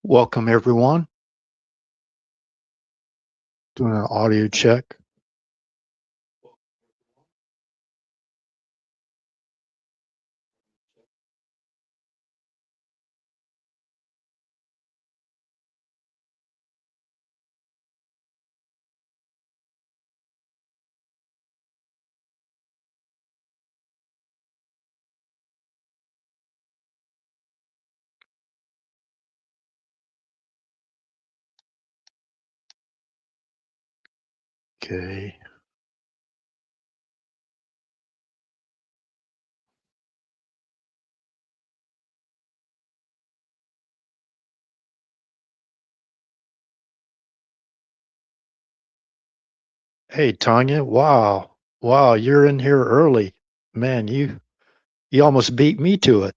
Welcome, everyone. Doing an audio check. Okay. Hey, Tanya. Wow. Wow, you're in here early. Man, you almost beat me to it.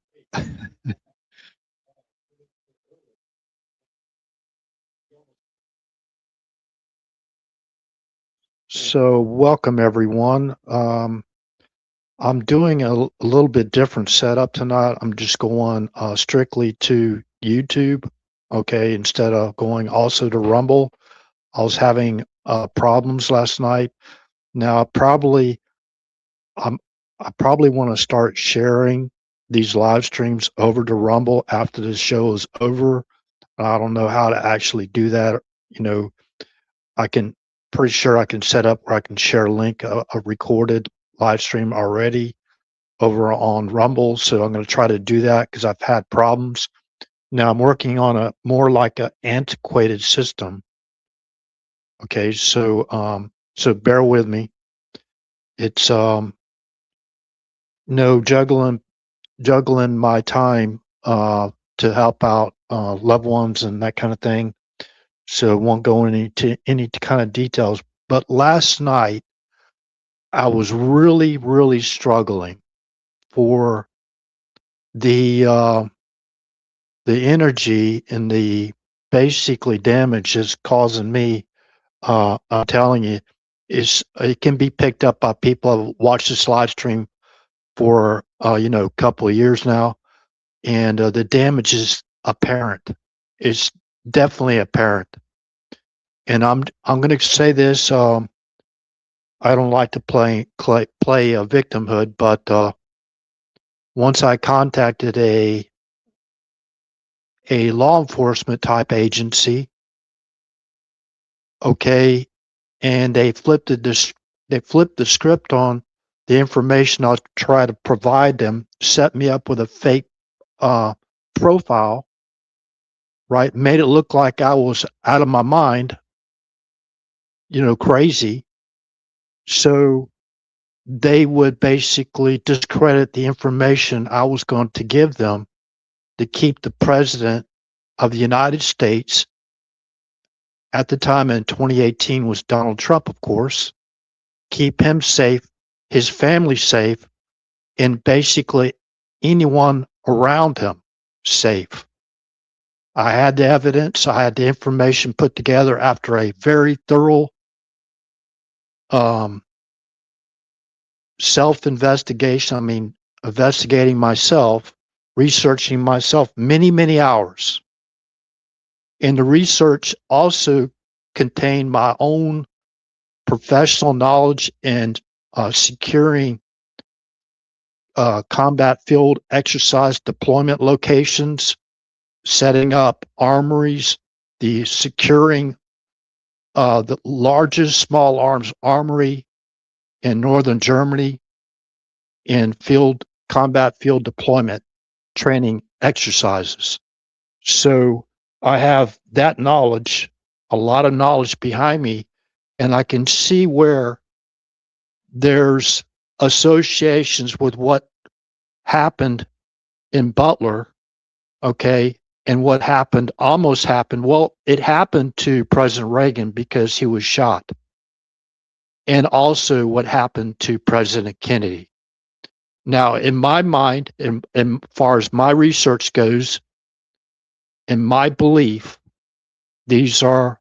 So, welcome, everyone. I'm doing a little bit different setup tonight. I'm just going strictly to YouTube, okay, instead of going also to Rumble. I was having problems last night. Now, I'm, I probably want to start sharing these live streams over to Rumble after the show is over. I don't know how to actually do that. You know, I can pretty sure I can set up where I can share a link, a recorded live stream already over on Rumble. So I'm going to try to do that because I've had problems. Now I'm working on a more like an antiquated system. Okay, so bear with me. It's no juggling my time to help out loved ones and that kind of thing. So won't go into any kind of details. But last night I was really, really struggling for the uh, the energy and the basically damage is causing me. I'm telling you, is it can be picked up by people who watch this live stream for a couple of years now, and the damage is apparent. It's definitely apparent. And I'm going to say this. I don't like to play a victimhood, but once I contacted a law enforcement type agency, okay, and they flipped the script on the information I was trying to provide them, set me up with a fake uh, profile, right? Made it look like I was out of my mind, crazy. So they would basically discredit the information I was going to give them to keep the president of the United States at the time in 2018 was Donald Trump, of course, keep him safe, his family safe, and basically anyone around him safe. I had the evidence, I had the information put together after a very thorough um, self investigation. I mean, investigating myself, researching myself many, many hours. And the research also contained my own professional knowledge in securing combat field exercise deployment locations, setting up armories, the securing the largest small arms armory in northern Germany in combat field deployment training exercises. So I have that knowledge, a lot of knowledge behind me, and I can see where there's associations with what happened in Butler, okay, and what happened almost happened. Well, it happened to President Reagan because he was shot. and also what happened to President Kennedy. Now, in my mind, and far as my research goes, in my belief, these are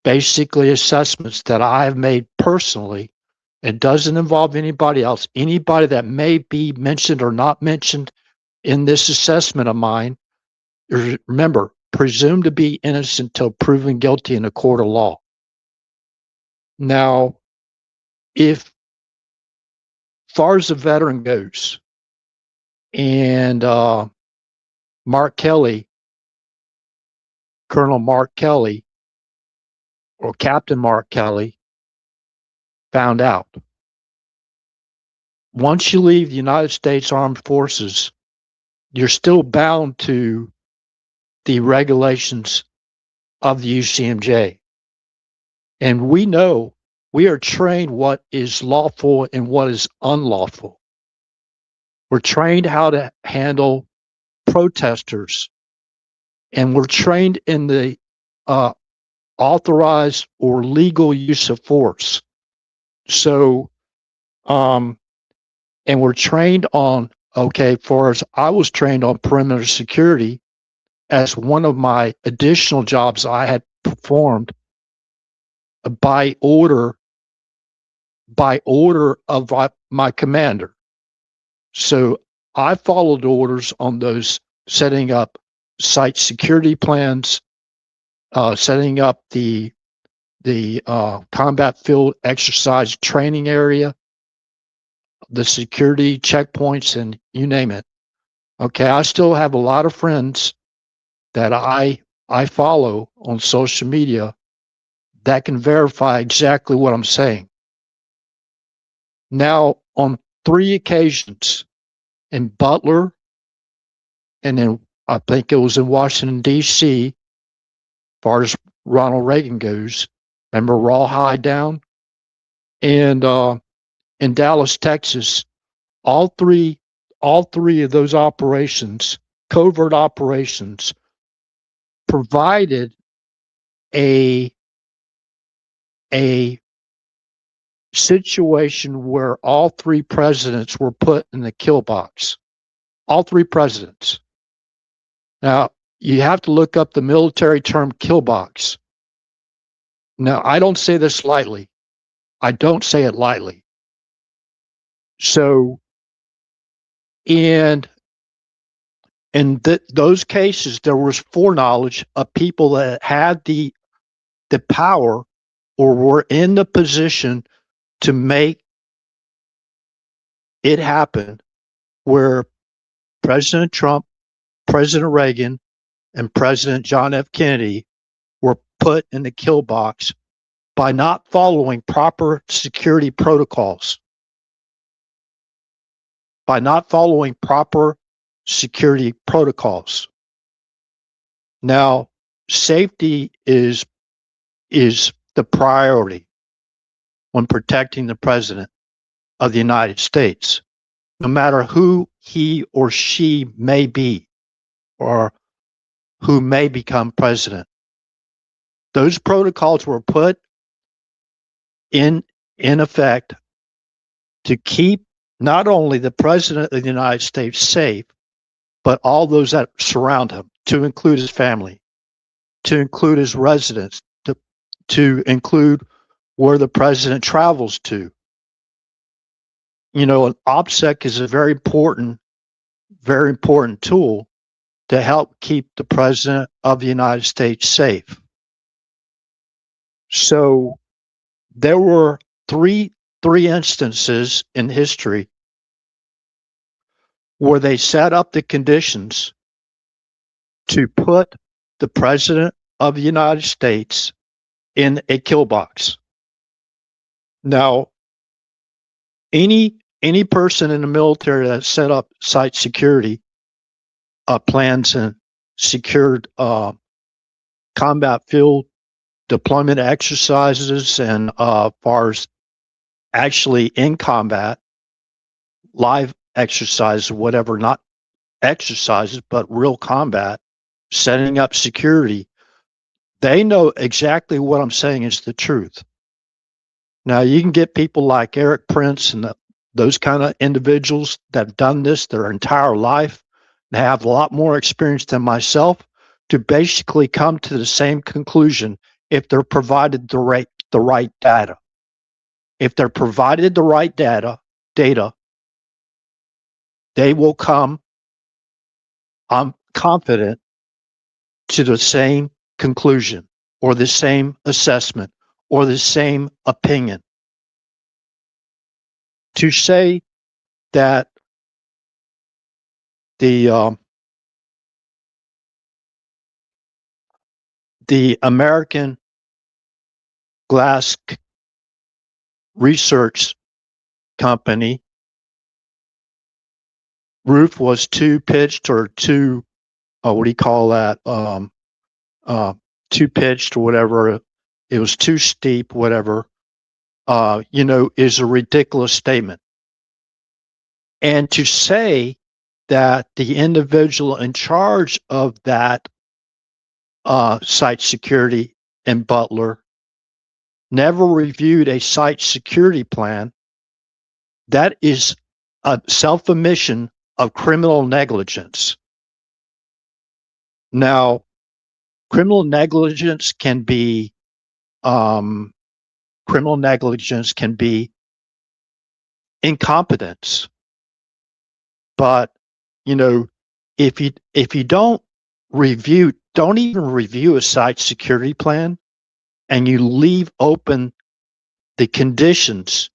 basically assessments that I have made personally. It doesn't involve anybody else. Anybody that may be mentioned or not mentioned in this assessment of mine, remember, presumed to be innocent until proven guilty in a court of law. Now, if far as the veteran goes, and Mark Kelly, Colonel Mark Kelly, or Captain Mark Kelly, found out. Once you leave the United States Armed Forces, you're still bound to the regulations of the UCMJ. And we know, we are trained what is lawful and what is unlawful. We're trained how to handle protesters, and we're trained in the authorized or legal use of force. So, and we're trained on, okay, for as I was trained on perimeter security as one of my additional jobs I had performed by order of my commander. So I followed orders on those, setting up site security plans, setting up the combat field exercise training area, the security checkpoints, and you name it. Okay, I still have a lot of friends that I follow on social media that can verify exactly what I'm saying. Now, on 3 occasions in Butler, and then I think it was in Washington, D.C., as far as Ronald Reagan goes, remember Rawhide Down? And in Dallas, Texas, all three of those operations, covert operations, provided a situation where all 3 presidents were put in the kill box. All 3 presidents. Now, you have to look up the military term kill box. Now, I don't say this lightly. I don't say it lightly. So, in those cases, there was foreknowledge of people that had the power or were in the position to make it happen, where President Trump, President Reagan, and President John F. Kennedy were put in the kill box by not following proper security protocols. By not following proper security protocols. Now, safety is the priority when protecting the President of the United States, no matter who he or she may be or who may become president. Those protocols were put in effect to keep not only the President of the United States safe, but all those that surround him, to include his family, to include his residence, to include where the president travels to. You know, an OPSEC is a very important tool to help keep the President of the United States safe. So there were three instances in history where they set up the conditions to put the President of the United States in a kill box. Now, any person in the military that set up site security plans and secured combat field deployment exercises, and far as actually in combat, live exercises, whatever, not exercises, but real combat, setting up security, they know exactly what I'm saying is the truth. Now, you can get people like Eric Prince and those kind of individuals that have done this their entire life and have a lot more experience than myself to basically come to the same conclusion if they're provided the right data. If they're provided the right data, they will come, I'm confident, to the same conclusion or the same assessment or the same opinion. To say that the American Glass Research Company roof was too pitched or too what do you call that? Too pitched or whatever. It was too steep, whatever. Is a ridiculous statement. And to say that the individual in charge of that site security in Butler never reviewed a site security plan, that is a self-admission of criminal negligence. Now, criminal negligence can be incompetence, but if you don't even review a site security plan, and you leave open the conditions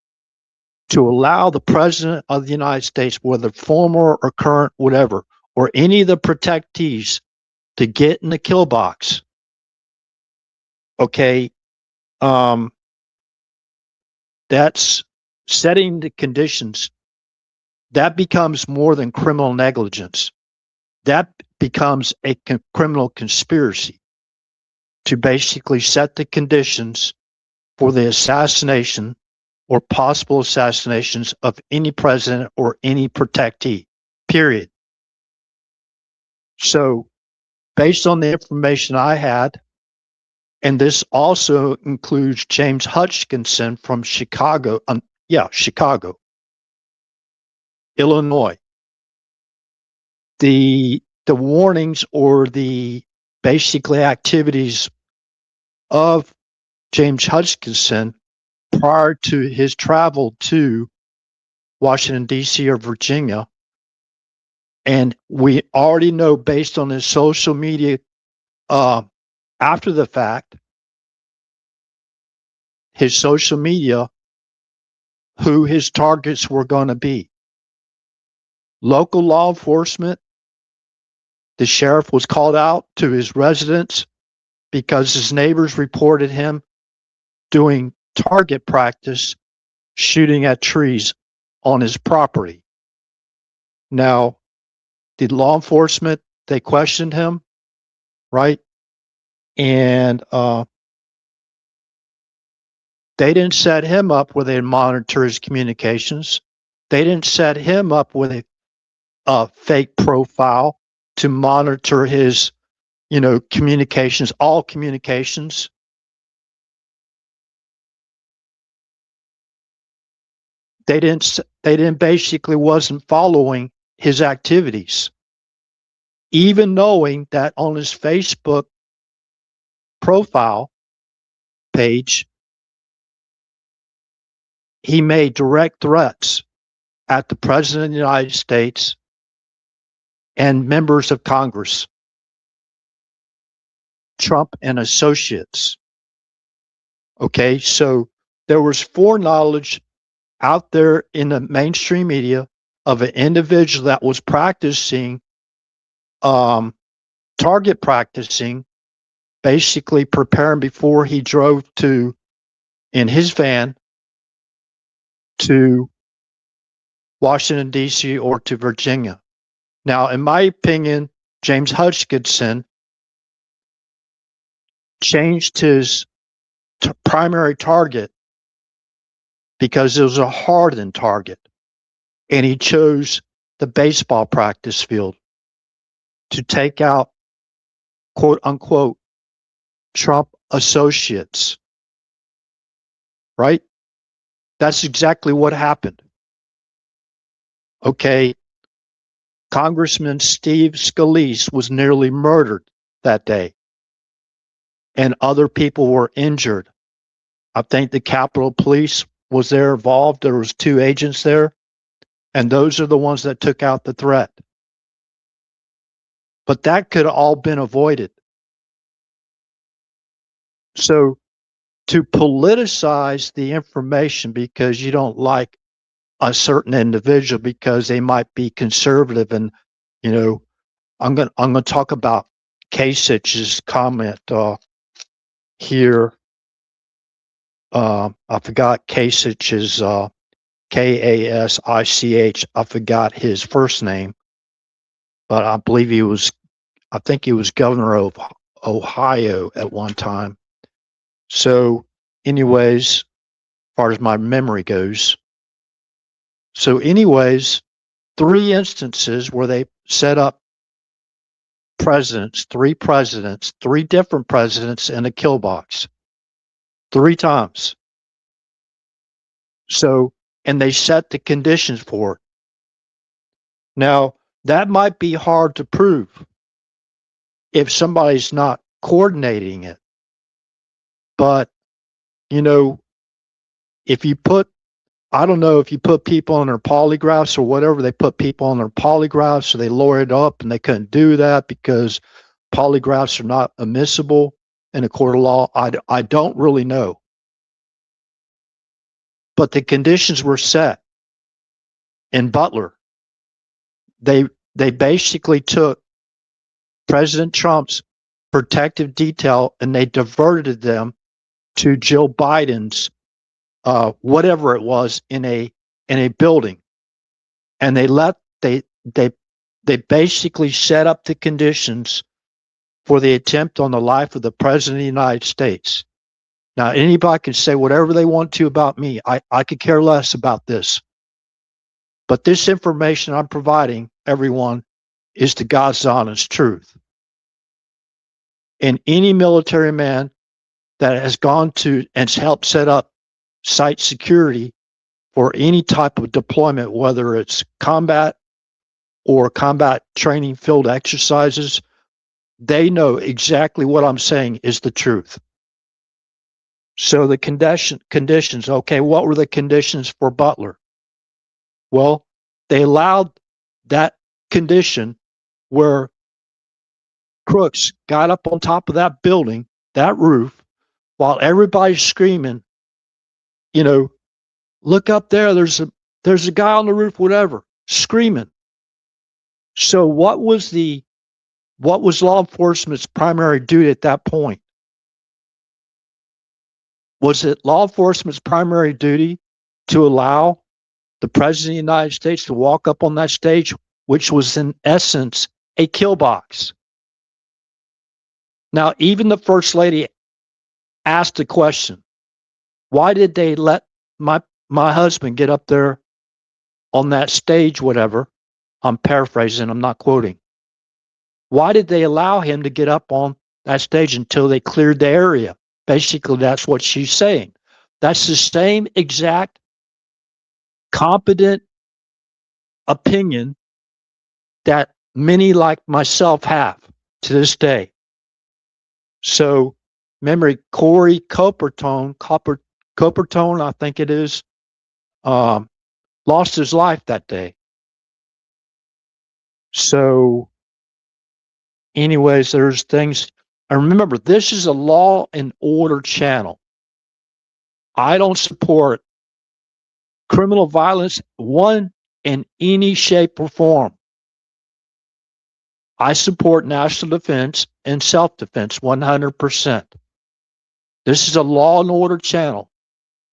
to allow the President of the United States, whether former or current, whatever, or any of the protectees, to get in the kill box, okay, that's setting the conditions. That becomes more than criminal negligence. That becomes a criminal conspiracy to basically set the conditions for the assassination or possible assassinations of any president or any protectee, period. So, based on the information I had, and this also includes James Hutchinson from Chicago, Illinois. The warnings or the basically activities of James Hutchinson prior to his travel to Washington, D.C. or Virginia. And we already know, based on his social media after the fact, his social media, who his targets were going to be. Local law enforcement, the sheriff was called out to his residence because his neighbors reported him doing target practice, shooting at trees on his property. Now, the law enforcement, they questioned him, right? And they didn't set him up where they'd monitor his communications. They didn't set him up with a fake profile to monitor his, communications, all communications. They didn't basically wasn't following his activities, even knowing that on his Facebook profile page, he made direct threats at the President of the United States and members of Congress, Trump and associates. Okay, so there was foreknowledge out there in the mainstream media of an individual that was practicing, target practicing, basically preparing before he drove in his van to Washington, D.C. or to Virginia. Now, in my opinion, James Hutchinson changed his primary target because it was a hardened target, and he chose the baseball practice field to take out, quote unquote, Trump associates, right? That's exactly what happened. Okay, Congressman Steve Scalise was nearly murdered that day, and other people were injured. I think the Capitol Police was there involved. There was 2 agents there, and those are the ones that took out the threat. But that could have all been avoided. So to politicize the information because you don't like a certain individual because they might be conservative, and you know, I'm gonna talk about Kasich's comment here. I forgot Kasich's Kasich. I forgot his first name, but I believe he was. I think he was governor of Ohio at one time. So, anyways, as far as my memory goes. So, anyways, 3 instances where they set up presidents, 3 different presidents in a kill box, 3 times. So, and they set the conditions for it. Now, that might be hard to prove if somebody's not coordinating it. But, you know, if you put, I don't know if you put people on their polygraphs or whatever, they put people on their polygraphs, so they lowered it up and they couldn't do that because polygraphs are not admissible in a court of law. I don't really know. But the conditions were set in Butler. They basically took President Trump's protective detail and they diverted them to Jill Biden's whatever it was in a building, and they basically set up the conditions for the attempt on the life of the president of the United States. Now, anybody can say whatever they want to about me. I could care less about this. But this information I'm providing everyone is the God's honest truth. And any military man that has gone to and helped set up site security for any type of deployment, whether it's combat or combat training field exercises, they know exactly what I'm saying is the truth. So the conditions, okay, what were the conditions for Butler? Well, they allowed that condition where crooks got up on top of that building, that roof, while everybody's screaming, you know, look up there, there's a guy on the roof, whatever, screaming. So what was law enforcement's primary duty at that point? Was it law enforcement's primary duty to allow the president of the United States to walk up on that stage, which was in essence a kill box? Now, even the first lady asked the question, why did they let my husband get up there on that stage, whatever? I'm paraphrasing, I'm not quoting. Why did they allow him to get up on that stage until they cleared the area? Basically, that's what she's saying. That's the same exact competent opinion that many like myself have to this day. So, remember, Corey Coppertone, I think it is, lost his life that day. So, anyways, there's things. And remember, this is a law and order channel. I don't support criminal violence, one, in any shape or form. I support national defense and self-defense 100%. This is a law and order channel.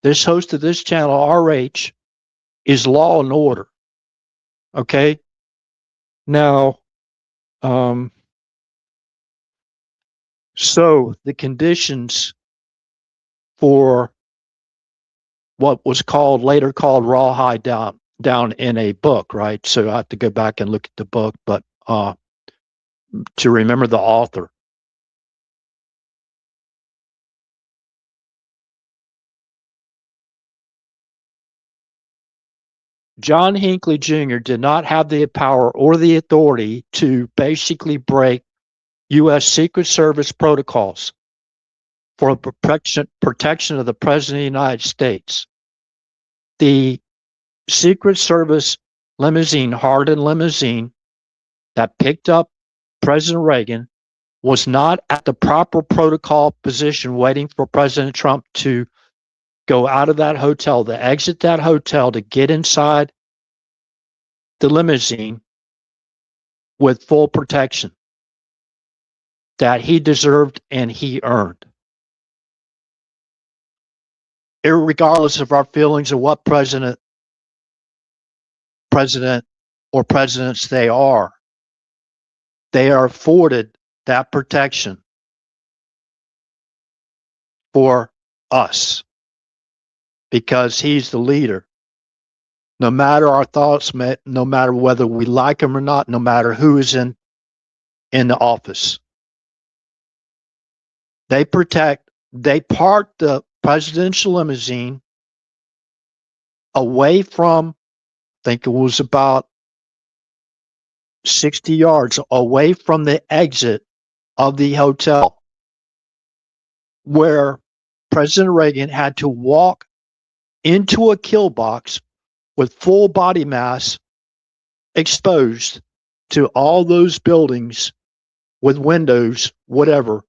This host of this channel, RH, is law and order. Okay? Now, so the conditions for what was later called rawhide down in a book, right? So I have to go back and look at the book, but to remember the author. John Hinckley Jr. did not have the power or the authority to basically break U.S. Secret Service protocols for protection of the President of the United States. The Secret Service limousine, hardened limousine, that picked up President Reagan was not at the proper protocol position waiting for President Trump to go out of that hotel, to exit that hotel, to get inside the limousine with full protection that he deserved and he earned. Irregardless of our feelings of what president or presidents they are afforded that protection for us because he's the leader. No matter our thoughts, no matter whether we like him or not, no matter who is in the office. They park the presidential limousine away from, I think it was about 60 yards away from the exit of the hotel, where President Reagan had to walk into a kill box with full body mass exposed to all those buildings with windows, whatever,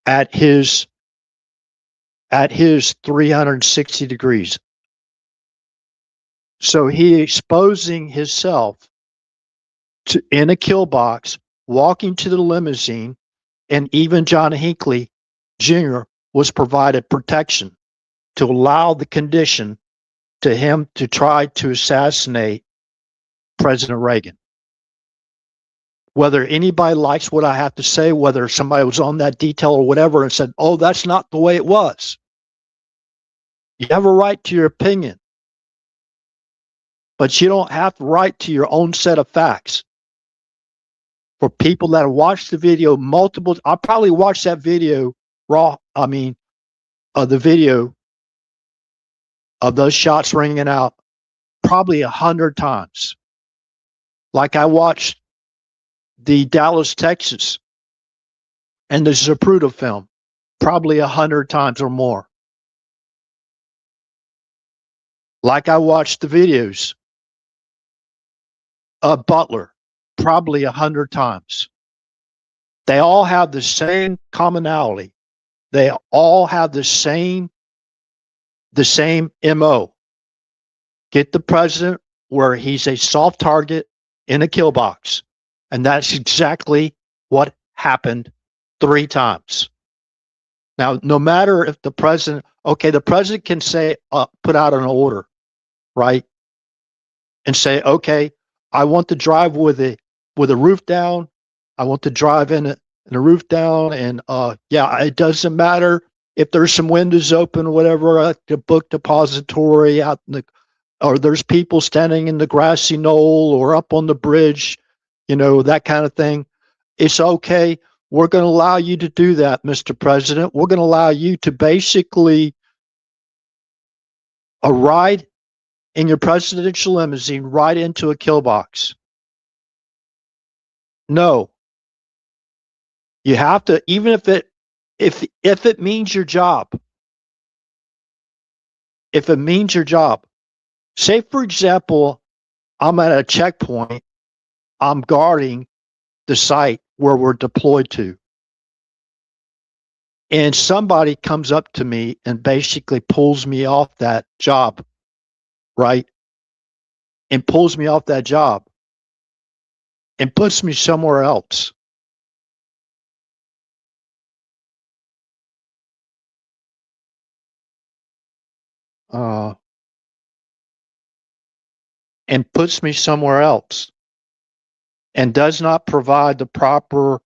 at his 360 degrees. So he exposing himself in a kill box, walking to the limousine, and even John Hinckley Jr. was provided protection to allow the condition to him to try to assassinate President Reagan. Whether anybody likes what I have to say, whether somebody was on that detail or whatever and said, oh, that's not the way it was. You have a right to your opinion, but you don't have the right to your own set of facts. For people that have watched the video I probably watched that video the video of those shots ringing out probably 100 times. Like I watched the Dallas, Texas, and the Zapruder film probably 100 times or more. Like I watched the videos of Butler probably 100 times. They all have the same commonality. They all have the same MO. Get the president where he's a soft target in a kill box. And that's exactly what happened 3 times. Now, no matter if the president can say, put out an order, right? And say, okay, I want to drive with a roof down. I want to drive in a roof down. And it doesn't matter if there's some windows open or whatever at the book depository out or there's people standing in the grassy knoll or up on the bridge, that kind of thing. It's okay. We're going to allow you to do that, Mr. President. We're going to allow you to basically ride in your presidential limousine right into a kill box. No. You have to, even if it means your job. If it means your job. Say, for example, I'm at a checkpoint. I'm guarding the site where we're deployed to. And somebody comes up to me and basically pulls me off that job, right? And pulls me off that job and puts me somewhere else. And puts me somewhere else and does not provide the proper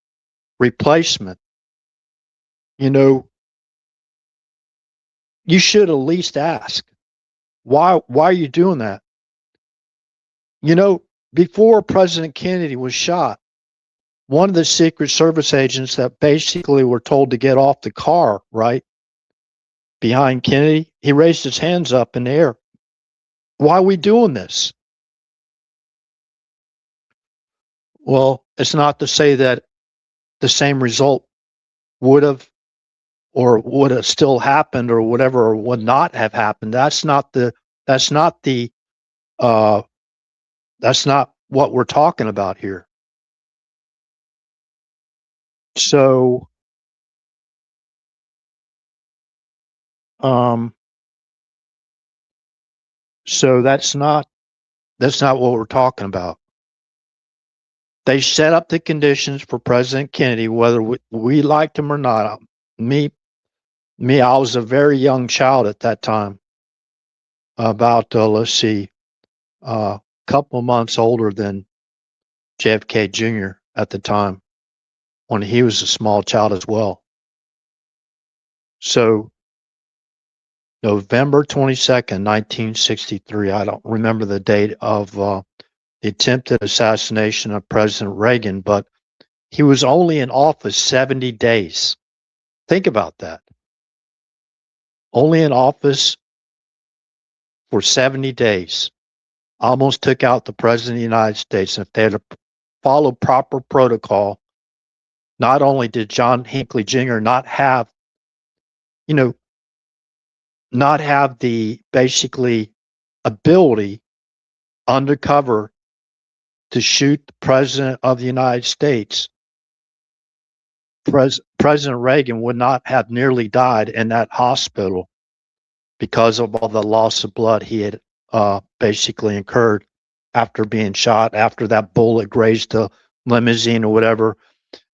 replacement. You should at least ask, why are you doing that? Before President Kennedy was shot, one of the Secret Service agents that basically were told to get off the car, right, behind Kennedy, he raised his hands up in the air why are we doing this? Well, it's not to say that the same result would have or would have still happened or whatever or would not have happened. That's not the uh that's not what we're talking about here. So um so that's not what we're talking about. They set up the conditions for President Kennedy, whether we liked him or not. Me, I was a very young child at that time, about let's see, a couple months older than JFK Jr. at the time, when he was a small child as well. So November 22nd, 1963. I don't remember the date of the attempted assassination of President Reagan, but he was only in office 70 days. Think about that. Only in office for 70 days. Almost took out the President of the United States. And if they had followed proper protocol, not only did John Hinckley Jr. not have, not have the basically ability undercover to shoot the President of the United States, President Reagan would not have nearly died in that hospital because of all the loss of blood he had basically incurred after being shot, after that bullet grazed the limousine or whatever.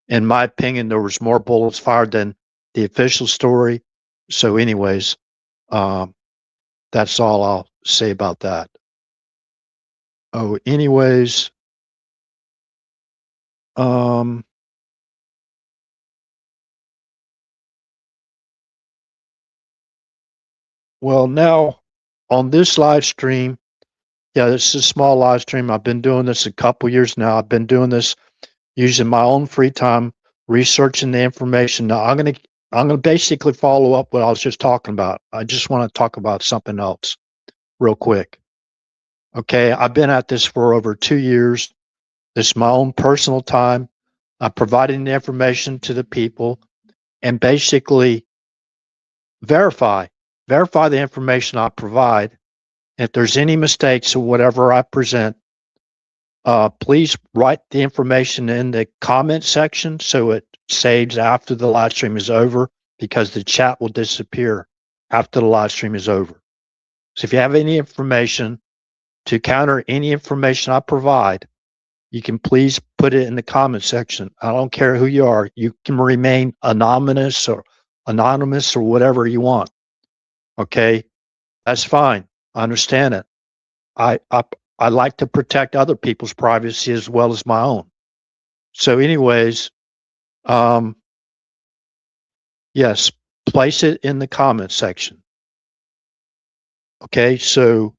In my opinion, there was more bullets fired than the official story. So anyways, that's all I'll say about that. Oh, anyways, well, now on this live stream, yeah, this is a small live stream. I've been doing this a couple years now. I've been doing this using my own free time, researching the information. Now I'm gonna basically follow up what I was just talking about. I just want to talk about something else real quick. Okay, I've been at this for over 2 years. This is my own personal time. I'm providing the information to the people and basically verify the information I provide. If there's any mistakes or whatever I present, please write the information in the comment section so it saves after the live stream is over, because the chat will disappear after the live stream is over. So if you have any information to counter any information I provide, you can please put it in the comment section. I don't care who you are. You can remain anonymous or whatever you want. Okay, that's fine. I understand it. I like to protect other people's privacy as well as my own. So anyways, yes, place it in the comment section. Okay, so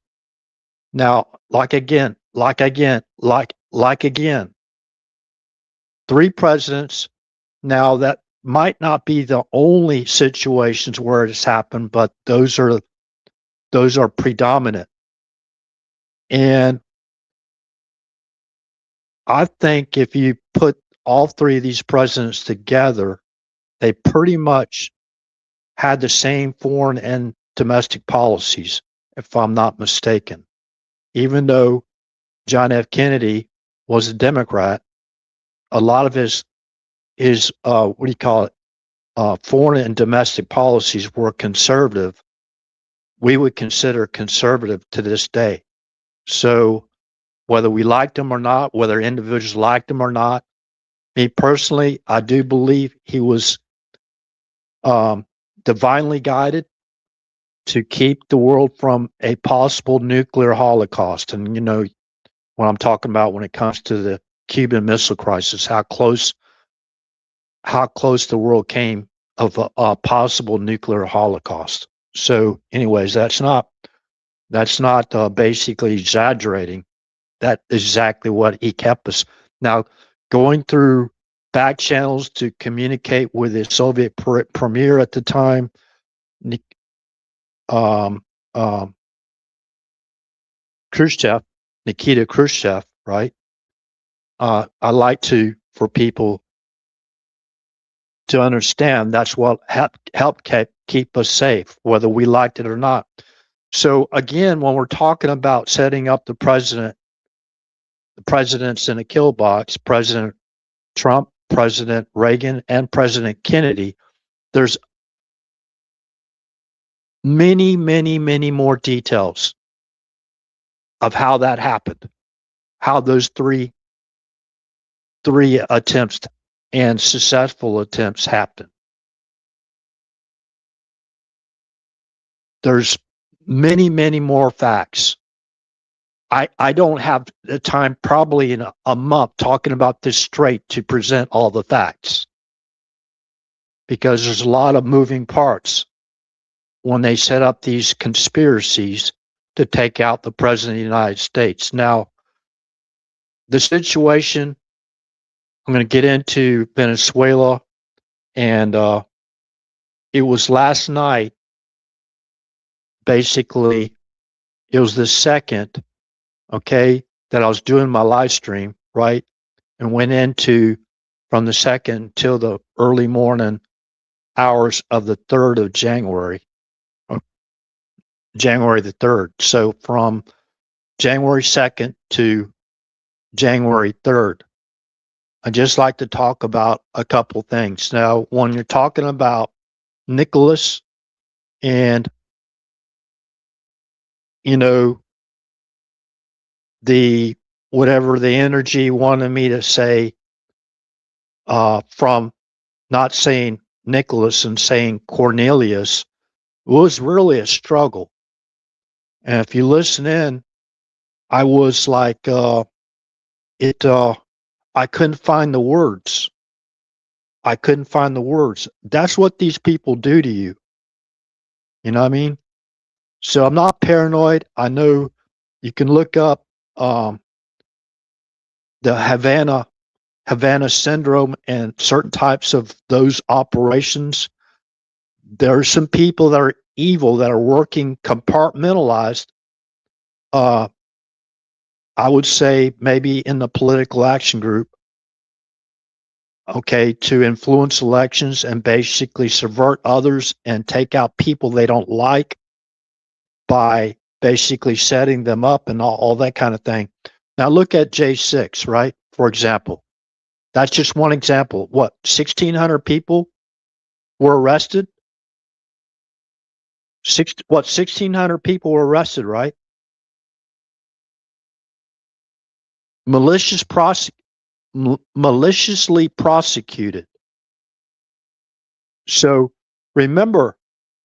now, like again, three presidents. Now that might not be the only situations where it has happened, but those are predominant. And I think if you put all three of these presidents together, they pretty much had the same foreign and domestic policies, if I'm not mistaken. Even though John F. Kennedy was a Democrat, a lot of his what do you call it, foreign and domestic policies were conservative. We would consider conservative to this day. So whether we liked him or not, whether individuals liked him or not, me personally, I do believe he was divinely guided to keep the world from a possible nuclear holocaust. And you know what I'm talking about when it comes to the Cuban Missile Crisis, how close the world came of a possible nuclear holocaust. So, anyways, that's not basically exaggerating. That's exactly what he kept us. Now, going through back channels to communicate with the Soviet premier at the time, um, um, Khrushchev, Nikita Khrushchev, right? I like for people to understand that's what helped keep us safe, whether we liked it or not. So again, when we're talking about setting up the presidents in a kill box, President Trump, President Reagan, and President Kennedy, there's many, many, many more details of how that happened, how those three attempts and successful attempts happened. There's many, many more facts. I don't have the time, probably in a month, talking about this straight to present all the facts, because there's a lot of moving parts when they set up these conspiracies to take out the president of the United States. Now, the situation, I'm going to get into Venezuela, and it was last night, basically, it was the second, okay, that I was doing my live stream, right? And went into from the second till the early morning hours of the 3rd of January, January the 3rd. So from January 2nd to January 3rd, I just like to talk about a couple things. Now, when you're talking about Nicholas and, you know, the whatever the energy wanted me to say, from not saying Nicholas and saying Cornelius, was really a struggle. And if you listen in, I was like, I couldn't find the words. I couldn't find the words. That's what these people do to you. You know what I mean? So I'm not paranoid. I know you can look up the Havana syndrome and certain types of those operations. There are some people that are evil that are working compartmentalized. I would say maybe in the political action group, okay, to influence elections and basically subvert others and take out people they don't like by basically setting them up and all that kind of thing. Now look at J6, right? For example, that's just one example. What, 1,600 people were arrested? 1,600 people were arrested, right? Maliciously prosecuted. So remember,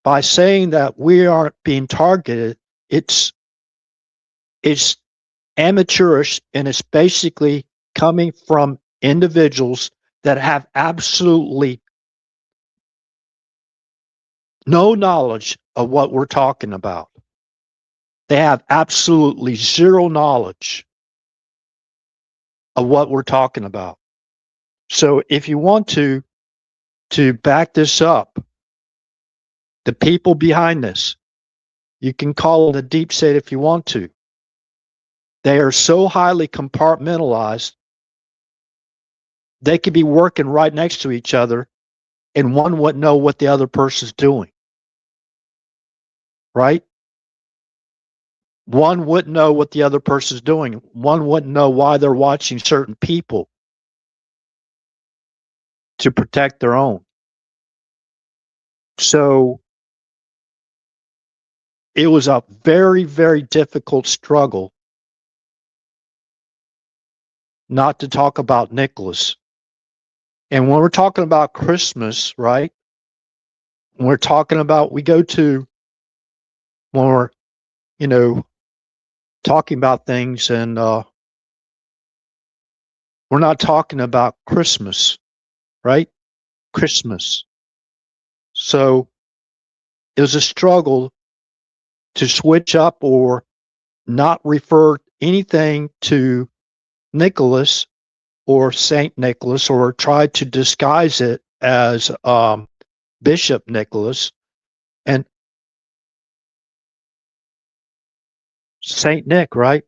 by saying that we aren't being targeted, it's amateurish, and it's basically coming from individuals that have absolutely no knowledge of what we're talking about. They have absolutely zero knowledge of what we're talking about. So if you want to back this up, the people behind this, you can call it a deep state if you want to. They are so highly compartmentalized, they could be working right next to each other and one wouldn't know what the other person's doing. Right? One wouldn't know what the other person's doing. One wouldn't know why they're watching certain people to protect their own. So it was a very, very difficult struggle not to talk about Nicholas. And when we're talking about Christmas, right? When we're talking about, we go to, when we're, you know, talking about things, and we're not talking about Christmas, right? Christmas. So it was a struggle to switch up or not refer anything to Nicholas or Saint Nicholas, or try to disguise it as Bishop Nicholas. And Saint Nick, right?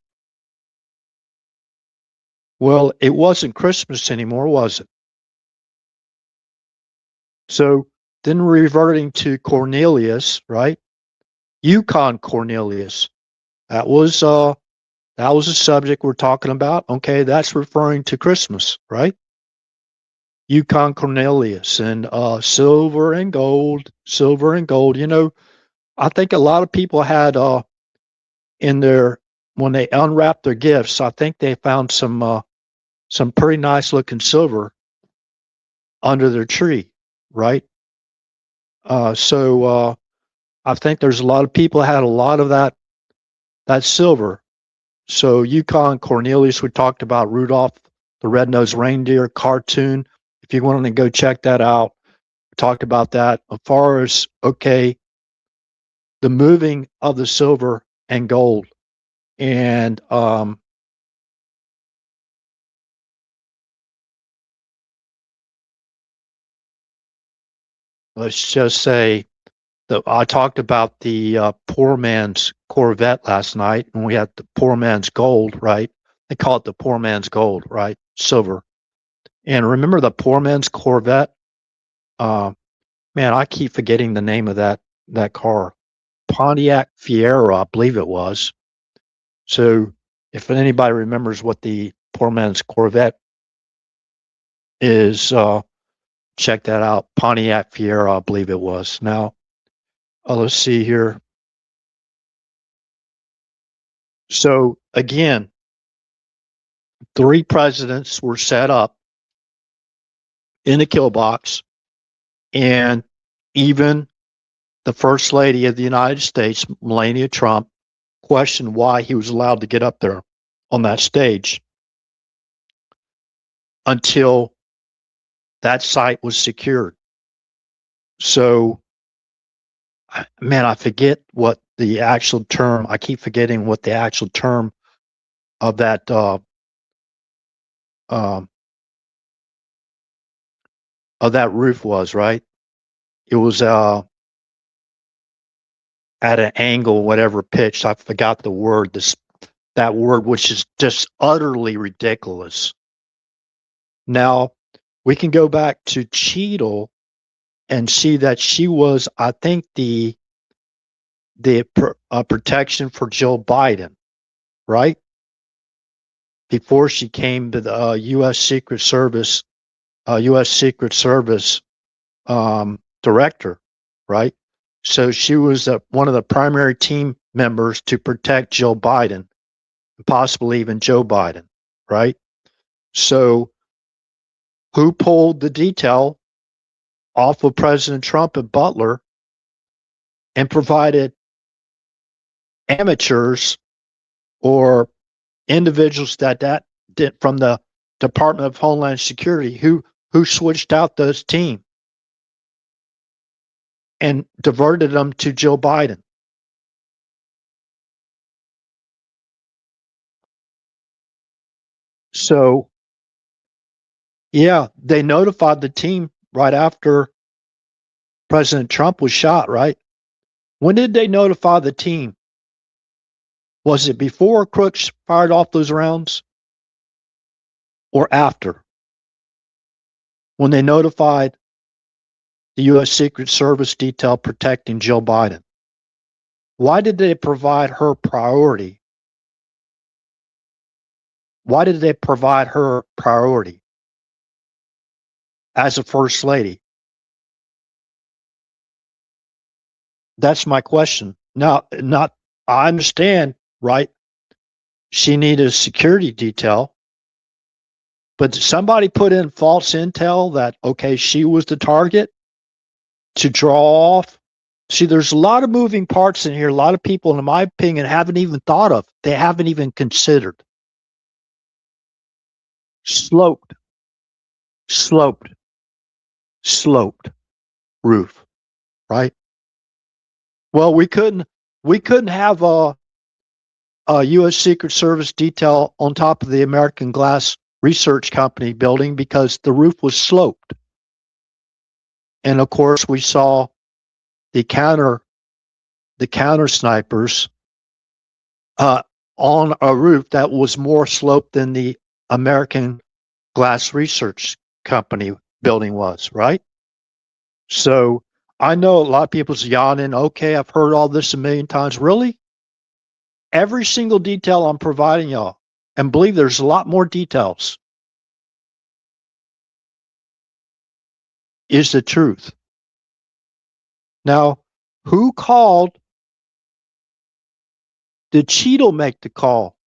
Well, it wasn't Christmas anymore, was it? So then reverting to Cornelius, right? Yukon Cornelius. That was that was the subject we're talking about. Okay, that's referring to Christmas, right? Yukon Cornelius and silver and gold, silver and gold. You know, I think a lot of people had in their when they unwrapped their gifts, I think they found some pretty nice looking silver under their tree, right? So I think there's a lot of people had a lot of that silver. So Yukon Cornelius, we talked about Rudolph the Red-Nosed Reindeer cartoon. If you want to go check that out, we talked about that. As far as okay, the moving of the silver and gold, and let's just say that I talked about the poor man's Corvette last night, and we had the poor man's gold, right? They call it the poor man's gold, right? Silver. And remember the poor man's Corvette? Uh, Man, I keep forgetting the name of that car. Pontiac Fiero, I believe it was. So if anybody remembers what the poor man's Corvette is, check that out. Pontiac Fiero, I believe it was. Now, let's see here. So again, 3 presidents were set up in the kill box, and even the First Lady of the United States, Melania Trump, questioned why he was allowed to get up there on that stage until that site was secured. So, man, I forget what the actual term. I keep forgetting what the actual term of that um, of that roof was. Right? It was at an angle, whatever pitch. I forgot the word. That word, which is just utterly ridiculous. Now we can go back to Cheadle and see that she was, I think, the protection for Joe Biden, right? Before she came to the U.S. Secret Service, U.S. Secret Service director, right? So she was one of the primary team members to protect Joe Biden, possibly even Joe Biden, right? So who pulled the detail off of President Trump and Butler and provided amateurs or individuals that did from the Department of Homeland Security who switched out those team and diverted them to Joe Biden. So yeah, they notified the team right after President Trump was shot, right? When did they notify the team? Was it before Crooks fired off those rounds or after? When they notified the U.S. Secret Service detail protecting Joe Biden? Why did they provide her priority? Why did they provide her priority as a first lady? That's my question. Now, not I understand, right? She needed a security detail, but somebody put in false intel that okay, she was the target to draw off. See, there's a lot of moving parts in here. A lot of people, in my opinion, haven't even thought of. They haven't even considered. Sloped, sloped, sloped roof, right? Well, we couldn't have a U.S. Secret Service detail on top of the American Glass Research Company building because the roof was sloped. And of course, we saw the counter snipers uh, on a roof that was more sloped than the American Glass Research Company building was, right? So I know a lot of people's yawning. Okay, I've heard all this a million times. Really? Every single detail I'm providing y'all, and believe there's a lot more details, is the truth. Now, who called? Did Cheadle make the call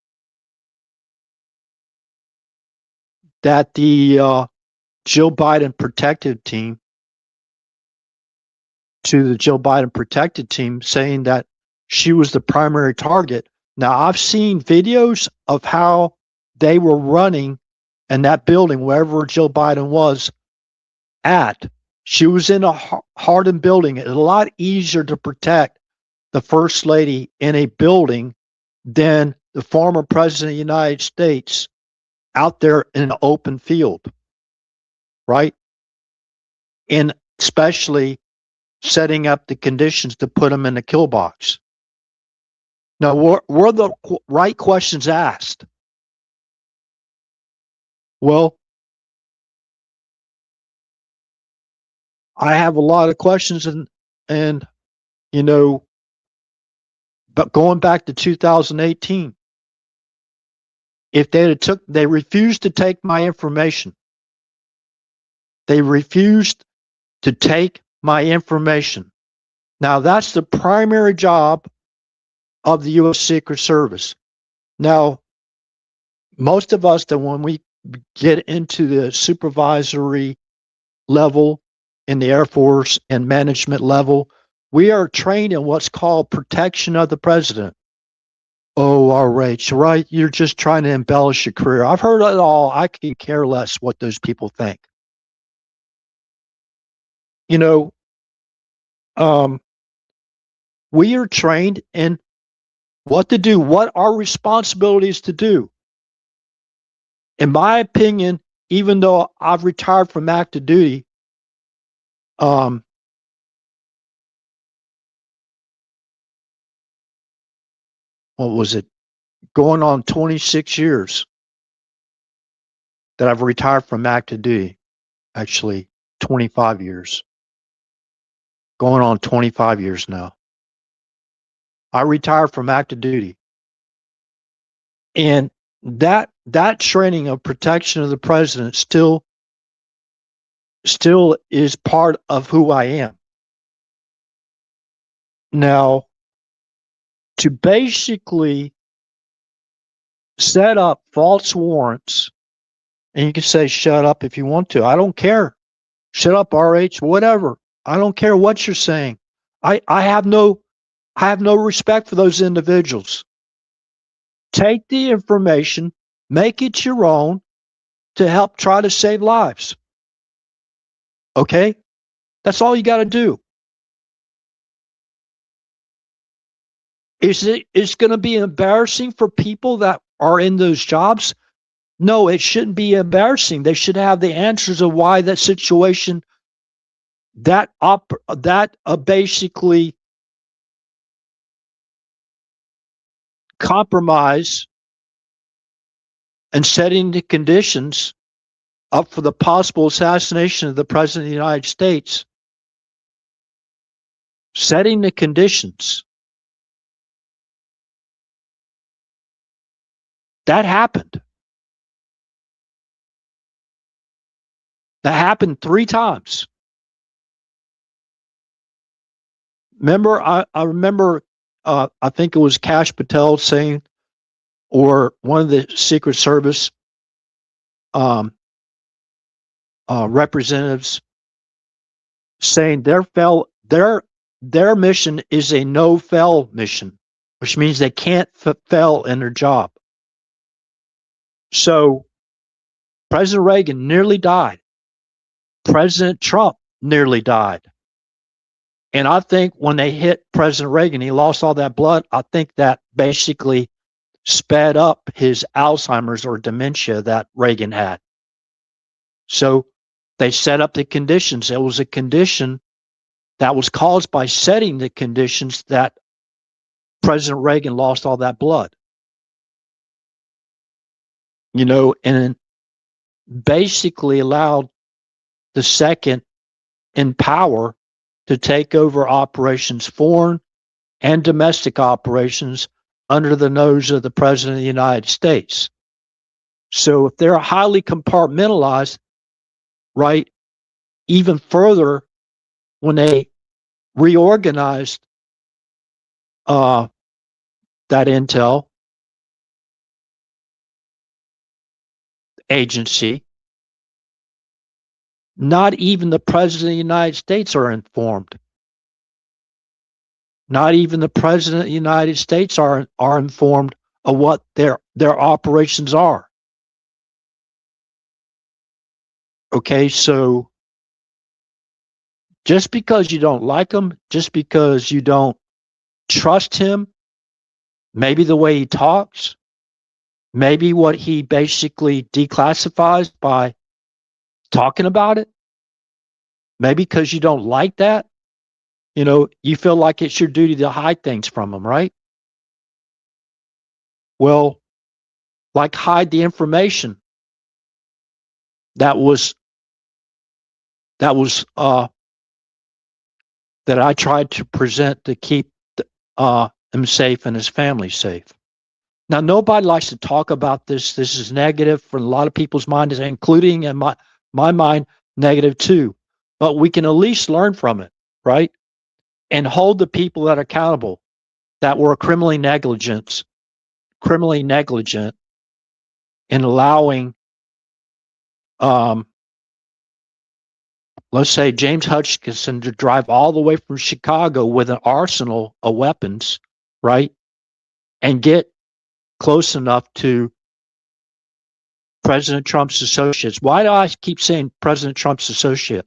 that the Joe Biden protective team to the Joe Biden protected team saying that she was the primary target? Now, I've seen videos of how they were running in that building, wherever Joe Biden was at. She was in a hardened building. It's a lot easier to protect the first lady in a building than the former president of the United States out there in an open field, right? And especially setting up the conditions to put them in the kill box. Now, were the right questions asked? Well, I have a lot of questions, and you know, but going back to 2018, if they refused to take my information. They refused to take my information. Now, that's the primary job of the U.S. Secret Service. Now, most of us, that when we get into the supervisory level in the Air Force and management level, we are trained in what's called protection of the president. Oh, all right. You're just trying to embellish your career. I've heard it all. I can care less what those people think. You know, we are trained in what to do, what our responsibilities to do. In my opinion, even though I've retired from active duty, what was it? Going on 26 years that I've retired from active duty. Actually, 25 years. Going on 25 years now. I retired from active duty. And that training of protection of the president still is part of who I am. Now, to basically set up false warrants, and you can say shut up if you want to. I don't care. Shut up, RH, whatever. I don't care what you're saying. I have no respect for those individuals. Take the information, make it your own to help try to save lives. Okay? That's all you got to do. It's going to be embarrassing for people that are in those jobs? No, it shouldn't be embarrassing. They should have the answers of why that situation, basically compromise and setting the conditions up for the possible assassination of the President of the United States. Setting the conditions. That happened. That happened 3 times. Remember, I remember, I think it was Kash Patel saying, or one of the Secret Service representatives saying their mission is a no-fail mission, which means they can't fail in their job. So President Reagan nearly died. President Trump nearly died. And I think when they hit President Reagan, he lost all that blood. I think that basically sped up his Alzheimer's or dementia that Reagan had. So they set up the conditions. It was a condition that was caused by setting the conditions that President Reagan lost all that blood. and basically allowed the second in power to take over operations, foreign and domestic operations, under the nose of the President of the United States. So if they're highly compartmentalized, right, even further, when they reorganized that intel agency, not even the President of the United States are informed. Not even the President of the United States are informed of what their operations are. Okay, so just because you don't like him, just because you don't trust him, maybe the way he talks, maybe what he basically declassifies by talking about it, maybe because you don't like that, you feel like it's your duty to hide things from him, right? Well, like hide the information that I tried to present to keep him safe and his family safe. Now, nobody likes to talk about this. This is negative for a lot of people's minds, including in my mind, negative too. But we can at least learn from it, right? And hold the people that are accountable, that were criminally negligent in allowing, let's say, James Hutchinson to drive all the way from Chicago with an arsenal of weapons, right? And get close enough to President Trump's associates. Why do I keep saying President Trump's associate?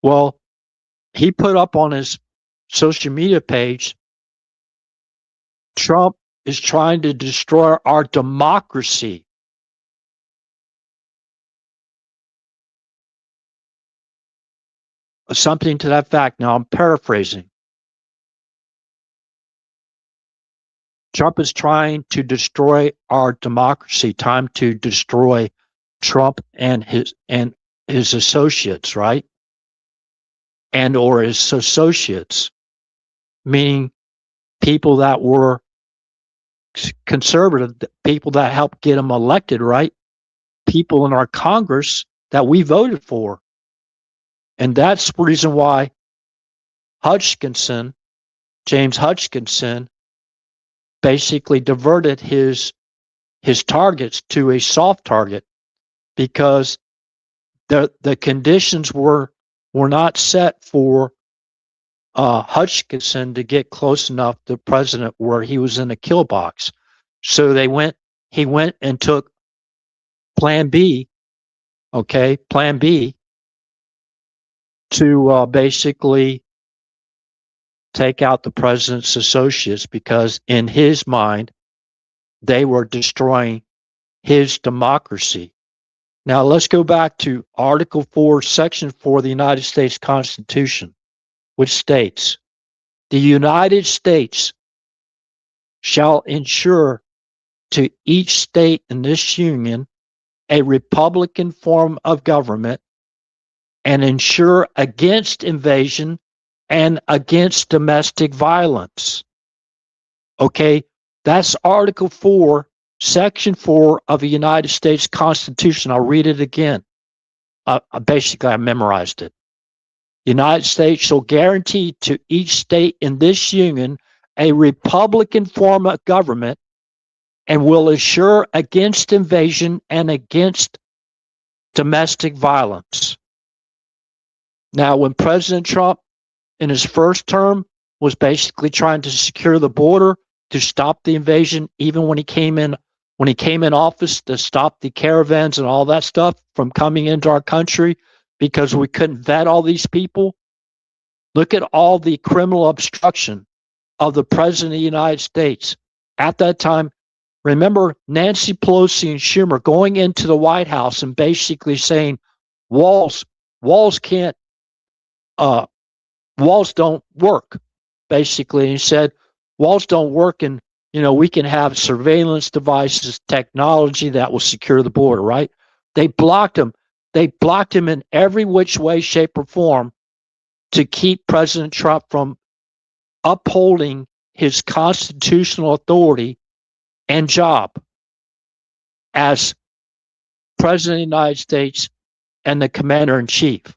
Well, he put up on his social media page, Trump is trying to destroy our democracy. Something to that fact. Now, I'm paraphrasing. Trump is trying to destroy our democracy. Time to destroy Trump and his associates, right? And or his associates, meaning people that were conservative, people that helped get him elected, right? People in our Congress that we voted for. And that's the reason why James Hutchinson, basically diverted his targets to a soft target, because the conditions were not set for Hutchinson to get close enough to the president where he was in a kill box. So he went and took Plan B, to basically take out the president's associates, because in his mind, they were destroying his democracy. Now, let's go back to Article 4, Section 4 of the United States Constitution, which states, the United States shall ensure to each state in this union a republican form of government, and ensure against invasion and against domestic violence. Okay, that's Article 4, Section 4 of the United States Constitution. I'll read it again. Basically, I memorized it. The United States shall guarantee to each state in this union a republican form of government, and will assure against invasion and against domestic violence. Now, when President Trump in his first term was basically trying to secure the border to stop the invasion, even when he came in office, to stop the caravans and all that stuff from coming into our country because we couldn't vet all these people. Look at all the criminal obstruction of the President of the United States at that time. Remember Nancy Pelosi and Schumer going into the White House and basically saying walls don't work. Basically, he said walls don't work in we can have surveillance devices, technology that will secure the border, right? They blocked him. They blocked him in every which way, shape, or form to keep President Trump from upholding his constitutional authority and job as President of the United States and the Commander-in-Chief.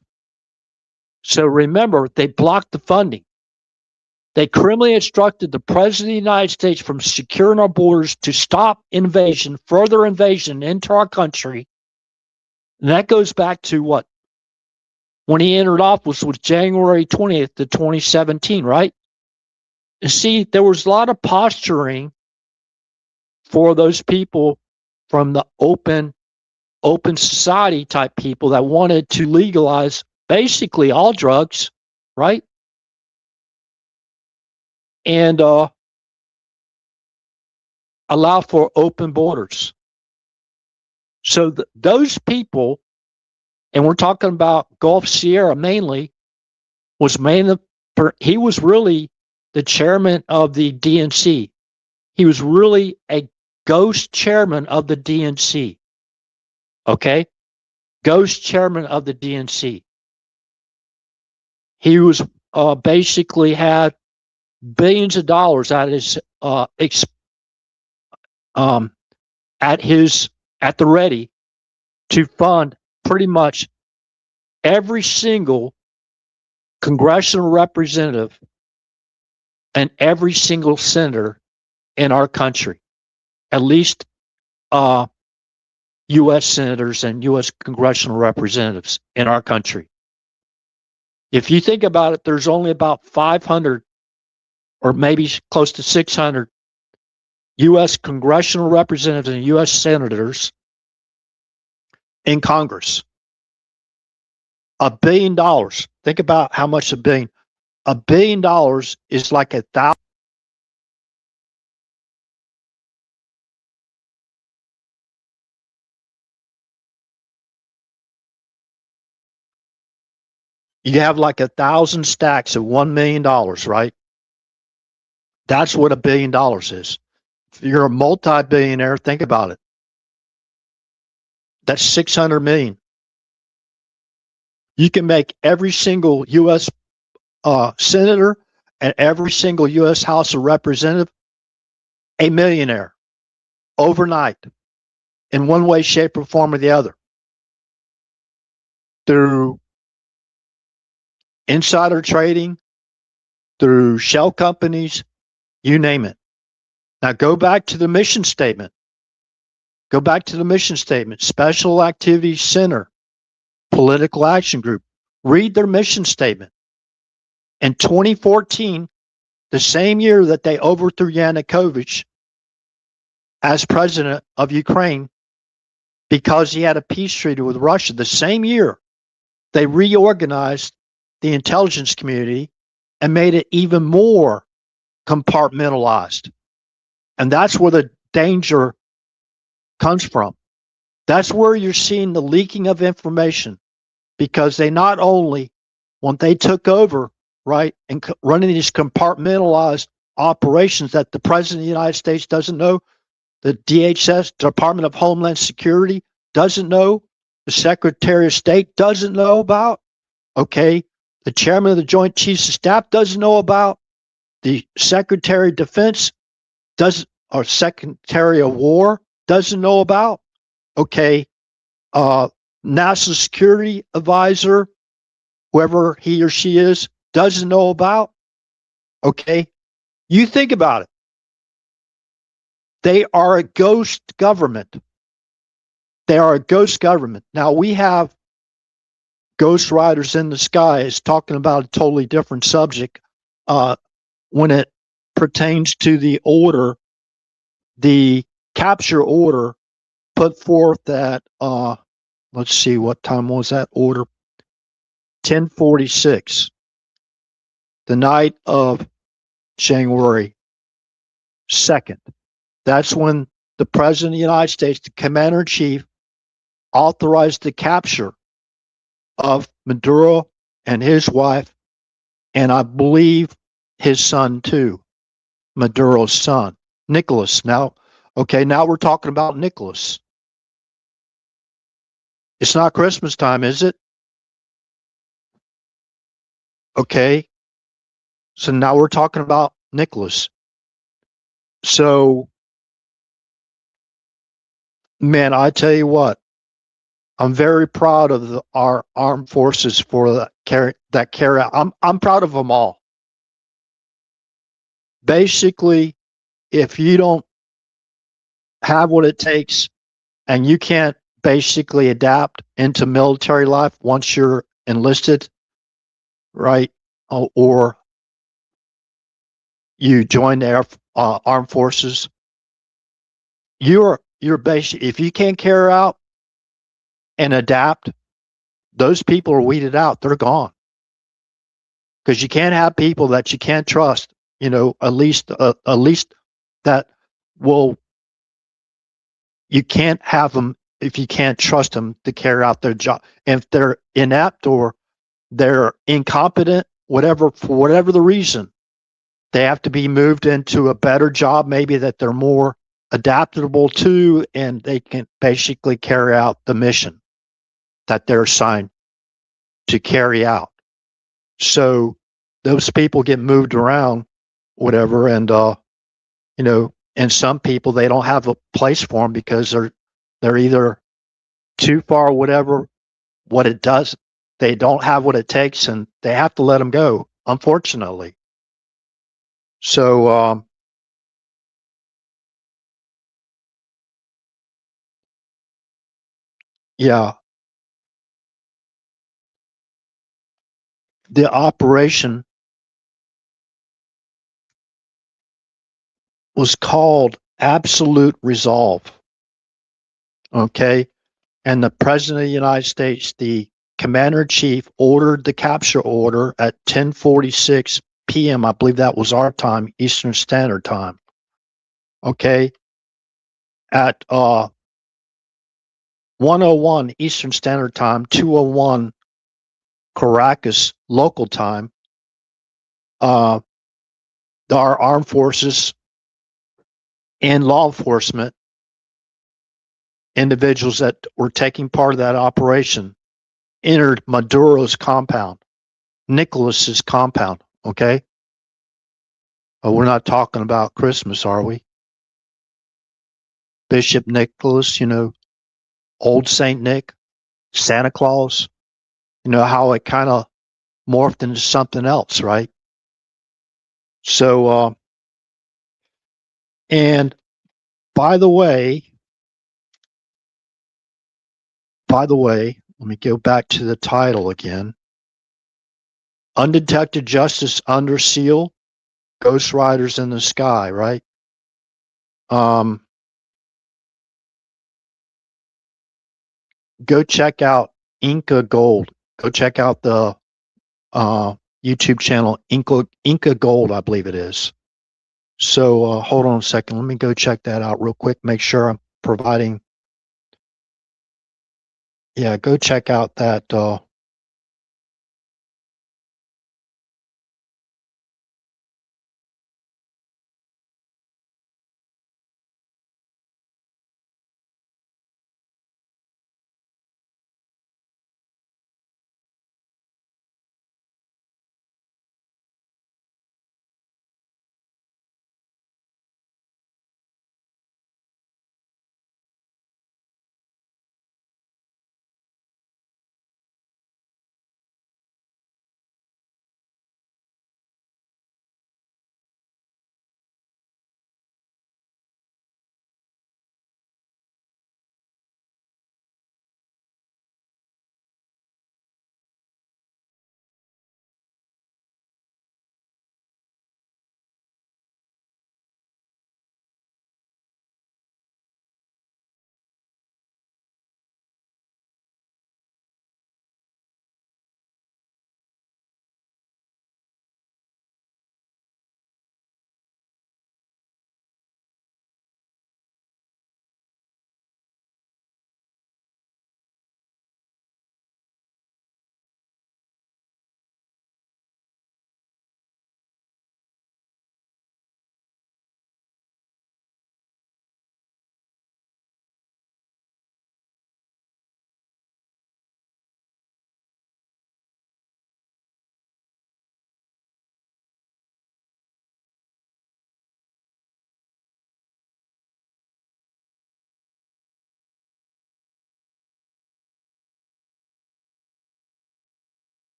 So remember, they blocked the funding. They criminally instructed the President of the United States from securing our borders to stop invasion, further invasion into our country. And that goes back to what? When he entered office was January 20th of 2017, right? And see, there was a lot of posturing for those people from the open society type people that wanted to legalize basically all drugs, right? And allow for open borders. So those people, and we're talking about Gulf Sierra mainly, he was really the chairman of the DNC. He was really a ghost chairman of the DNC. Okay? Ghost chairman of the DNC. He was basically had billions of dollars at the ready to fund pretty much every single congressional representative and every single senator in our country, at least U.S. senators and U.S. congressional representatives in our country. If you think about it, there's only about 500 or maybe close to 600 U.S. congressional representatives and U.S. senators in Congress. $1 billion. Think about how much $1 billion. $1 billion is like 1,000. You have like 1,000 stacks of $1 million, right? That's what $1 billion is. If you're a multi-billionaire, think about it. That's 600 million. You can make every single U.S. senator and every single U.S. House of Representative a millionaire overnight in one way, shape, or form or the other. Through insider trading, through shell companies, you name it. Now go back to the mission statement. Go back to the mission statement. Special Activities Center, Political Action Group. Read their mission statement. In 2014, the same year that they overthrew Yanukovych as president of Ukraine because he had a peace treaty with Russia, the same year they reorganized the intelligence community and made it even more compartmentalized. And that's where the danger comes from. That's where you're seeing the leaking of information, because they not only, when they took over, right, and running these compartmentalized operations that the President of the United States doesn't know, the DHS, Department of Homeland Security, doesn't know, the Secretary of State doesn't know about, okay, the Chairman of the Joint Chiefs of Staff doesn't know about, the Secretary of Defense doesn't, or Secretary of War doesn't know about, okay, National Security Advisor, whoever he or she is, doesn't know about, okay? You think about it. They are a ghost government. They are a ghost government. Now, we have Ghost Riders in the Sky is talking about a totally different subject when it pertains to the order, the capture order put forth at, let's see, what time was that order? 10:46, the night of January 2nd. That's when the President of the United States, the Commander-in-Chief, authorized the capture of Maduro and his wife, and I believe his son too, Maduro's son. Nicholas. Now, okay, now we're talking about Nicholas. It's not Christmas time, is it? Okay. So now we're talking about Nicholas. So, man, I tell you what, I'm very proud of our armed forces for that carry out. I'm proud of them all. Basically, if you don't have what it takes and you can't basically adapt into military life once you're enlisted, right? Or you join the armed forces, you're basic. If you can't carry out and adapt, those people are weeded out. They're gone because you can't have people that you can't trust. You know, at least that will you can't have them if you can't trust them to carry out their job. If they're inept or they're incompetent, whatever for whatever the reason, they have to be moved into a better job, maybe that they're more adaptable to, and they can basically carry out the mission that they're assigned to carry out. So those people get moved around, whatever, and you know, and some people they don't have a place for them because they're either too far, whatever. What it does, they don't have what it takes, and they have to let them go. Unfortunately, so yeah, the operation was called Absolute Resolve. Okay. And the President of the United States, the Commander in Chief, ordered the capture order at 10:46 p.m. I believe that was our time, Eastern Standard Time. Okay. At 1:01 Eastern Standard Time, 2:01 Caracas local time, uh, our armed forces and law enforcement individuals that were taking part of that operation entered Maduro's compound, Nicholas's compound. Okay. We're not talking about Christmas, are we? Bishop Nicholas, you know, old Saint Nick, Santa Claus, you know, how it kind of morphed into something else, right? So, and by the way, let me go back to the title again. Undetected Justice Under Seal, Ghost Riders in the Sky, right? Um, go check out Inca Gold. Go check out the YouTube channel Inca Gold, I believe it is. So hold on a second. Let me go check that out real quick. Make sure I'm providing. Yeah, go check out that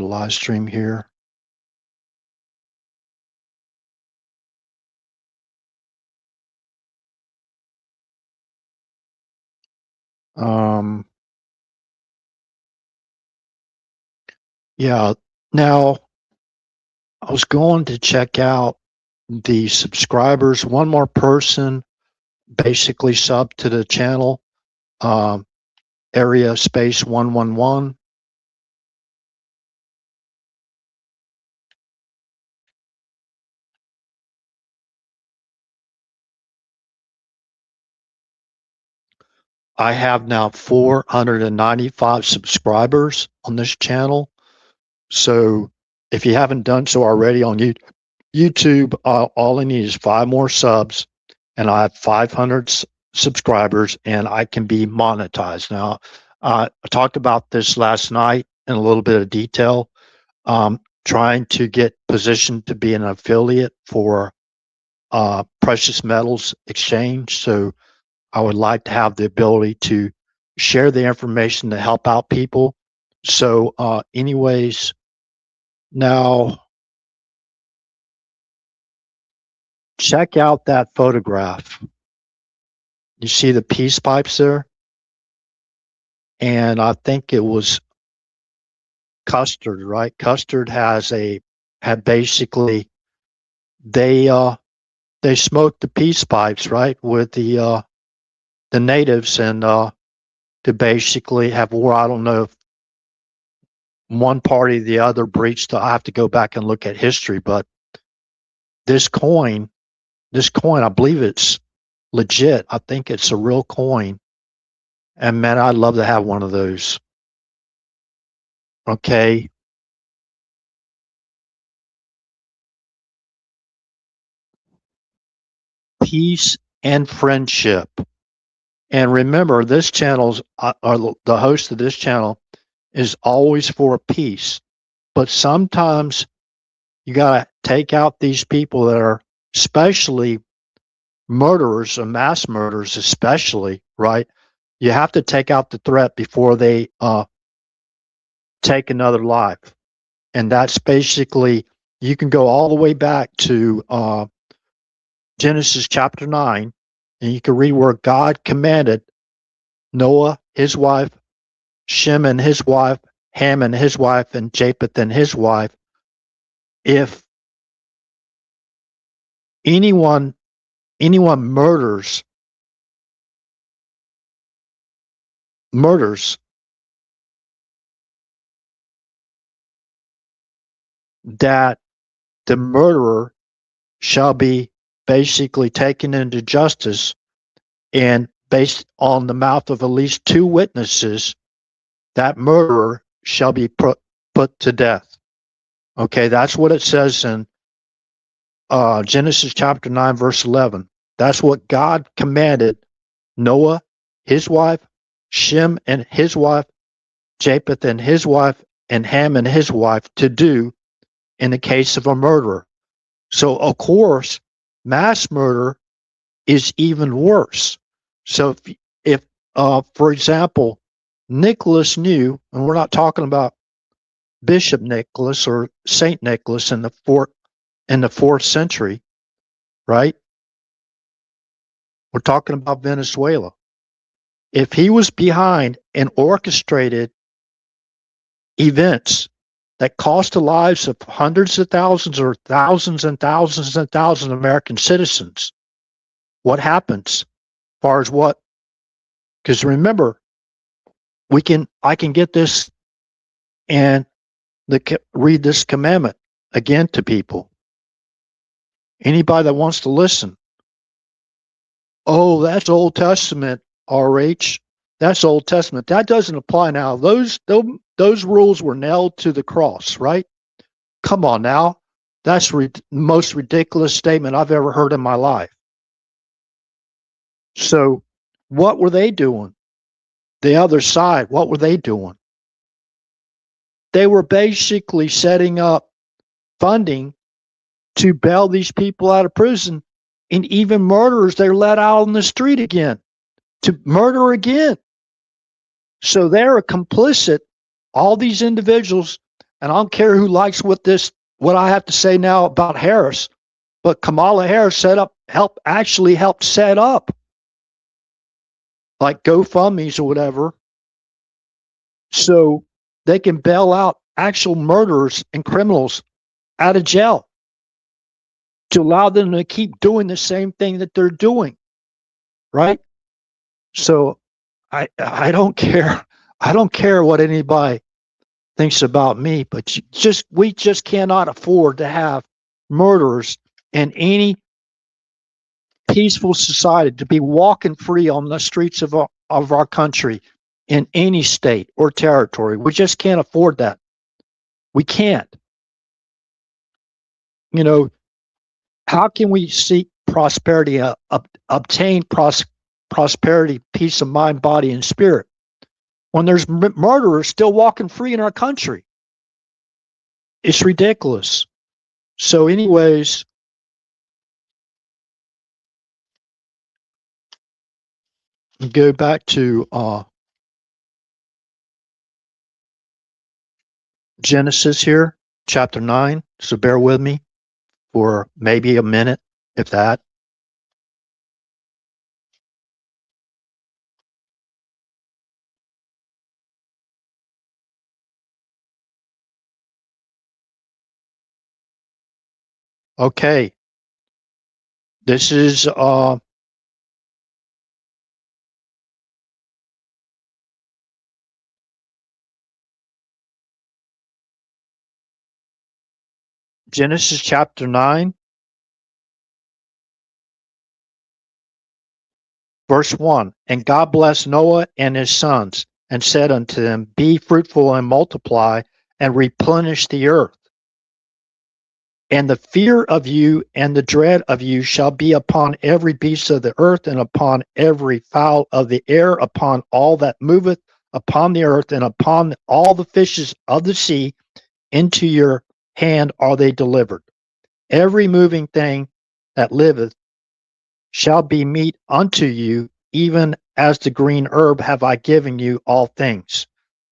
the live stream here. Yeah, now I was going to check out the subscribers. One more person basically sub to the channel, area space 111. I have now 495 subscribers on this channel. So if you haven't done so already on YouTube, all I need is 5 more subs, and I have 500 subscribers, and I can be monetized. Now, I talked about this last night in a little bit of detail, trying to get positioned to be an affiliate for precious metals exchange. So I would like to have the ability to share the information to help out people. So anyways, now check out that photograph. You see the peace pipes there? And I think it was Custard, right? Custard had basically, they smoked the peace pipes, right, with the natives, and to basically have war. I don't know if one party or the other breached. I have to go back and look at history, but this coin, I believe it's legit. I think it's a real coin. And man, I'd love to have one of those. Okay. Peace and friendship. And remember, this channel's, or the host of this channel is always for peace. But sometimes you got to take out these people that are, especially murderers and mass murderers, especially, right? You have to take out the threat before they take another life. And that's basically, you can go all the way back to Genesis chapter 9, and you can read where God commanded Noah, his wife, Shem and his wife, Ham and his wife, and Japheth and his wife, if anyone murders that the murderer shall be basically taken into justice, and based on the mouth of at least 2 witnesses, that murderer shall be put to death. Okay, that's what it says in Genesis chapter 9, verse 11. That's what God commanded Noah, his wife, Shem and his wife, Japheth and his wife, and Ham and his wife to do in the case of a murderer. So, of course, mass murder is even worse. So if for example, Nicholas knew, and we're not talking about Bishop Nicholas or Saint Nicholas in the 4th century, right? We're talking about Venezuela. If he was behind and orchestrated events that cost the lives of hundreds of thousands or thousands and thousands and thousands of American citizens, what happens? As far as what? Because remember, I can get this and read this commandment again to people. Anybody that wants to listen. Oh, that's Old Testament, RH. That's Old Testament. That doesn't apply now. Those rules were nailed to the cross, right? Come on now. That's the most ridiculous statement I've ever heard in my life. So what were they doing? The other side, what were they doing? They were basically setting up funding to bail these people out of prison, and even murderers, they're let out on the street again to murder again. So they're complicit, all these individuals, And I don't care who likes what I have to say now about Harris, but Kamala Harris actually helped set up like GoFundMe's or whatever, so they can bail out actual murderers and criminals out of jail to allow them to keep doing the same thing that they're doing, right? So I don't care. I don't care what anybody thinks about me, but we just cannot afford to have murderers in any peaceful society to be walking free on the streets of our country in any state or territory. We just can't afford that. We can't. You know, how can we seek prosperity, obtain prosperity, peace of mind, body, and spirit when there's murderers still walking free in our country? It's ridiculous. So, anyways, go back to Genesis here, chapter 9. So bear with me for maybe a minute, if that. Okay. This is Genesis chapter 9, verse 1. And God blessed Noah and his sons and said unto them, Be fruitful and multiply and replenish the earth. And the fear of you and the dread of you shall be upon every beast of the earth and upon every fowl of the air, upon all that moveth upon the earth and upon all the fishes of the sea. Into your hand are they delivered. Every moving thing that liveth shall be meat unto you, even as the green herb have I given you all things.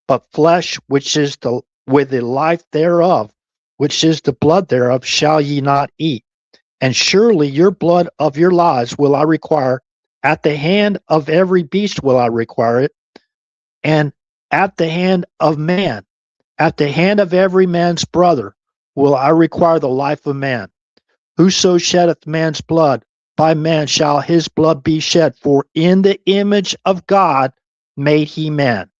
But flesh, which is with the life thereof, which is the blood thereof, shall ye not eat. And surely your blood of your lives will I require. At the hand of every beast will I require it, and at the hand of man, at the hand of every man's brother, will I require the life of man. Whoso sheddeth man's blood, by man shall his blood be shed, for in the image of God made he man.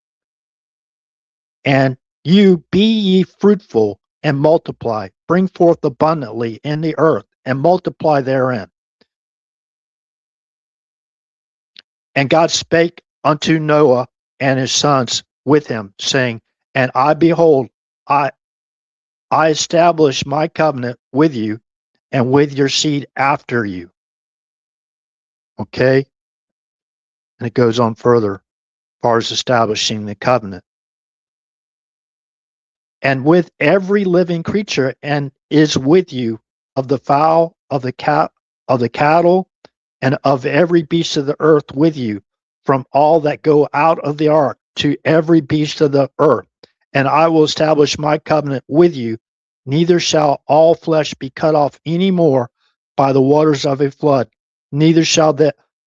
And you be ye fruitful and multiply, bring forth abundantly in the earth, and multiply therein. And God spake unto Noah and his sons with him, saying, And I behold, I establish my covenant with you and with your seed after you. Okay? And it goes on further, as far as establishing the covenant. And with every living creature, and is with you of the fowl, of the cattle, and of every beast of the earth with you, from all that go out of the ark to every beast of the earth. And I will establish my covenant with you, neither shall all flesh be cut off any more by the waters of a flood, neither shall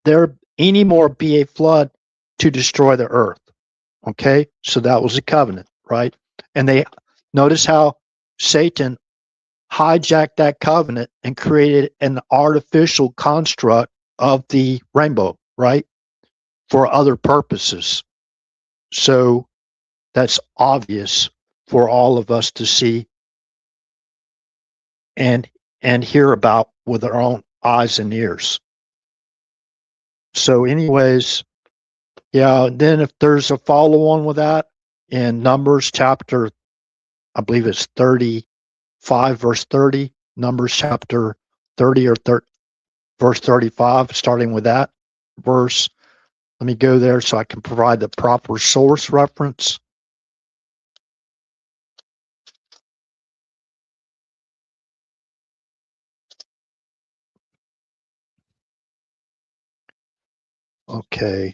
there any more be a flood to destroy the earth. Okay, so that was a covenant, right? And they notice how Satan hijacked that covenant and created an artificial construct of the rainbow, right? For other purposes. So that's obvious for all of us to see and hear about with our own eyes and ears. So anyways, yeah, then if there's a follow on with that in Numbers chapter, I believe it's 35 verse 30, Numbers chapter 30 or verse 35, starting with that verse. Let me go there so I can provide the proper source reference. Okay.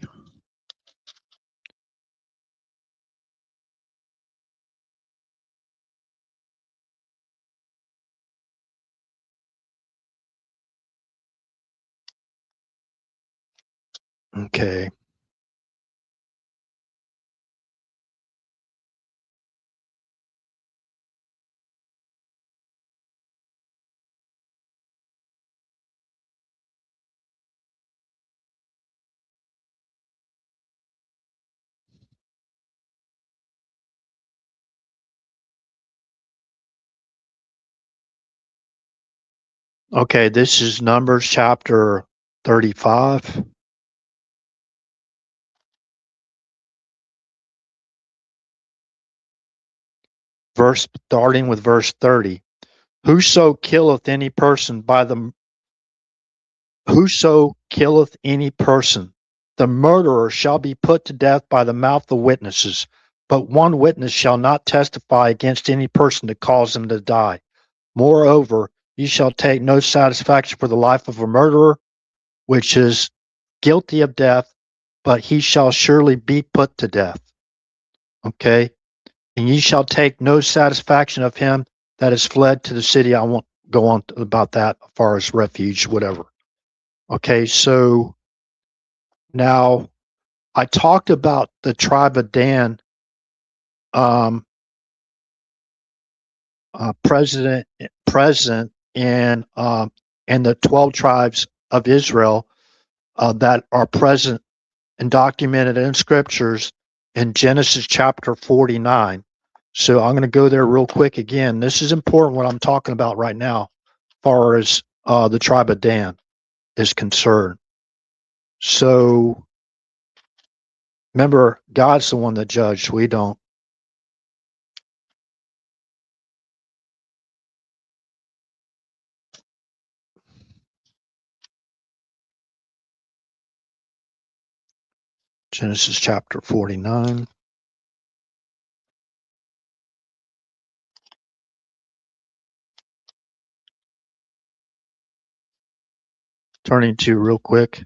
Okay. Okay, this is Numbers chapter 35. Starting with verse 30. Whoso killeth any person by the Whoso killeth any person, the murderer shall be put to death by the mouth of witnesses. But one witness shall not testify against any person to cause him to die. Moreover, ye shall take no satisfaction for the life of a murderer, which is guilty of death, but he shall surely be put to death. Okay? And ye shall take no satisfaction of him that is fled to the city. I won't go on about that as far as refuge, whatever. Okay, so now I talked about the tribe of Dan, um, present in the 12 tribes of Israel that are present and documented in scriptures in Genesis chapter 49. So I'm going to go there real quick again. This is important what I'm talking about right now, as far as the tribe of Dan is concerned. So remember, God's the one that judged. We don't. Genesis chapter 49. Turning to real quick.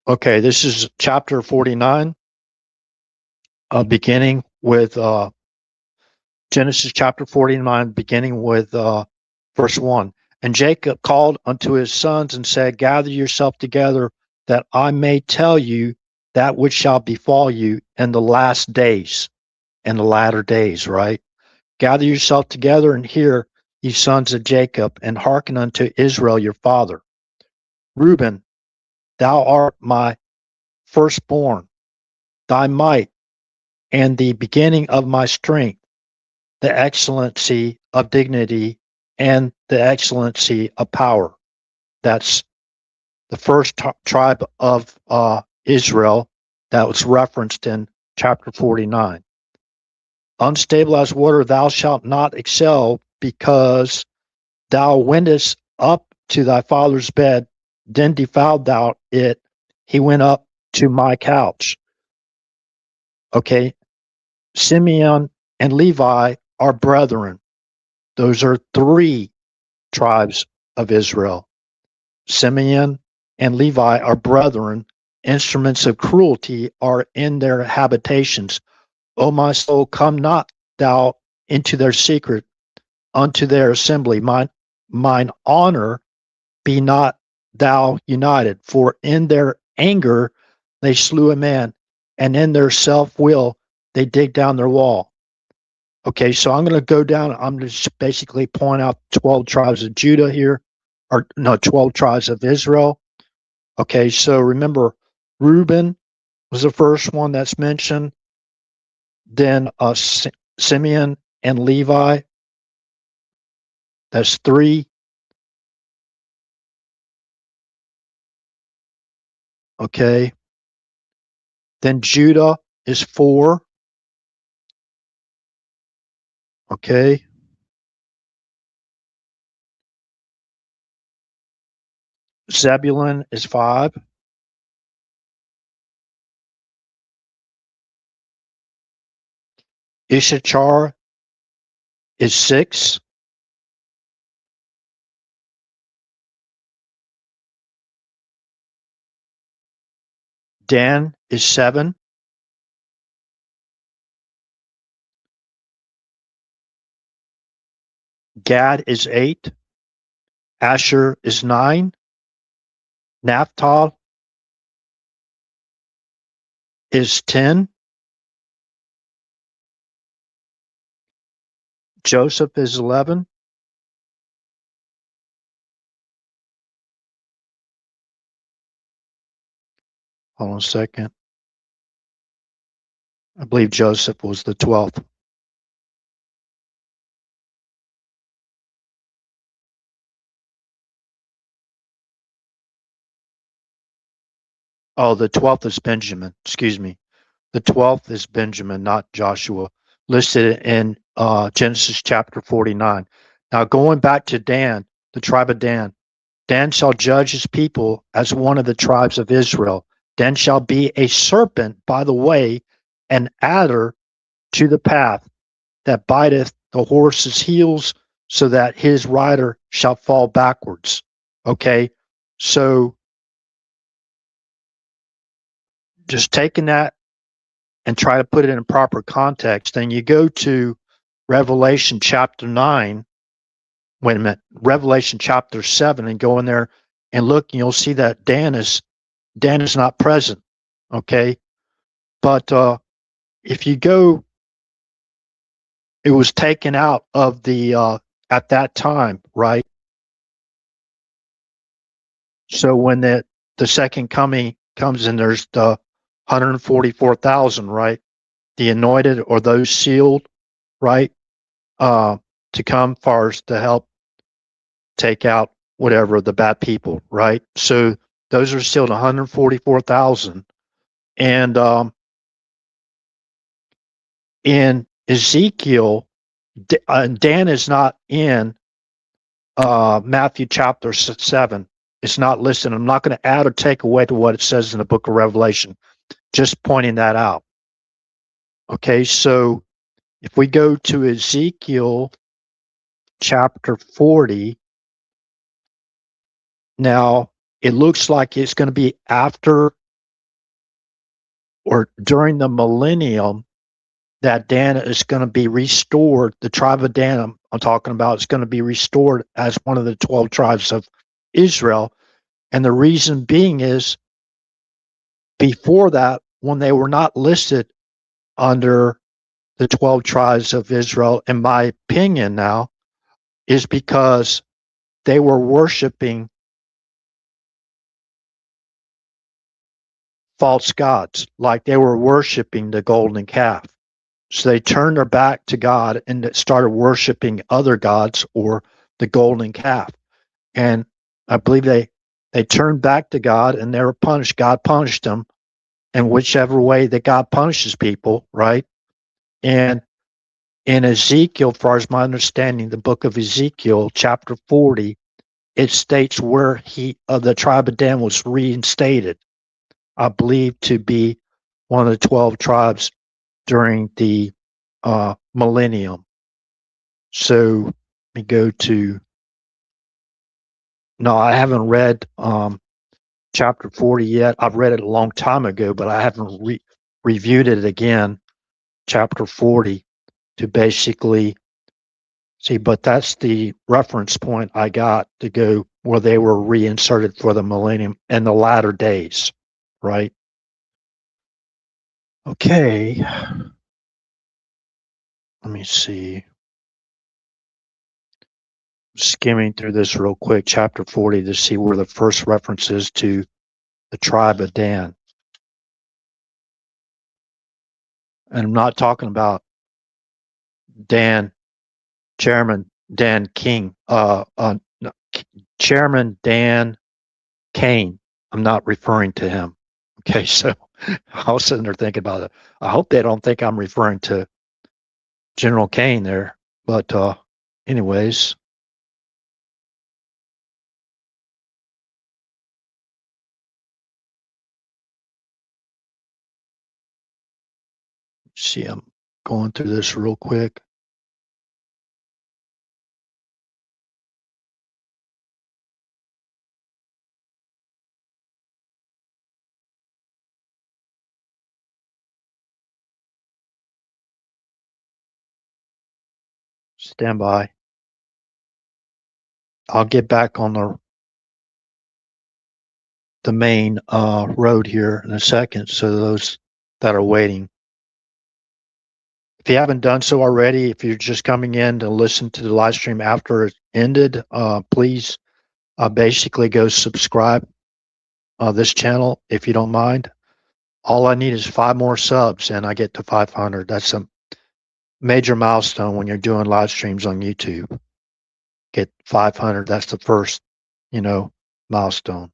Okay, this is chapter 49, beginning with Genesis chapter 49, beginning with verse 1. And Jacob called unto his sons and said, gather yourself together, that I may tell you that which shall befall you in the last days, in the latter days, right? Gather yourself together and hear, ye sons of Jacob, and hearken unto Israel your father. Reuben, thou art my firstborn, thy might, and the beginning of my strength, the excellency of dignity, and the excellency of power. That's the first tribe of Israel that was referenced in chapter 49. Unstable as water, thou shalt not excel, because thou wentest up to thy father's bed, then defiled thou it. He went up to my couch. Okay. Simeon and Levi are brethren. Those are three tribes of Israel. Simeon and Levi are brethren. Instruments of cruelty are in their habitations. O my soul, come not thou into their secret, unto their assembly. Mine honor be not thou united. For in their anger they slew a man, and in their self-will they dig down their wall. Okay, so I'm going to go down. I'm just basically point out 12 tribes of Judah here, or no, 12 tribes of Israel. Okay, so remember, Reuben was the first one that's mentioned. Then Simeon and Levi, that's three. Okay, then Judah is four. Okay, Zebulun is five. Issachar is six. Dan is seven. Gad is 8. Asher is 9. Naphtali is 10. Joseph is 11. Hold on a second. I believe Joseph was the 12th. Oh, the 12th is Benjamin. Excuse me. The 12th is Benjamin, not Joshua, listed in Genesis chapter 49. Now, going back to Dan, the tribe of Dan, Dan shall judge his people as one of the tribes of Israel. Dan shall be a serpent by the way, an adder to the path that biteth the horse's heels, so that his rider shall fall backwards. Okay, so just taking that and try to put it in proper context, then you go to Revelation chapter 9. Wait a minute, Revelation chapter 7, and go in there and look, and you'll see that Dan is not present. Okay, but if you go, it was taken out of the at that time, right? So when the second coming comes in, there's the 144,000, right? The anointed or those sealed, right? To come first to help take out whatever the bad people, right? So those are sealed 144,000. And in Ezekiel, Dan is not in Matthew chapter 7. It's not listed. I'm not going to add or take away to what it says in the book of Revelation. Just pointing that out. Okay, so if we go to Ezekiel chapter 40, now it looks like it's going to be after or during the millennium that Dan is going to be restored. The tribe of Dan I'm talking about is going to be restored as one of the 12 tribes of Israel. And the reason being is before that, when they were not listed under the 12 tribes of Israel, in my opinion now, is because they were worshiping false gods, like they were worshiping the golden calf. So they turned their back to God and started worshiping other gods or the golden calf. And I believe they turned back to God and they were punished. God punished them in whichever way that God punishes people, right? And in Ezekiel, as far as my understanding, the book of Ezekiel, chapter 40, it states where the tribe of Dan was reinstated, I believe, to be one of the 12 tribes during the millennium. So let me go to. No, I haven't read chapter 40 yet. I've read it a long time ago, but I haven't reviewed it again. Chapter 40 to basically see, but that's the reference point I got to go where they were reinserted for the millennium and the latter days, right? Okay. Let me see. Skimming through this real quick, chapter 40, to see where the first reference is to the tribe of Dan. And I'm not talking about Dan, Chairman Dan King, no, Chairman Dan Kane. I'm not referring to him. Okay, so I was sitting there thinking about it. I hope they don't think I'm referring to General Kane there. But anyways, see, I'm going through this real quick. Stand by. I'll get back on the main road here in a second. So those that are waiting, if you haven't done so already, if you're just coming in to listen to the live stream after it ended, please basically go subscribe this channel if you don't mind. All I need is 5 more subs and I get to 500. That's a major milestone when you're doing live streams on YouTube. Get 500. That's the first, milestone.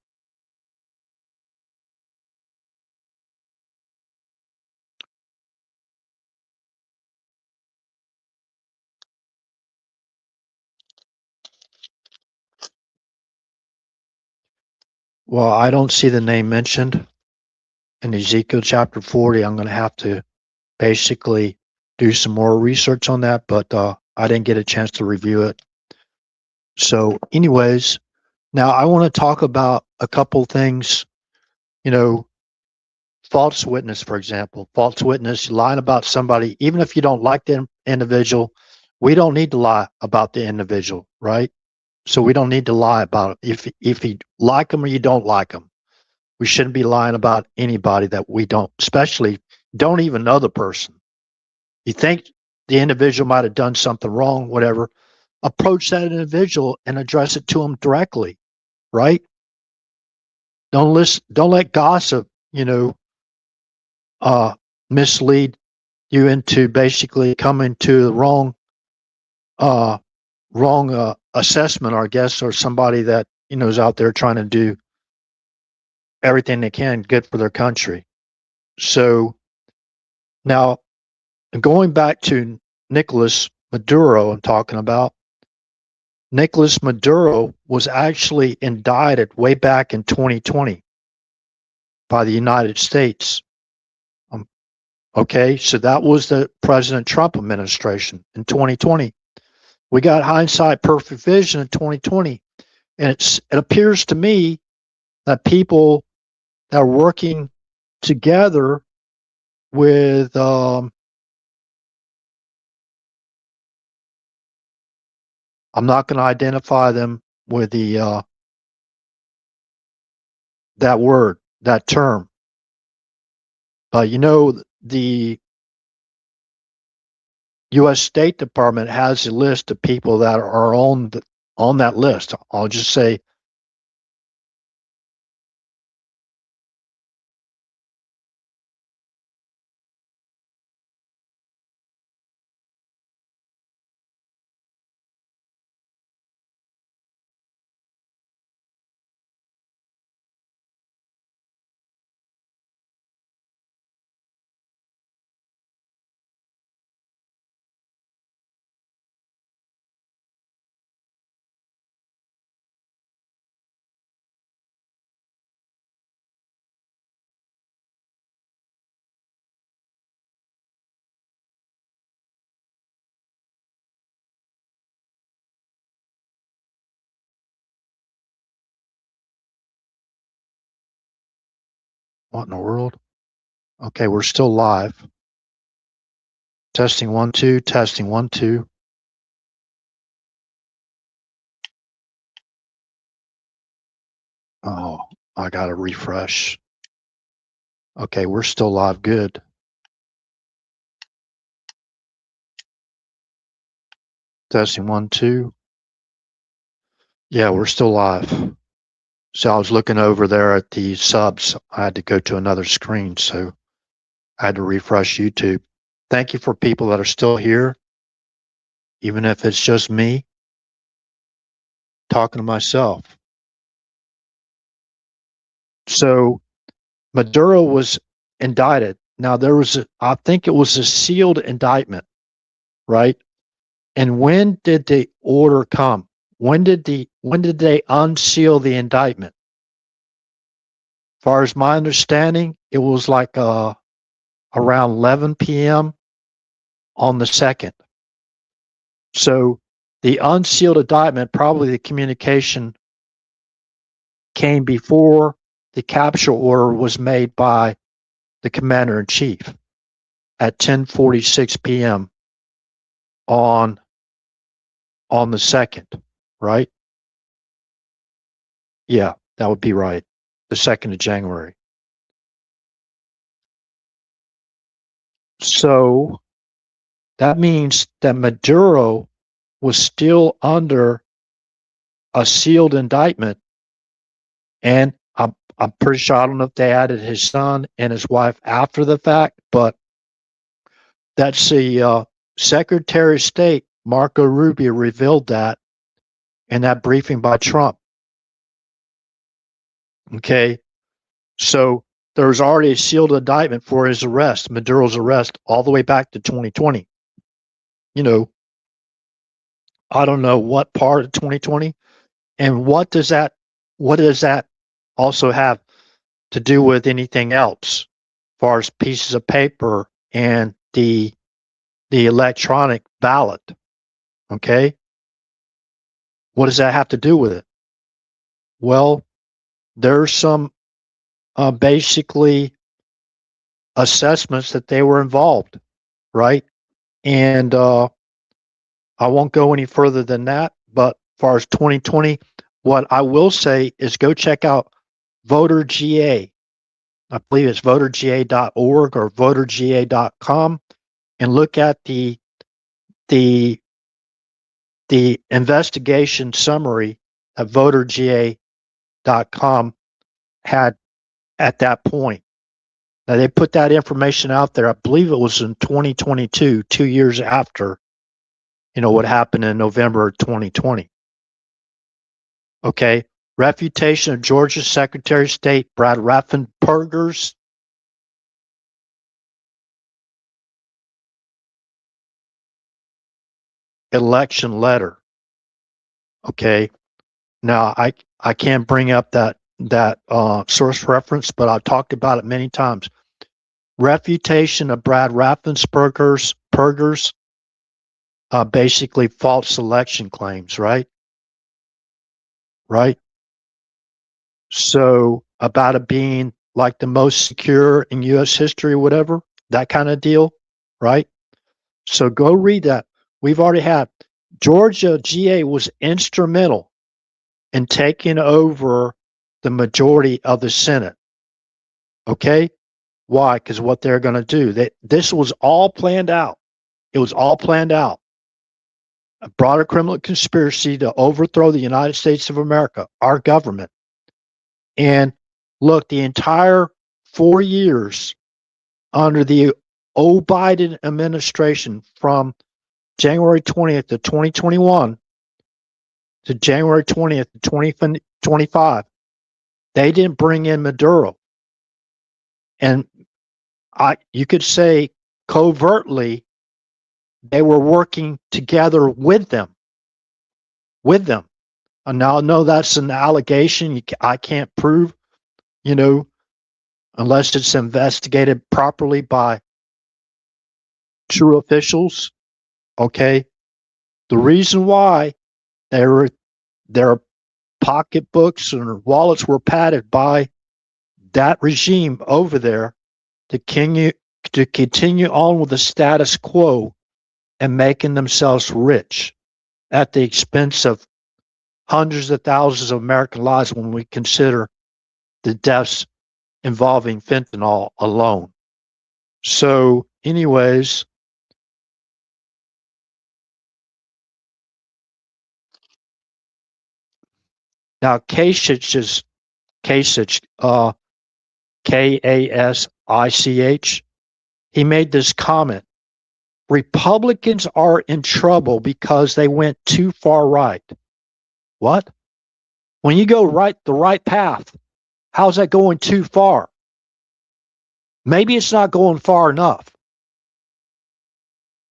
Well, I don't see the name mentioned in Ezekiel chapter 40. I'm going to have to basically do some more research on that, but I didn't get a chance to review it. So anyways, now I want to talk about a couple things, false witness, for example, false witness, lying about somebody, even if you don't like the individual, we don't need to lie about the individual, right? So we don't need to lie about it. If you like them or you don't like them, we shouldn't be lying about anybody that we don't, especially don't even know the person. You think the individual might have done something wrong, whatever, approach that individual and address it to them directly, right? Don't let gossip, mislead you into basically coming to the wrong assessment, I guess, or somebody that is out there trying to do everything they can good for their country. So now going back to Nicolas Maduro, I'm talking about. Nicolas Maduro was actually indicted way back in 2020 by the United States. Okay, so that was the President Trump administration in 2020. We got hindsight, perfect vision in 2020. And it appears to me that people that are working together with I'm not going to identify them with the that word, that term. But the U.S. State Department has a list of people that are on that list. I'll just say what in the world? Okay, we're still live. Testing 1 2, testing 1 2. Oh, I got to refresh. Okay, we're still live. Good. Testing 1 2. Yeah, we're still live. So I was looking over there at the subs. I had to go to another screen, so I had to refresh YouTube. Thank you for people that are still here, even if it's just me talking to myself. So Maduro was indicted. Now I think it was a sealed indictment, right? And when did the order come? When did they unseal the indictment? As far as my understanding, it was like around 11 p.m. on the 2nd. So the unsealed indictment, probably the communication came before the capture order was made by the commander in chief at 10:46 p.m. on the 2nd, right? Yeah, that would be right. The 2nd of January. So that means that Maduro was still under a sealed indictment. And I'm pretty sure, I don't know if they added his son and his wife after the fact, but that's the Secretary of State, Marco Rubio, revealed that in that briefing by Trump. Okay. So there was already a sealed indictment for his arrest, Maduro's arrest, all the way back to 2020. You know, I don't know what part of 2020. And what does that also have to do with anything else, as far as pieces of paper and the electronic ballot? Okay. What does that have to do with it? Well, there's some basically assessments that they were involved, right? And I won't go any further than that. But as far as 2020, what I will say is go check out Voter GA. I believe it's voterga.org or voterga.com, and look at the investigation summary that voterga.com had at that point. Now, they put that information out there. I believe it was in 2022, 2 years after, what happened in November 2020. Okay. Refutation of Georgia Secretary of State Brad Raffensperger's election letter. Okay. Now, I can't bring up that source reference, but I've talked about it many times. Refutation of Brad Raffensperger's basically false election claims, right? Right. So about it being like the most secure in U.S. history, or whatever, that kind of deal, right? So go read that. We've already had Georgia GA was instrumental in taking over the majority of the Senate. Okay. Why? Because what they're going to do, this was all planned out. It was all planned out. A broader criminal conspiracy to overthrow the United States of America, our government. And look, the entire 4 years under the old Biden administration, from January 20th of 2021 to January 20th of 2025, they didn't bring in Maduro. And you could say covertly, they were working together with them. And now I know that's an allegation I can't prove, unless it's investigated properly by true officials. Okay. The reason why their pocketbooks and wallets were padded by that regime over there to continue on with the status quo and making themselves rich at the expense of hundreds of thousands of American lives, when we consider the deaths involving fentanyl alone. So anyways, now Kasich, Kasich, he made this comment: Republicans are in trouble because they went too far right. What? When you go the right path, how's that going too far? Maybe it's not going far enough.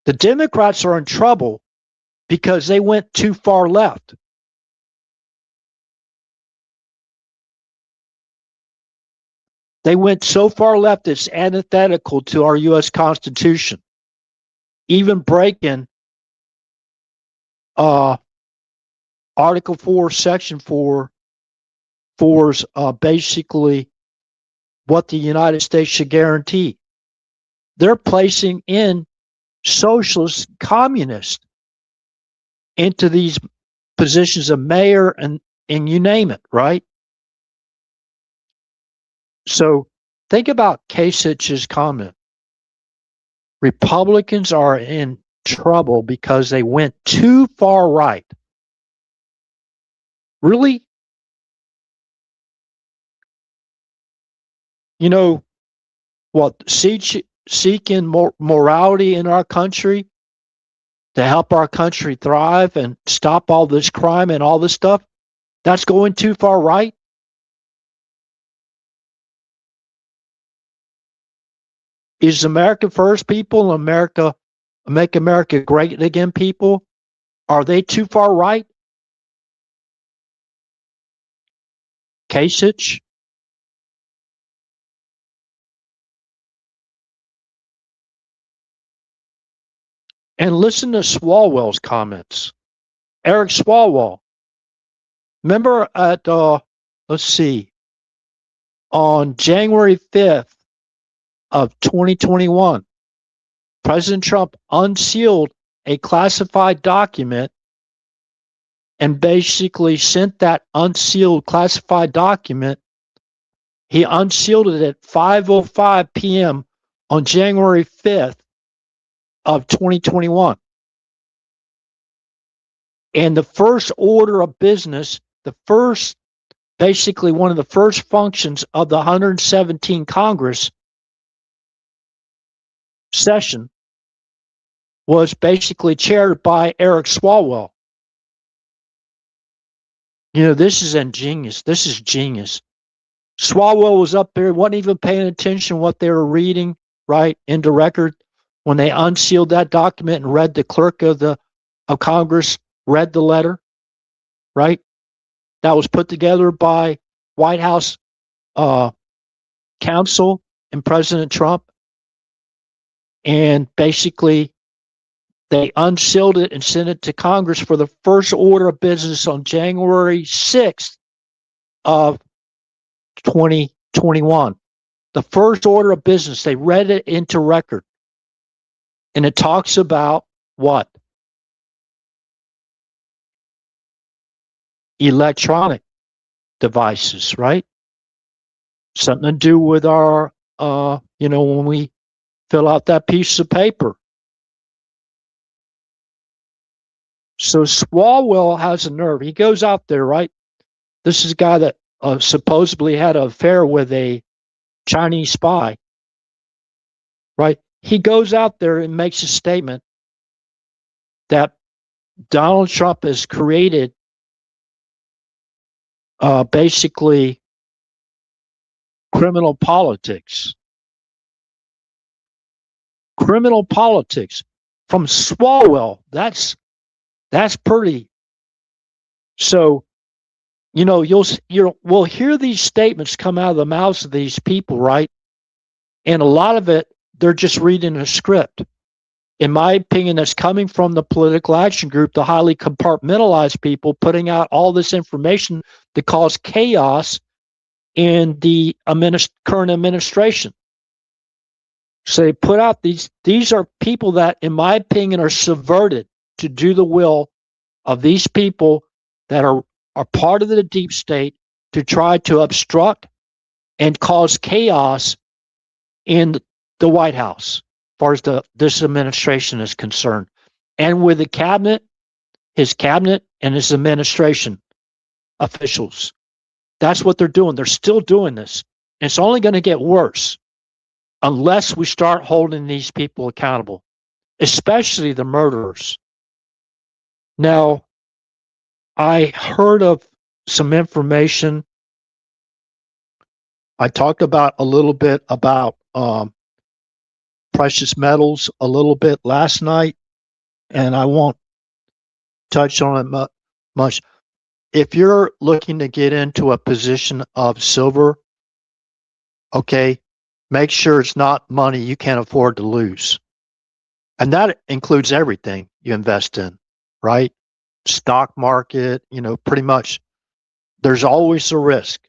The Democrats are in trouble because they went too far left. They went so far left it's antithetical to our U.S. Constitution, even breaking Article 4, Section 4's basically what the United States should guarantee. They're placing in socialist, communist into these positions of mayor and you name it, right? So think about Kasich's comment. Republicans are in trouble because they went too far right. Really? You know, what, seeking morality in our country to help our country thrive and stop all this crime and all this stuff, that's going too far right? Is America first people, America, make America great again people, are they too far right? Kasich? And listen to Swalwell's comments. Eric Swalwell. Remember at, let's see, on January 5th of 2021, President Trump unsealed a classified document and basically sent that unsealed classified document. He unsealed it at 5:05 p.m. on January 5th of 2021. And the first order of business, basically one of the first functions of the 117 Congress session was basically chaired by Eric Swalwell. This is ingenious. This is genius. Swalwell was up there, wasn't even paying attention to what they were reading, right, into record when they unsealed that document and read the clerk of Congress, read the letter, right? That was put together by White House counsel and President Trump. And basically, they unsealed it and sent it to Congress for the first order of business on January 6th of 2021. The first order of business, they read it into record. And it talks about what? Electronic devices, right? Something to do with our, when we fill out that piece of paper. So Swalwell has a nerve. He goes out there, right? This is a guy that supposedly had an affair with a Chinese spy, right? He goes out there and makes a statement that Donald Trump has created basically criminal politics. Criminal politics from Swalwell. That's pretty. So, we'll hear these statements come out of the mouths of these people, right? And a lot of it, they're just reading a script. In my opinion, that's coming from the political action group, the highly compartmentalized people putting out all this information to cause chaos in the current administration. So they put out these are people that, in my opinion, are subverted to do the will of these people that are part of the deep state to try to obstruct and cause chaos in the White House, as far as this administration is concerned, and with the cabinet, his cabinet and his administration officials. That's what they're doing. They're still doing this. And it's only going to get worse unless we start holding these people accountable, especially the murderers. Now, I heard of some information. I talked about a little bit about precious metals a little bit last night, and I won't touch on it much. If you're looking to get into a position of silver, okay, make sure it's not money you can't afford to lose. And that includes everything you invest in, right? Stock market, pretty much there's always a risk.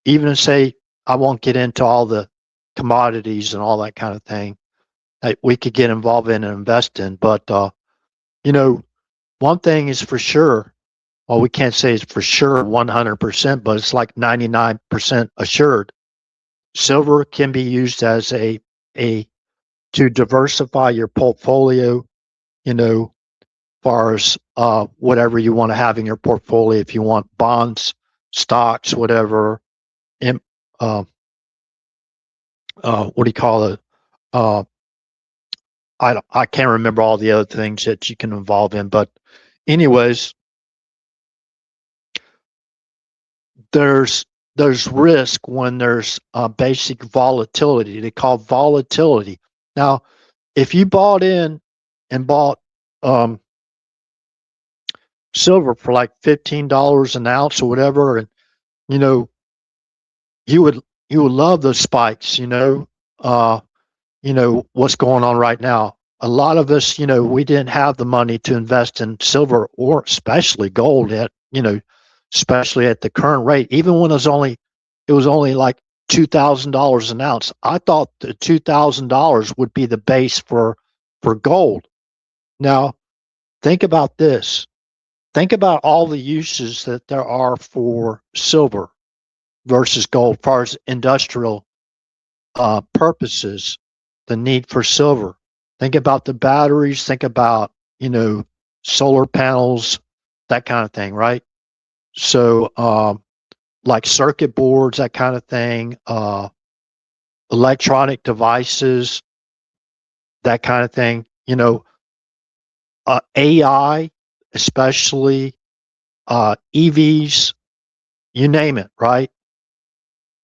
Even to say, I won't get into all the commodities and all that kind of thing that we could get involved in and invest in. But, one thing is for sure. Well, we can't say it's for sure 100%, but it's like 99% assured. Silver can be used as a to diversify your portfolio, you know, far as whatever you want to have in your portfolio. If you want bonds, stocks, whatever, uh, what do you call it? Uh, I can't remember all the other things that you can involve in, but anyways, there's risk when there's basic volatility. They call volatility. Now, if you bought in and bought silver for like $15 an ounce or whatever, and you know you would love those spikes. What's going on right now. A lot of us, we didn't have the money to invest in silver or especially gold at, especially at the current rate. Even when it was only like $2,000 an ounce. I thought the $2,000 would be the base for gold. Now, think about this. Think about all the uses that there are for silver versus gold, as far as industrial purposes, the need for silver. Think about the batteries, think about, solar panels, that kind of thing, right? So, like circuit boards, that kind of thing, electronic devices, that kind of thing, AI, especially EVs, you name it, right?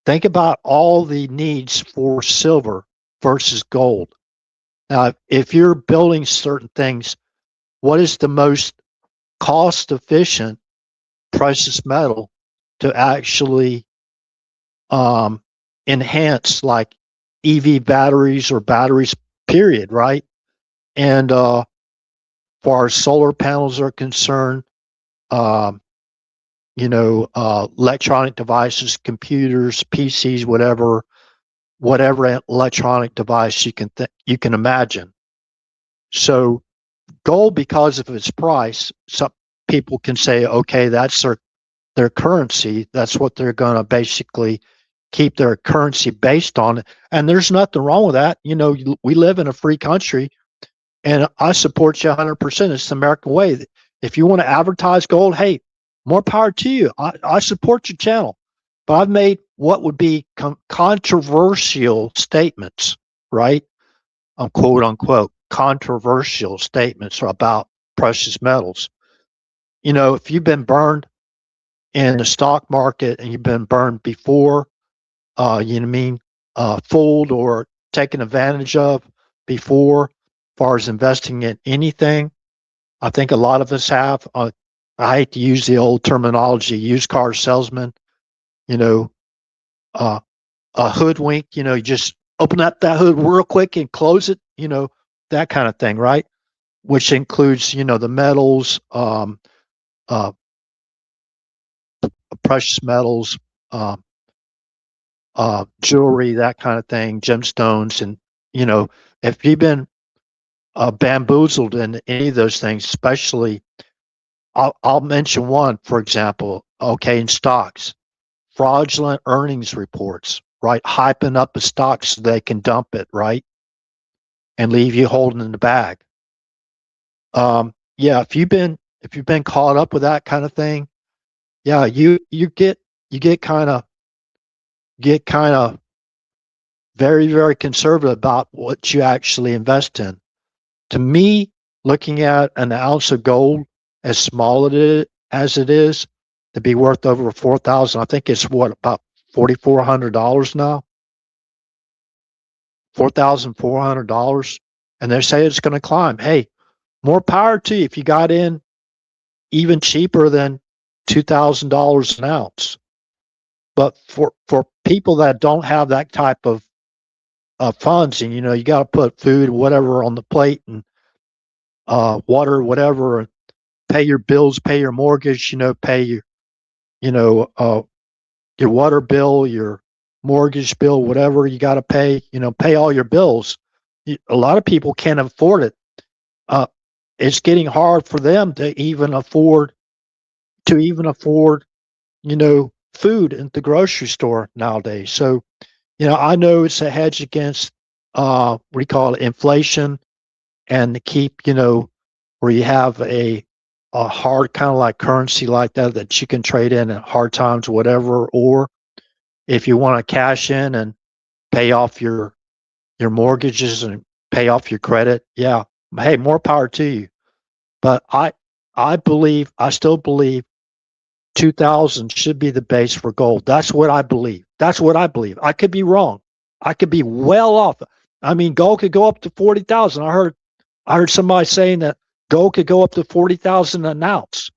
Think about all the needs for silver versus gold. Now, if you're building certain things, what is the most cost efficient precious metal to actually enhance, like EV batteries or batteries, period, right? And far as solar panels are concerned, electronic devices, computers, PCs, whatever electronic device you can imagine. So gold, because of its price, some people can say, okay, that's their currency. That's what they're going to basically keep their currency based on. And there's nothing wrong with that. We live in a free country, and I support you 100%. It's the American way. If you want to advertise gold, hey, more power to you. I support your channel. But I've made what would be controversial statements, right? Quote unquote, controversial statements about precious metals. If you've been burned in the stock market and you've been burned before, fooled or taken advantage of before, as far as investing in anything, I think a lot of us have. I hate to use the old terminology, used car salesman, a hoodwink, you just open up that hood real quick and close it, that kind of thing, right? Which includes, the metals, precious metals, jewelry, that kind of thing, gemstones. And, if you've been bamboozled in any of those things, especially, I'll mention one, for example, okay, in stocks, fraudulent earnings reports, right? Hyping up a stock so they can dump it, right? And leave you holding in the bag. Yeah, if you've been caught up with that kind of thing, yeah, you get kind of very, very conservative about what you actually invest in. To me, looking at an ounce of gold, as small as it is, to be worth over 4,000, I think it's about $4,400 now, $4,400, and they say it's going to climb. Hey, more power to you if you got in even cheaper than $2,000 an ounce. But for people that don't have that type of funds, and you got to put food, whatever, on the plate, and water, whatever, and pay your bills, pay your mortgage, pay your water bill, your mortgage bill, whatever you got to pay, pay all your bills. A lot of people can't afford it. It's getting hard for them to even afford food in the grocery store nowadays. So, I know it's a hedge against what do you call it, inflation, and to keep, where you have a hard kind of like currency like that you can trade in at hard times, whatever, or if you want to cash in and pay off your mortgages and pay off your credit, yeah, hey, more power to you. But I still believe 2000 should be the base for gold. That's what I believe. That's what I believe. I could be wrong. I could be well off. I mean, gold could go up to 40,000. I heard somebody saying that gold could go up to 40,000 an ounce.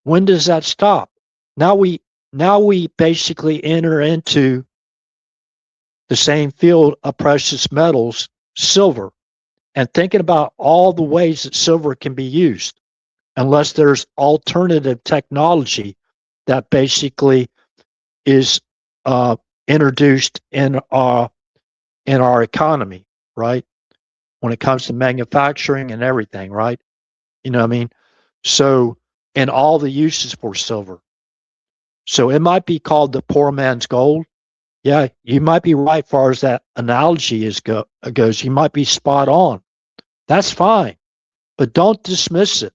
When does that stop? Now we basically enter into the same field of precious metals, silver, and thinking about all the ways that silver can be used, unless there's alternative technology that basically is introduced in our economy, right? When it comes to manufacturing and everything, right? You know what I mean? So, and all the uses for silver. So it might be called the poor man's gold. Yeah, you might be right as far as that analogy goes. You might be spot on. That's fine, but don't dismiss it.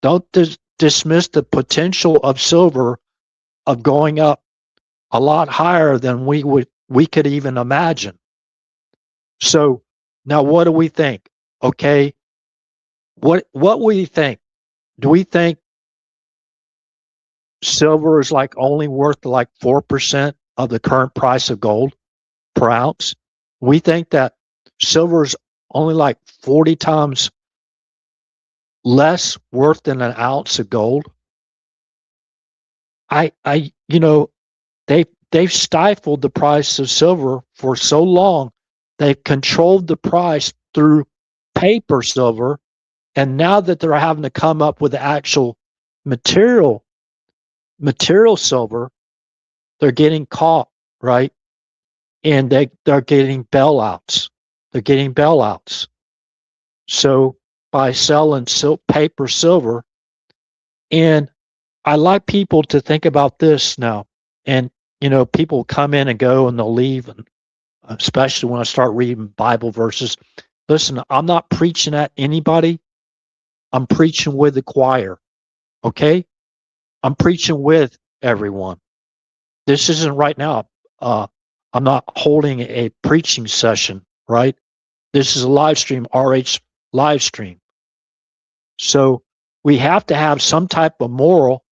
Don't dismiss the potential of silver of going up a lot higher than we could even imagine. So now, what do we think? Okay, what we think? Do we think silver is like only worth like 4% of the current price of gold per ounce? We think that silver is only like 40 times less worth than an ounce of gold. They've stifled the price of silver for so long. They've controlled the price through paper silver, and now that they're having to come up with the actual material silver, they're getting caught, right? And they're getting bailouts. They're getting bailouts. So by selling paper silver, and I like people to think about this now. And people come in and go and they'll leave, and especially when I start reading Bible verses. Listen, I'm not preaching at anybody. I'm preaching with the choir. Okay? I'm preaching with everyone. This isn't right now. I'm not holding a preaching session, right? This is a live stream, RH live stream. So we have to have some type of moral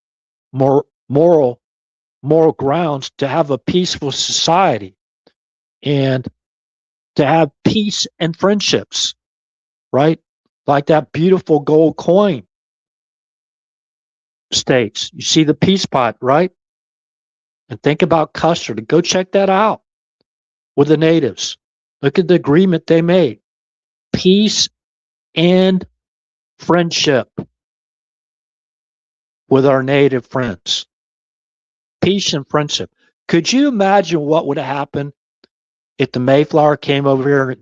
grounds to have a peaceful society and to have peace and friendships, right? Like that beautiful gold coin states. You see the peace pot, right? And think about Custard. Go check that out with the natives. Look at the agreement they made. Peace and friendship with our native friends. Peace and friendship. Could you imagine what would have happened if the Mayflower came over here?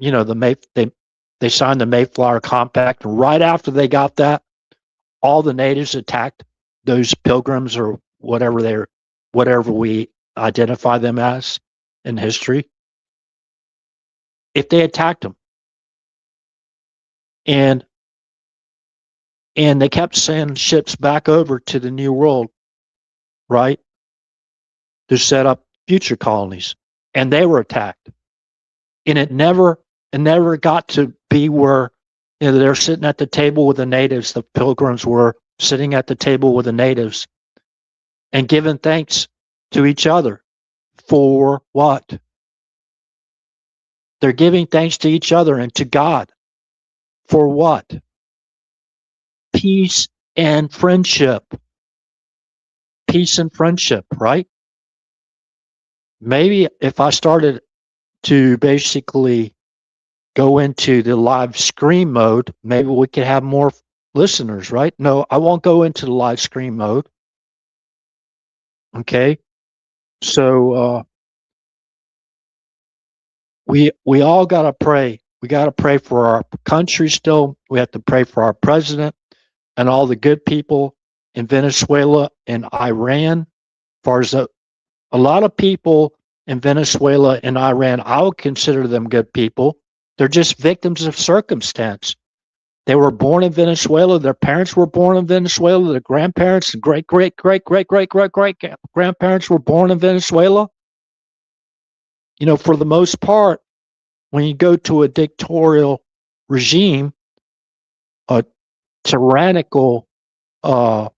They signed the Mayflower Compact, and right after they got that, all the natives attacked those pilgrims or whatever we identify them as in history. If they attacked them, and they kept sending ships back over to the New World, right, to set up future colonies, and they were attacked, and it never got to be where they're sitting at the table with the natives. The pilgrims were sitting at the table with the natives and giving thanks to each other for what? They're giving thanks to each other and to God for what? Peace and friendship. Peace and friendship, right? Maybe if I started to basically go into the live stream mode, maybe we could have more listeners, right? No, I won't go into the live stream mode. Okay. So we all got to pray. We got to pray for our country still. We have to pray for our president and all the good people in Venezuela and Iran. As far as a lot of people in Venezuela and Iran, I would consider them good people. They're just victims of circumstance. They were born in Venezuela. Their parents were born in Venezuela. Their grandparents and great grandparents were born in Venezuela. For the most part, when you go to a dictatorial regime, a tyrannical uh,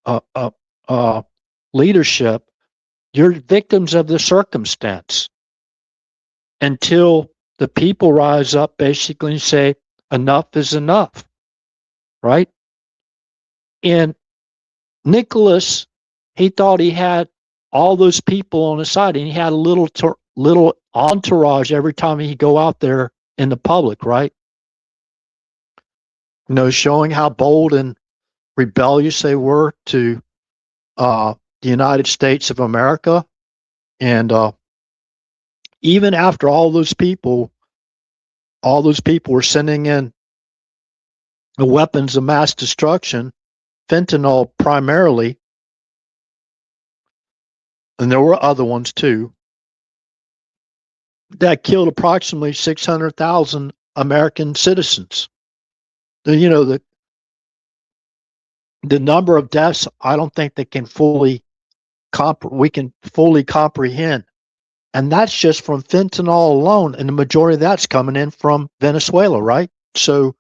uh, uh, uh, leadership, you're victims of the circumstance until the people rise up basically and say, enough is enough, right? And Nicholas, he thought he had all those people on his side, and he had a little entourage every time he'd go out there in the public, right? Showing how bold and rebellious they were to the United States of America. And even after all those people were sending in the weapons of mass destruction, fentanyl primarily, and there were other ones too, that killed approximately 600,000 American citizens. The number of deaths, I don't think we can fully comprehend. And that's just from fentanyl alone, and the majority of that's coming in from Venezuela, right? So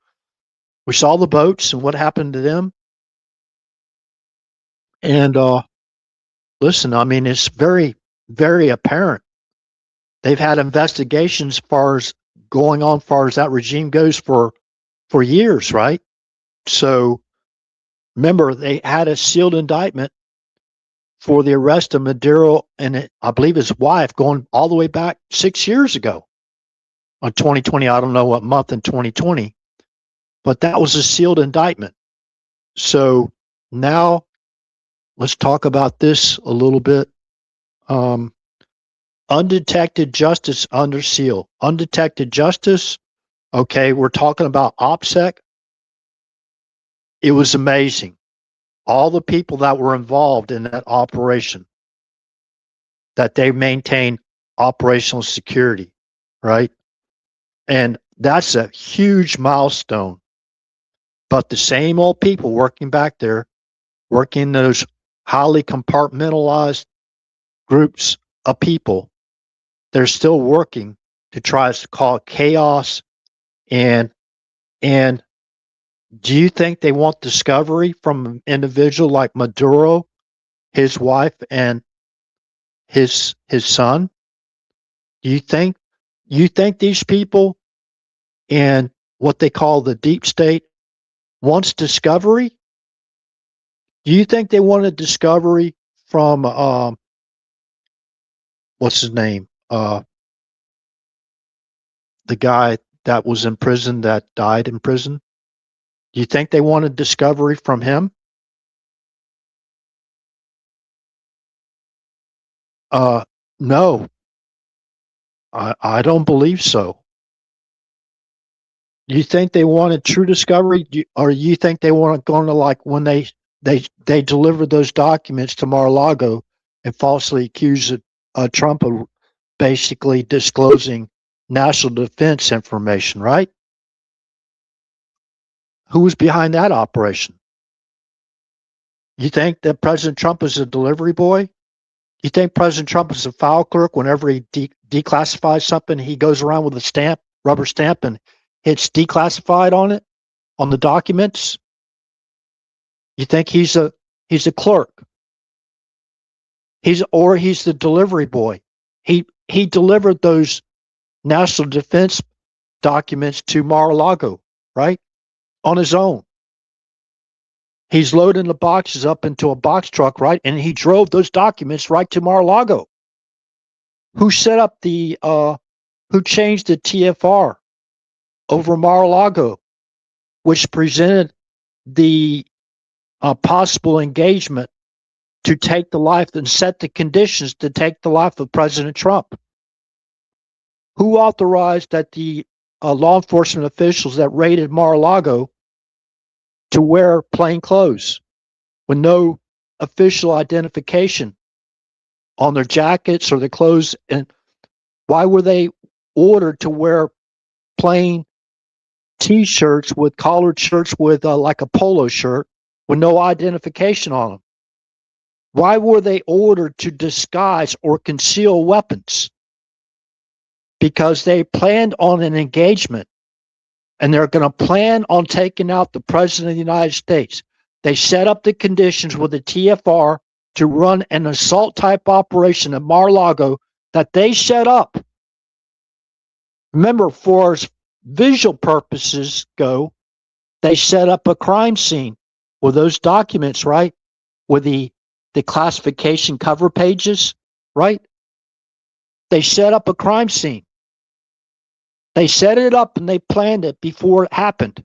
we saw the boats and what happened to them. And listen, I mean, it's very, very apparent. They've had investigations going on far as that regime goes for years, right? So remember, they had a sealed indictment for the arrest of Maduro and I believe his wife going all the way back 6 years ago on 2020. I don't know what month in 2020, but that was a sealed indictment. So now let's talk about this a little bit. Undetected justice under seal. Undetected justice. Okay, we're talking about OPSEC. It was amazing. All the people that were involved in that operation, that they maintain operational security, right? And that's a huge milestone. But the same old people working back there, working those highly compartmentalized groups of people, they're still working to try to cause chaos. And do you think they want discovery from an individual like Maduro, his wife, and his son? Do you think these people and what they call the deep state wants discovery? Do you think they want a discovery from what's his name? The guy that was in prison, that died in prison. Do you think they want a discovery from him? No, I don't believe so. Do you think they wanted true discovery, or you think they want going to, like when they delivered those documents to Mar-a-Lago and falsely accused Trump of basically disclosing national defense information, right? Who was behind that operation? You think that President Trump is a delivery boy? You think President Trump is a file clerk? Whenever he declassifies something, he goes around with a stamp, rubber stamp, and hits declassified on it, on the documents? You think he's a clerk? He's the delivery boy. He delivered those national defense documents to Mar-a-Lago, right? On his own. He's loading the boxes up into a box truck, right? And he drove those documents right to Mar-a-Lago. Who set up who changed the TFR over Mar-a-Lago, which presented the possible engagement to take the life and set the conditions to take the life of President Trump? Who authorized that the law enforcement officials that raided Mar-a-Lago to wear plain clothes with no official identification on their jackets or their clothes? And why were they ordered to wear plain T-shirts with collared shirts with like a polo shirt with no identification on them? Why were they ordered to disguise or conceal weapons? Because they planned on an engagement, and they're going to plan on taking out the president of the United States. They set up the conditions with the TFR to run an assault type operation at Mar-a-Lago that they set up. Remember, for as visual purposes go, they set up a crime scene with those documents, right? With the classification cover pages, right? They set up a crime scene. They set it up and they planned it before it happened.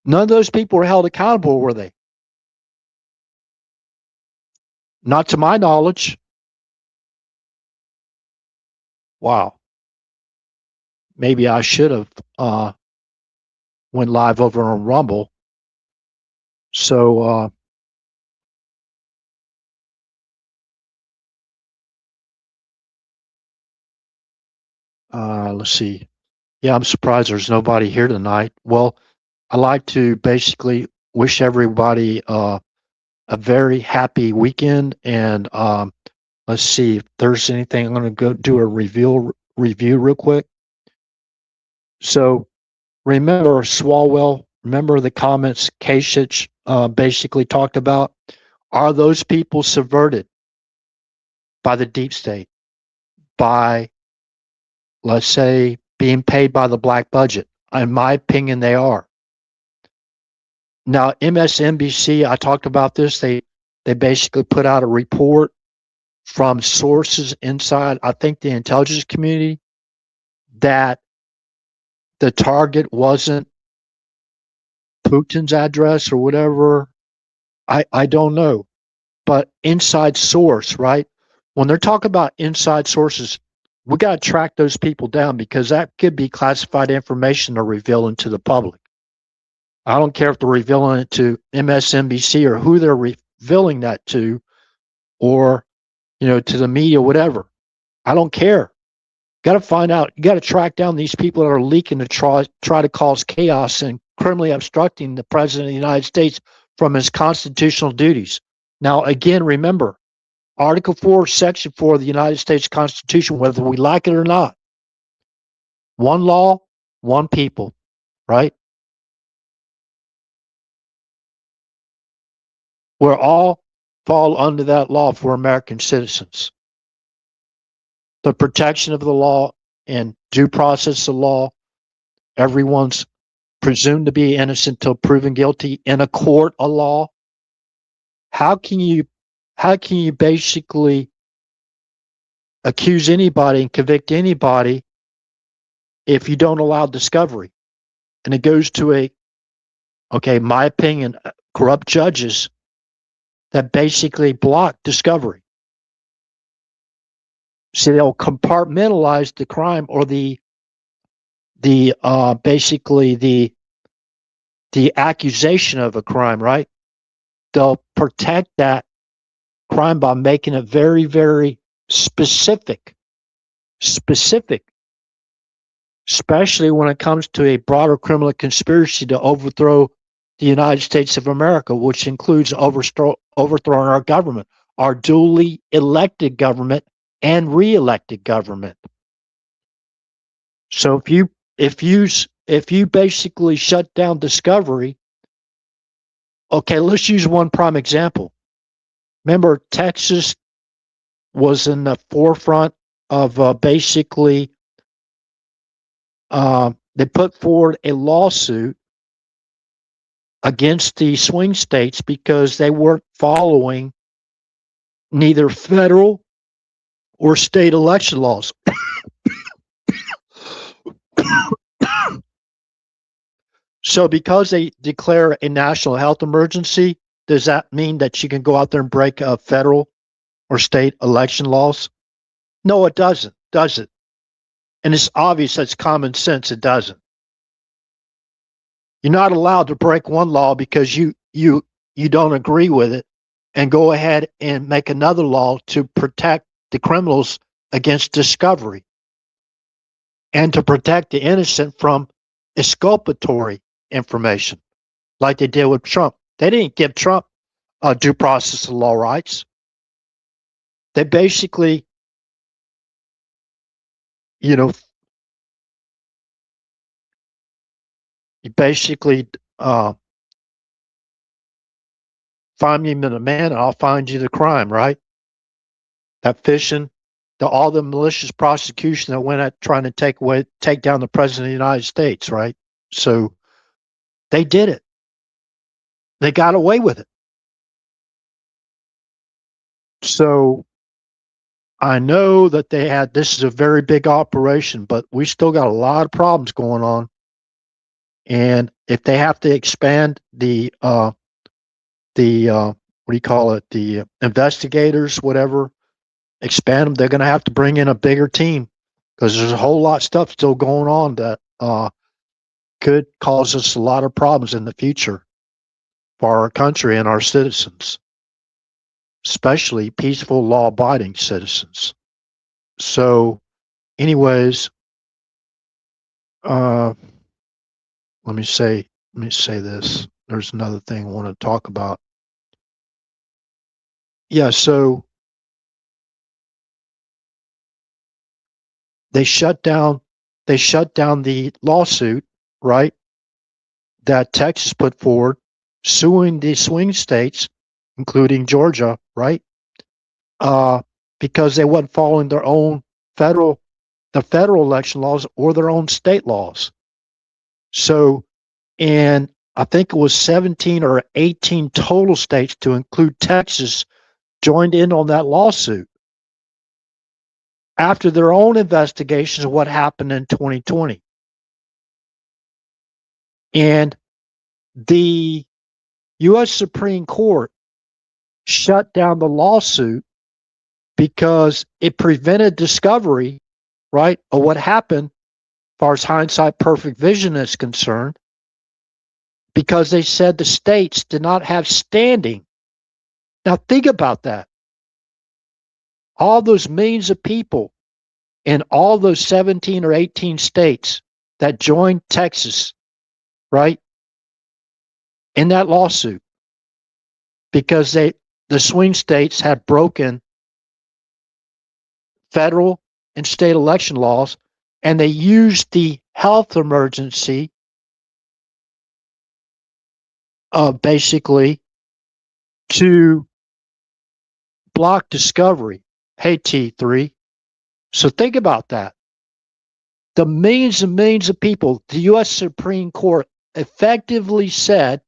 None of those people were held accountable, were they? Not to my knowledge. Wow. Maybe I should have went live over on Rumble. So let's see. Yeah, I'm surprised there's nobody here tonight. Well, I like to basically wish everybody a very happy weekend. And let's see if there's anything. I'm going to go do a review real quick. So remember Swalwell, remember the comments Kasich basically talked about? Are those people subverted by the deep state? By, let's say, being paid by the black budget? In my opinion, they are. Now, MSNBC, I talked about this. They basically put out a report from sources inside, I think, the intelligence community, that the target wasn't Putin's address or whatever. I don't know. But inside source, right? When they're talking about inside sources, we got to track those people down, because that could be classified information they're revealing to the public. I don't care if they're revealing it to MSNBC or who they're revealing that to, or, to the media, whatever. I don't care. Got to find out. You got to track down these people that are leaking to try to cause chaos and criminally obstructing the president of the United States from his constitutional duties. Now, again, remember, Article 4, Section 4 of the United States Constitution, whether we like it or not. One law, one people, right? We're all fall under that law for American citizens. The protection of the law and due process of law, everyone's presumed to be innocent until proven guilty in a court of law. How can you basically accuse anybody and convict anybody if you don't allow discovery? And it goes to my opinion, corrupt judges that basically block discovery. See, they'll compartmentalize the crime, or the accusation of a crime, right? They'll protect that crime by making it very, very specific, especially when it comes to a broader criminal conspiracy to overthrow the United States of America, which includes overthrowing our government, our duly elected government and re-elected government. So if you basically shut down discovery, okay, let's use one prime example. Remember, Texas was in the forefront of they put forward a lawsuit against the swing states because they weren't following neither federal or state election laws. So because they declare a national health emergency, does that mean that you can go out there and break federal or state election laws? No, it doesn't. Does it? And it's obvious, that's common sense, it doesn't. You're not allowed to break one law because you don't agree with it, and go ahead and make another law to protect the criminals against discovery and to protect the innocent from exculpatory information, like they did with Trump. They didn't give Trump due process of law rights. They basically, you know, find me the man and I'll find you the crime, right? That fishing, all the malicious prosecution that went at trying to take down the president of the United States, right? So they did it. They got away with it. So I know that this is a very big operation, but we still got a lot of problems going on. And if they have to expand the what do you call it? The investigators, whatever, expand them, they're going to have to bring in a bigger team because there's a whole lot of stuff still going on that could cause us a lot of problems in the future for our country and our citizens, especially peaceful, law-abiding citizens. So, anyways, let me say this. There's another thing I want to talk about. Yeah, so they shut down the lawsuit, right? That Texas put forward, suing the swing states, including Georgia, right? Because they wasn't following their own federal election laws or their own state laws. So, and I think it was 17 or 18 total states, to include Texas, joined in on that lawsuit after their own investigations of what happened in 2020. And the U.S. Supreme Court shut down the lawsuit because it prevented discovery, right, of what happened, as far as hindsight perfect vision is concerned, because they said the states did not have standing. Now think about that. All those millions of people in all those 17 or 18 states that joined Texas, right, in that lawsuit, because the swing states had broken federal and state election laws, and they used the health emergency basically to block discovery. Hey, T3. So think about that. The millions and millions of people, the U.S. Supreme Court effectively said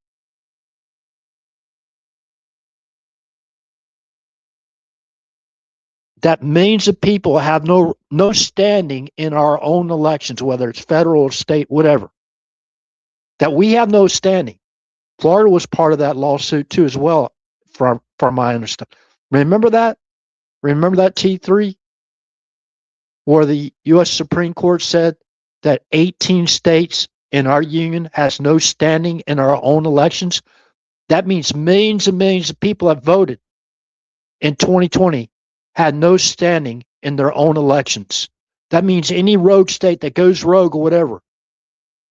that millions of people have no standing in our own elections, whether it's federal or state, whatever. That we have no standing. Florida was part of that lawsuit too, as well, from my understanding. Remember that? Remember that, T3? Where the U.S. Supreme Court said that 18 states in our union has no standing in our own elections. That means millions and millions of people that voted in 2020 had no standing in their own elections. That means any rogue state that goes rogue or whatever,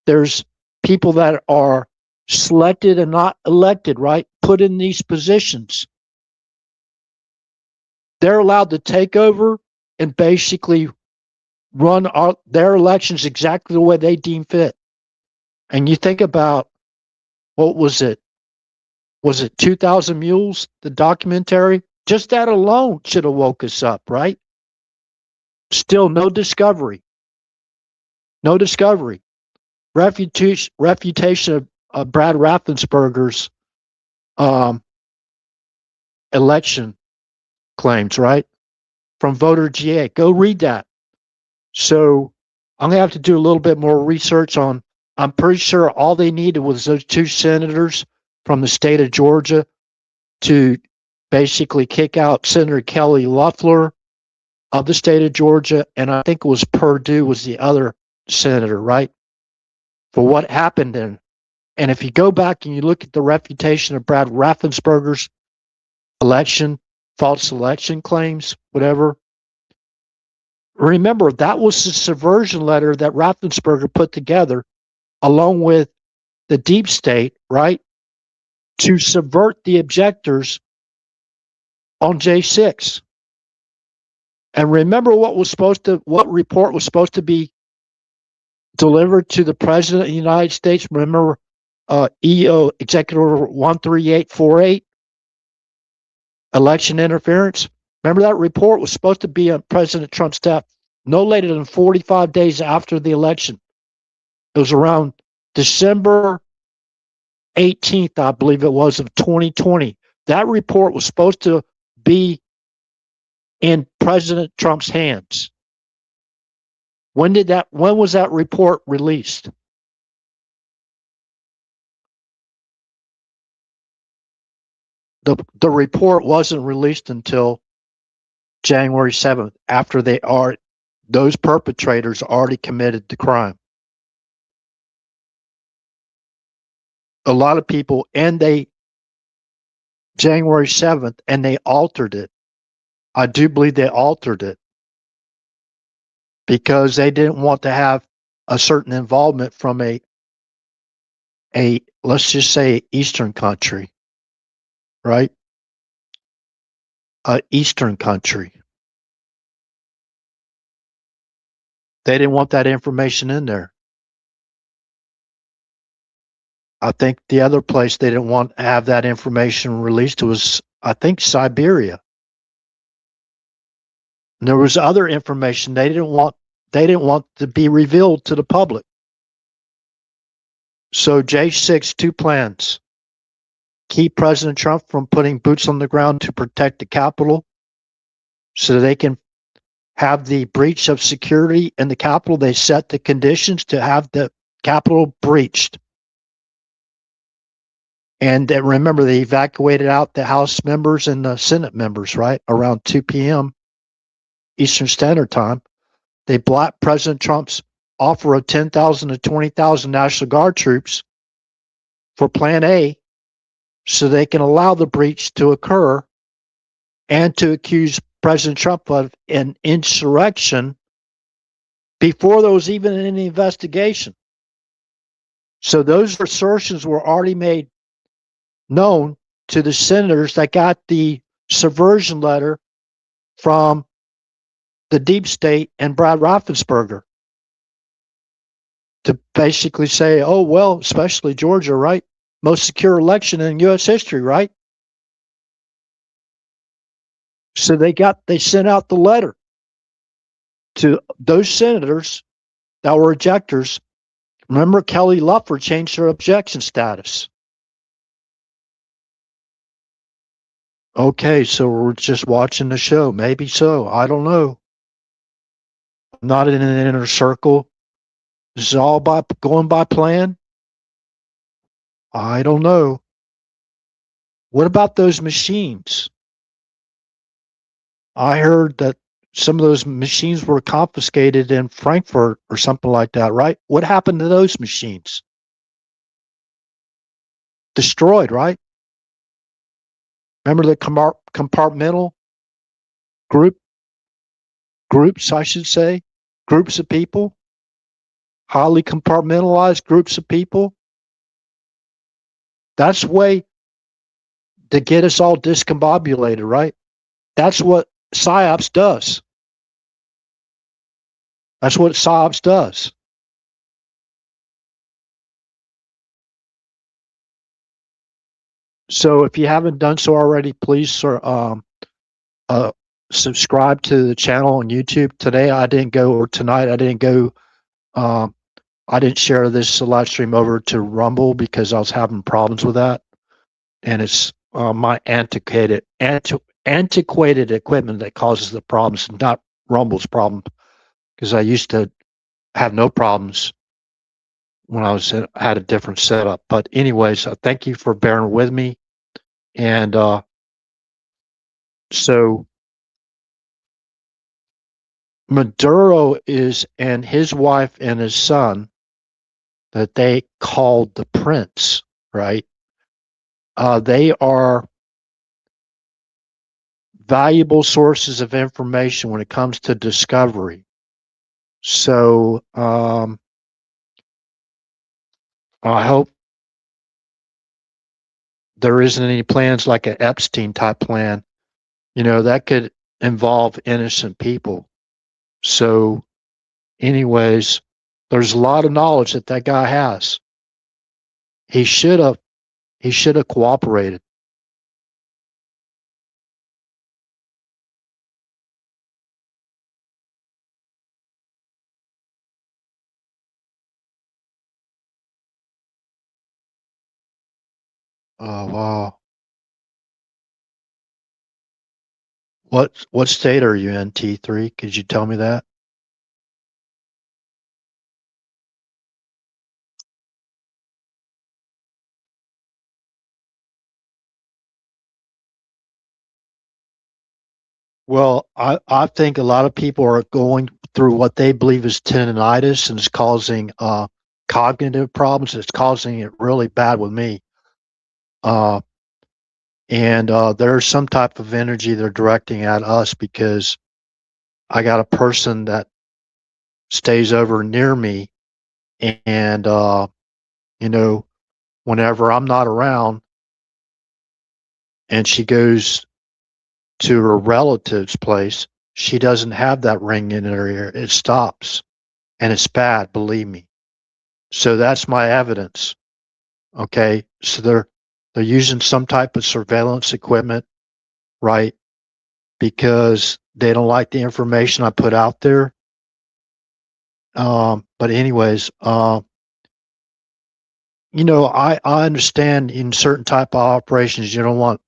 there's people that are selected and not elected, right? Put in these positions. They're allowed to take over and basically run their elections exactly the way they deem fit. And you think about, what was it? Was it 2,000 Mules, the documentary? Just that alone should have woke us up, right? Still no discovery. No discovery. Refutation of Brad Raffensperger's election claims, right? From Voter GA. Go read that. So I'm going to have to do a little bit more research on, I'm pretty sure all they needed was those two senators from the state of Georgia to basically kick out Senator Kelly Loeffler of the state of Georgia. And I think it was Perdue was the other senator, right? For what happened then. And if you go back and you look at the refutation of Brad Raffensperger's false election claims, whatever. Remember, that was the subversion letter that Raffensperger put together along with the deep state, right, to subvert the objectors on J6. And remember what report was supposed to be delivered to the President of the United States? Remember EO Executive Order 13848, election interference? Remember that report was supposed to be on President Trump's desk no later than 45 days after the election. It was around December 18th, I believe it was, of 2020. That report was supposed to be in President Trump's hands. When was that report released? The report wasn't released until January 7th, after those perpetrators already committed the crime. A lot of people, January 7th, and they altered it. I do believe they altered it because they didn't want to have a certain involvement from a let's just say Eastern country, right? Eastern country. They didn't want that information in there. I think the other place they didn't want to have that information released was, I think, Siberia. And there was other information they didn't want to be revealed to the public. So J6, two plans. Keep President Trump from putting boots on the ground to protect the Capitol so they can have the breach of security in the Capitol. They set the conditions to have the Capitol breached. And remember, they evacuated out the House members and the Senate members, right? Around 2 p.m. Eastern Standard Time. They blocked President Trump's offer of 10,000 to 20,000 National Guard troops for Plan A so they can allow the breach to occur and to accuse President Trump of an insurrection before there was even an investigation. So those assertions were already made known to the senators that got the subversion letter from the deep state and Brad Raffensperger to basically say, oh, well, especially Georgia, right? Most secure election in U.S. history, right? So they sent out the letter to those senators that were objectors. Remember, Kelly Loeffler changed her objection status. Okay, so we're just watching the show. Maybe so. I don't know. I'm not in an inner circle. This is all going by plan. I don't know. What about those machines? I heard that some of those machines were confiscated in Frankfurt or something like that, right? What happened to those machines? Destroyed, right? Remember the compartmental groups, I should say, groups of people, highly compartmentalized groups of people. That's a way to get us all discombobulated, right? That's what PSYOPs does. That's what PSYOPs does. So if you haven't done so already, please subscribe to the channel on YouTube. Tonight I didn't go. I didn't share this live stream over to Rumble because I was having problems with that, and it's my antiquated equipment that causes the problems, not Rumble's problem. Because I used to have no problems when I had a different setup. But anyways, thank you for bearing with me. And so Maduro and his wife and his son, that they called the prince, right? They are valuable sources of information when it comes to discovery. So I hope there isn't any plans like an Epstein type plan, that could involve innocent people. So, anyways, there's a lot of knowledge that guy has. He should have cooperated. Oh wow. What state are you in, T3? Could you tell me that? Well, I think a lot of people are going through what they believe is tendonitis and it's causing cognitive problems. It's causing it really bad with me. Uh, and there's some type of energy they're directing at us because I got a person that stays over near me, and you know, whenever I'm not around, and she goes to her relative's place, she doesn't have that ring in her ear. It stops, and it's bad, believe me. So that's my evidence. Okay, so they're using some type of surveillance equipment, right? Because they don't like the information I put out there. But anyways, I understand in certain type of operations you don't want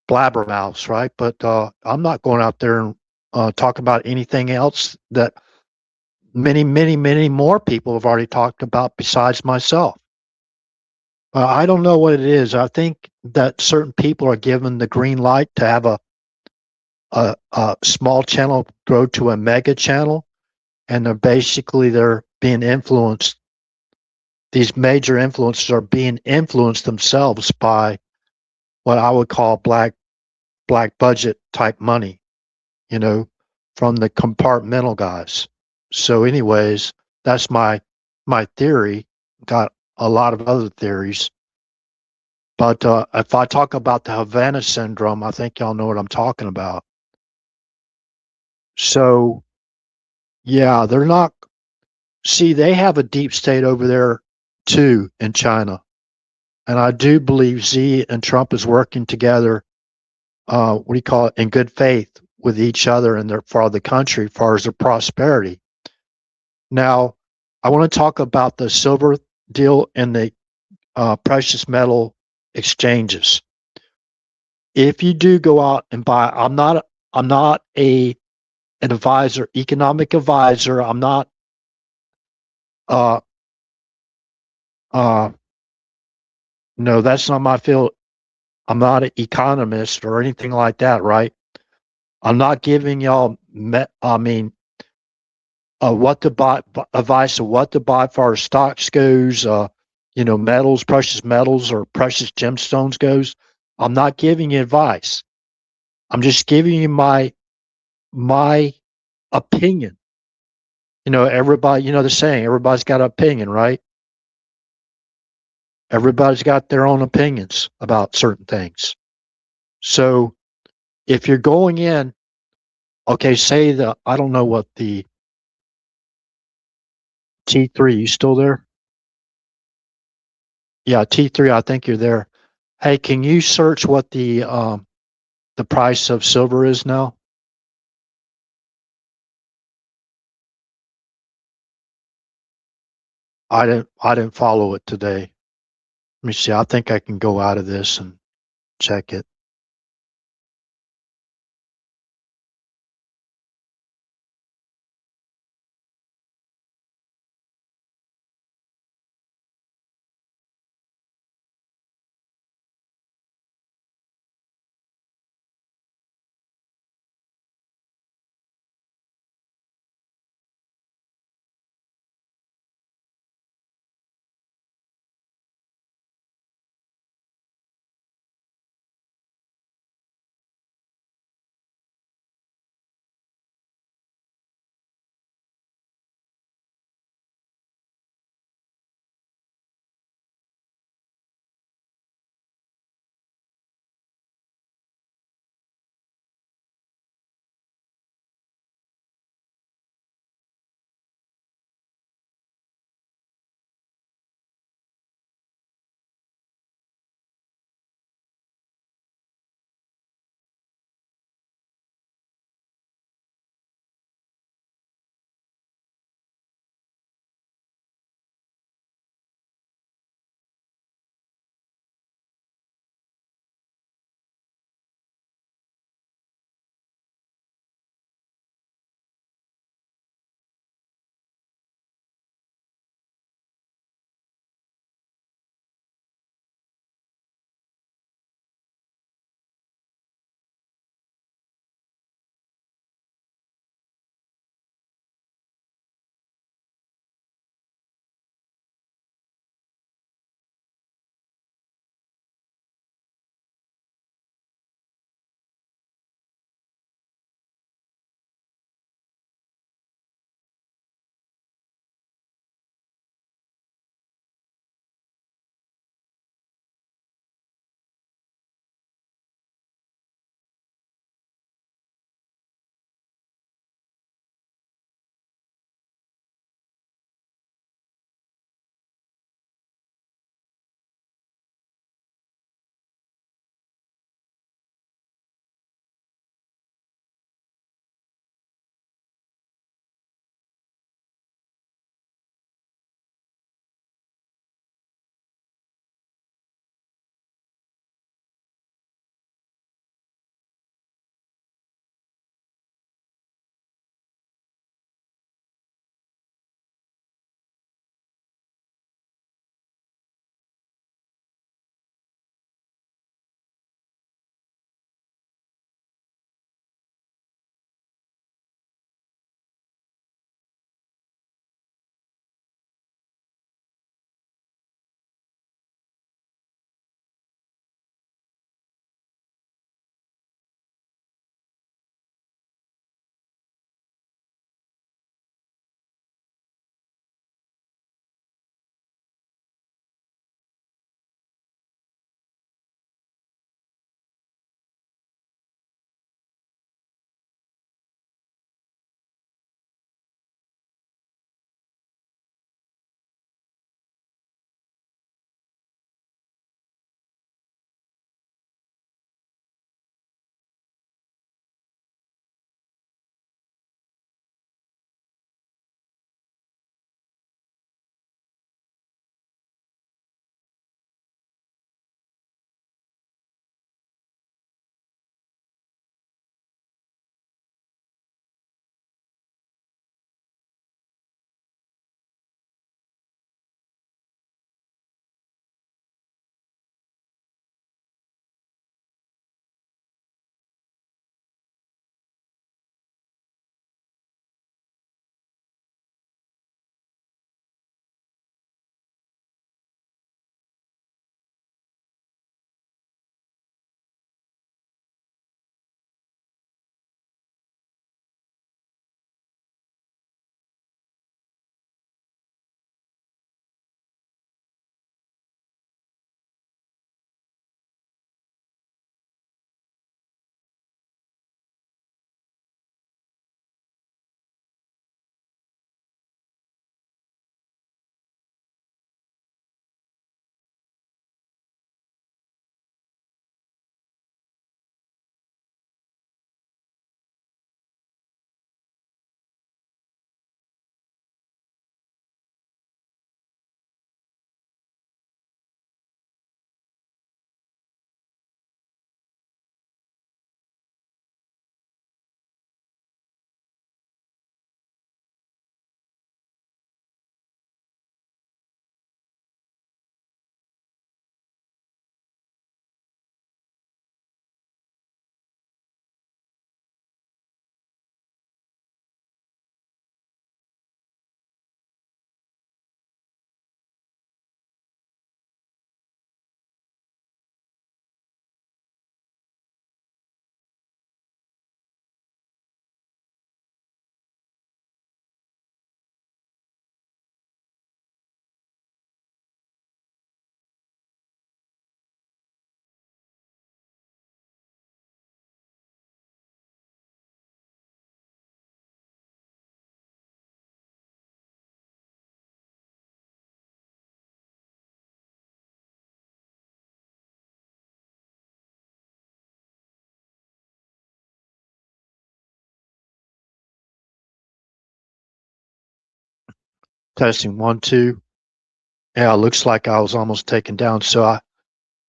blabbermouths, right? But I'm not going out there and talk about anything else that many, many, many more people have already talked about besides myself. I don't know what it is. I think that certain people are given the green light to have a small channel grow to a mega channel, and they're being influenced. These major influencers are being influenced themselves by what I would call black budget type money, you know, from the compartmental guys. So, anyways, that's my theory. Got a lot of other theories, but if I talk about the Havana syndrome, I think y'all know what I'm talking about. So, yeah, they're not. See, they have a deep state over there too in China, and I do believe Xi and Trump is working together. What do you call it? In good faith with each other and their for the country, as far as their prosperity. Now, I want to talk about the silver deal and the precious metal exchanges. If you do go out and buy, I'm not a an advisor, economic advisor. I'm not uh uh no, that's not my field. I'm not an economist or anything like that, right? I'm not giving y'all I mean what to buy, advice of what to buy for our stocks goes, metals, precious metals, or precious gemstones goes. I'm not giving you advice. I'm just giving you my opinion. Everybody, the saying, everybody's got an opinion, right? Everybody's got their own opinions about certain things. So if you're going in, okay, say I don't know what the T3, you still there? Yeah, T3, I think you're there. Hey, can you search what the price of silver is now? I didn't follow it today. Let me see. I think I can go out of this and check it. Testing 1, 2. Yeah, it looks like I was almost taken down. So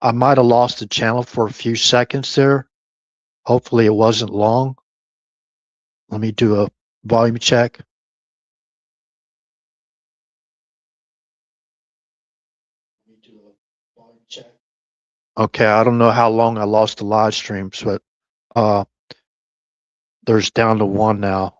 I might have lost the channel for a few seconds there. Hopefully it wasn't long. Let me do a volume check. Okay, I don't know how long I lost the live streams, but there's down to 1 now.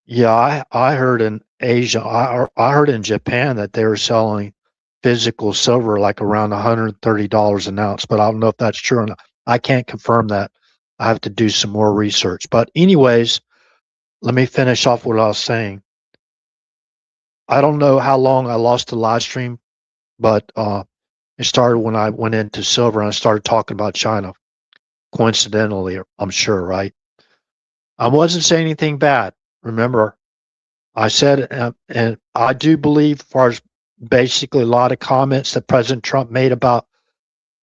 Yeah, I heard in Asia, I heard in Japan that they were selling physical silver like around $130 an ounce, but I don't know if that's true or not. I can't confirm that. I have to do some more research. But anyways, let me finish off what I was saying. I don't know how long I lost the live stream, but it started when I went into silver and I started talking about China. Coincidentally, I'm sure, right? I wasn't saying anything bad. Remember, I said, and I do believe, as far as basically a lot of comments that President Trump made about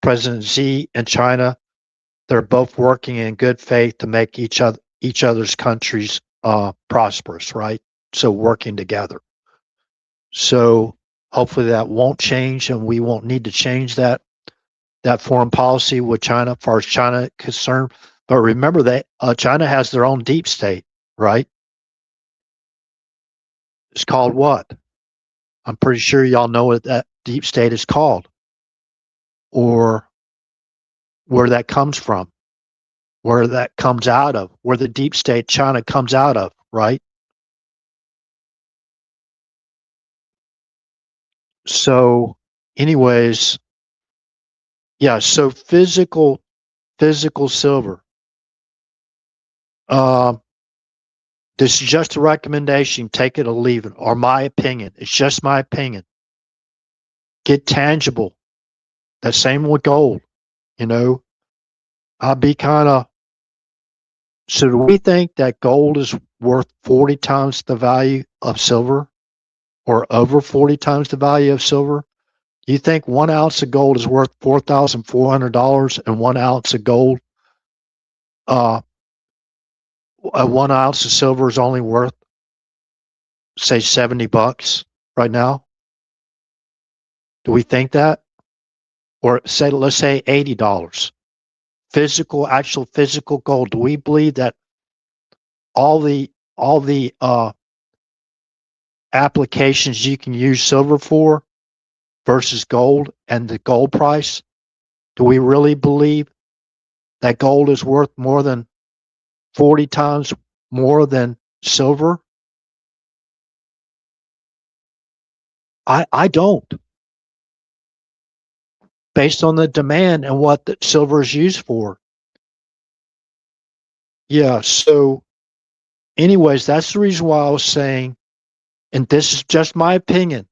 President Xi and China, they're both working in good faith to make each other's countries prosperous, right? So working together. So hopefully that won't change, and we won't need to change that foreign policy with China, as far as China is concerned. But remember that China has their own deep state, right? It's called what? I'm pretty sure y'all know what that deep state is called, or where that comes from, where that comes out of, where the deep state China comes out of, right? So, anyways, yeah. So physical silver. Um, this is just a recommendation. Take it or leave it, or my opinion. It's just my opinion. Get tangible. The same with gold. You know, I'll be kind of. So, do we think that gold is worth 40 times the value of silver, or over 40 times the value of silver? Do you think 1 ounce of gold is worth $4,400, and 1 ounce of gold, 1 ounce of silver is only worth, say, $70 right now? Do we think that? Or say, let's say $80. Actual physical gold. Do we believe that all the applications you can use silver for versus gold, and the gold price? Do we really believe that gold is worth more than 40 times more than silver? I don't, based on the demand and what the silver is used for. Yeah, so anyways, that's the reason why I was saying, and this is just my opinion,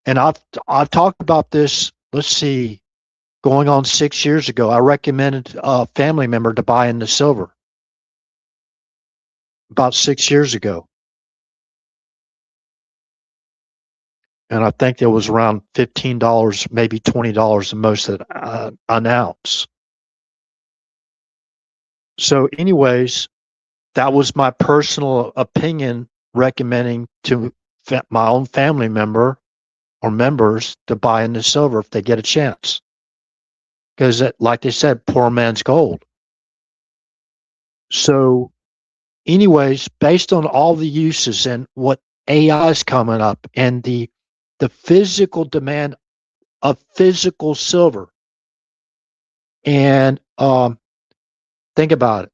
and I've talked about this, let's see, going on 6 years ago. I recommended a family member to buy into silver about 6 years ago. And I think it was around $15, maybe $20 the most an ounce. So, anyways, that was my personal opinion, recommending to my own family member or members to buy into silver if they get a chance. Because, like they said, poor man's gold. So, anyways, based on all the uses and what AI is coming up, and the physical demand of physical silver, and think about it.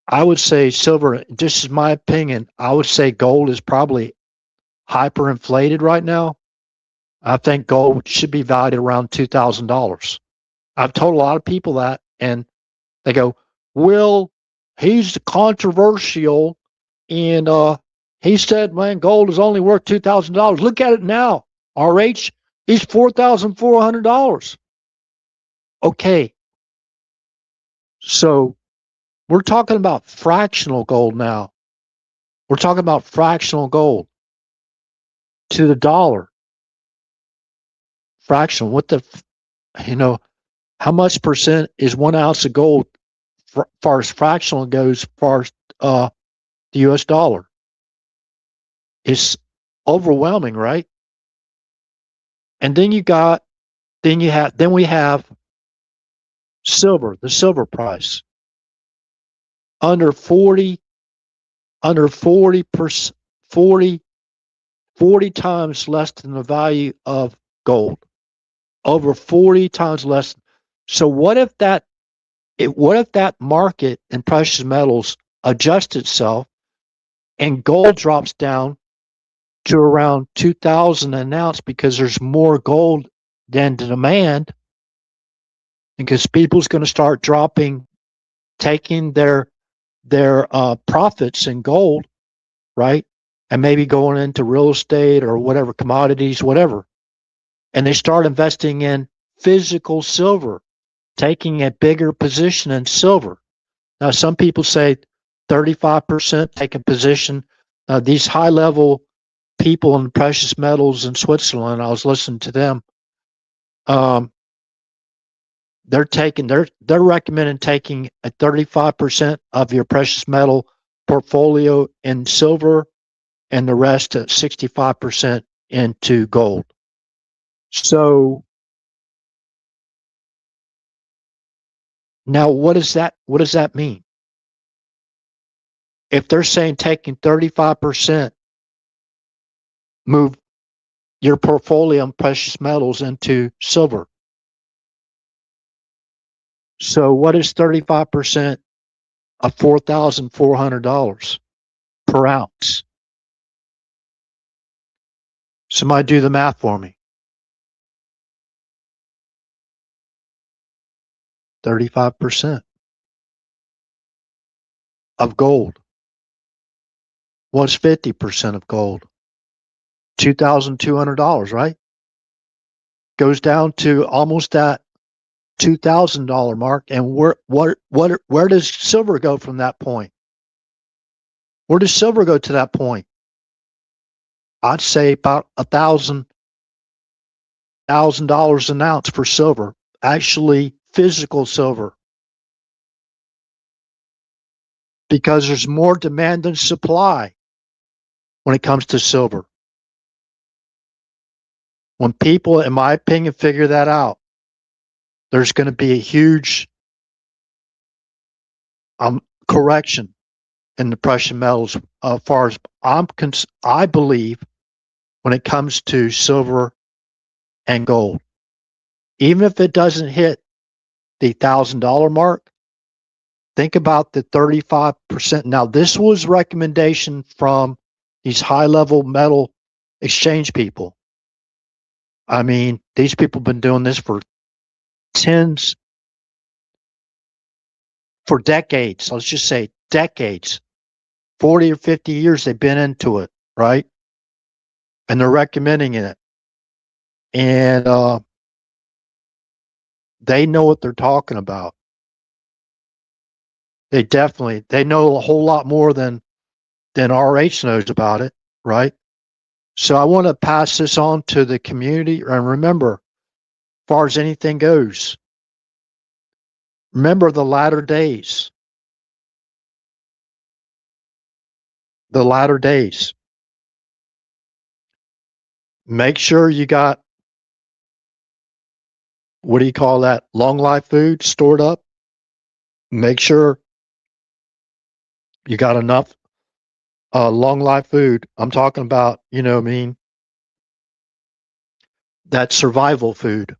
I would say silver, this is my opinion, I would say gold is probably hyperinflated right now. I think gold should be valued around $2,000. I've told a lot of people that, and they go, "Well, he's controversial, and he said, man, gold is only worth $2,000. Look at it now. RH, he's $4,400. Okay, so we're talking about fractional gold now. We're talking about fractional gold to the dollar. Fractional. What the, how much percent is 1 ounce of gold far as fractional goes, far as the U.S. dollar. It's overwhelming, right? And then we have silver, the silver price under 40 40%, 40 times less than the value of gold, over 40 times less. So what if that market in precious metals adjusts itself and gold drops down to around 2,000 an ounce because there's more gold than the demand, because people's going to start taking their profits in gold, right? And maybe going into real estate or whatever, commodities, whatever. And they start investing in physical silver, taking a bigger position in silver. Now, some people say 35% take a position. These high level people in precious metals in Switzerland, I was listening to them. They're recommending taking a 35% of your precious metal portfolio in silver and the rest at 65% into gold. So now what does that mean? If they're saying taking 35%, move your portfolio in precious metals into silver. So what is 35% of $4,400 per ounce? Somebody do the math for me. 35% of gold. What's 50% of gold? $2,200, right? Goes down to almost that $2,000 mark. And where does silver go from that point? Where does silver go to that point? I'd say about $1,000 an ounce for silver, actually physical silver, because there's more demand than supply when it comes to silver. When people, in my opinion, figure that out, there's going to be a huge correction in the precious metals. As far as I believe, when it comes to silver and gold, even if it doesn't hit the $1,000 mark, think about the 35%. Now, this was recommendation from these high-level metal exchange people. I mean, these people have been doing this for decades. Let's just say decades, 40 or 50 years they've been into it, right? And they're recommending it. And they know what they're talking about. They know a whole lot more than RH knows about it, right? So I want to pass this on to the community. And remember, as far as anything goes, remember the latter days. The latter days. Make sure you got, what do you call that? Long life food stored up. Make sure you got enough long life food. I'm talking about, that survival food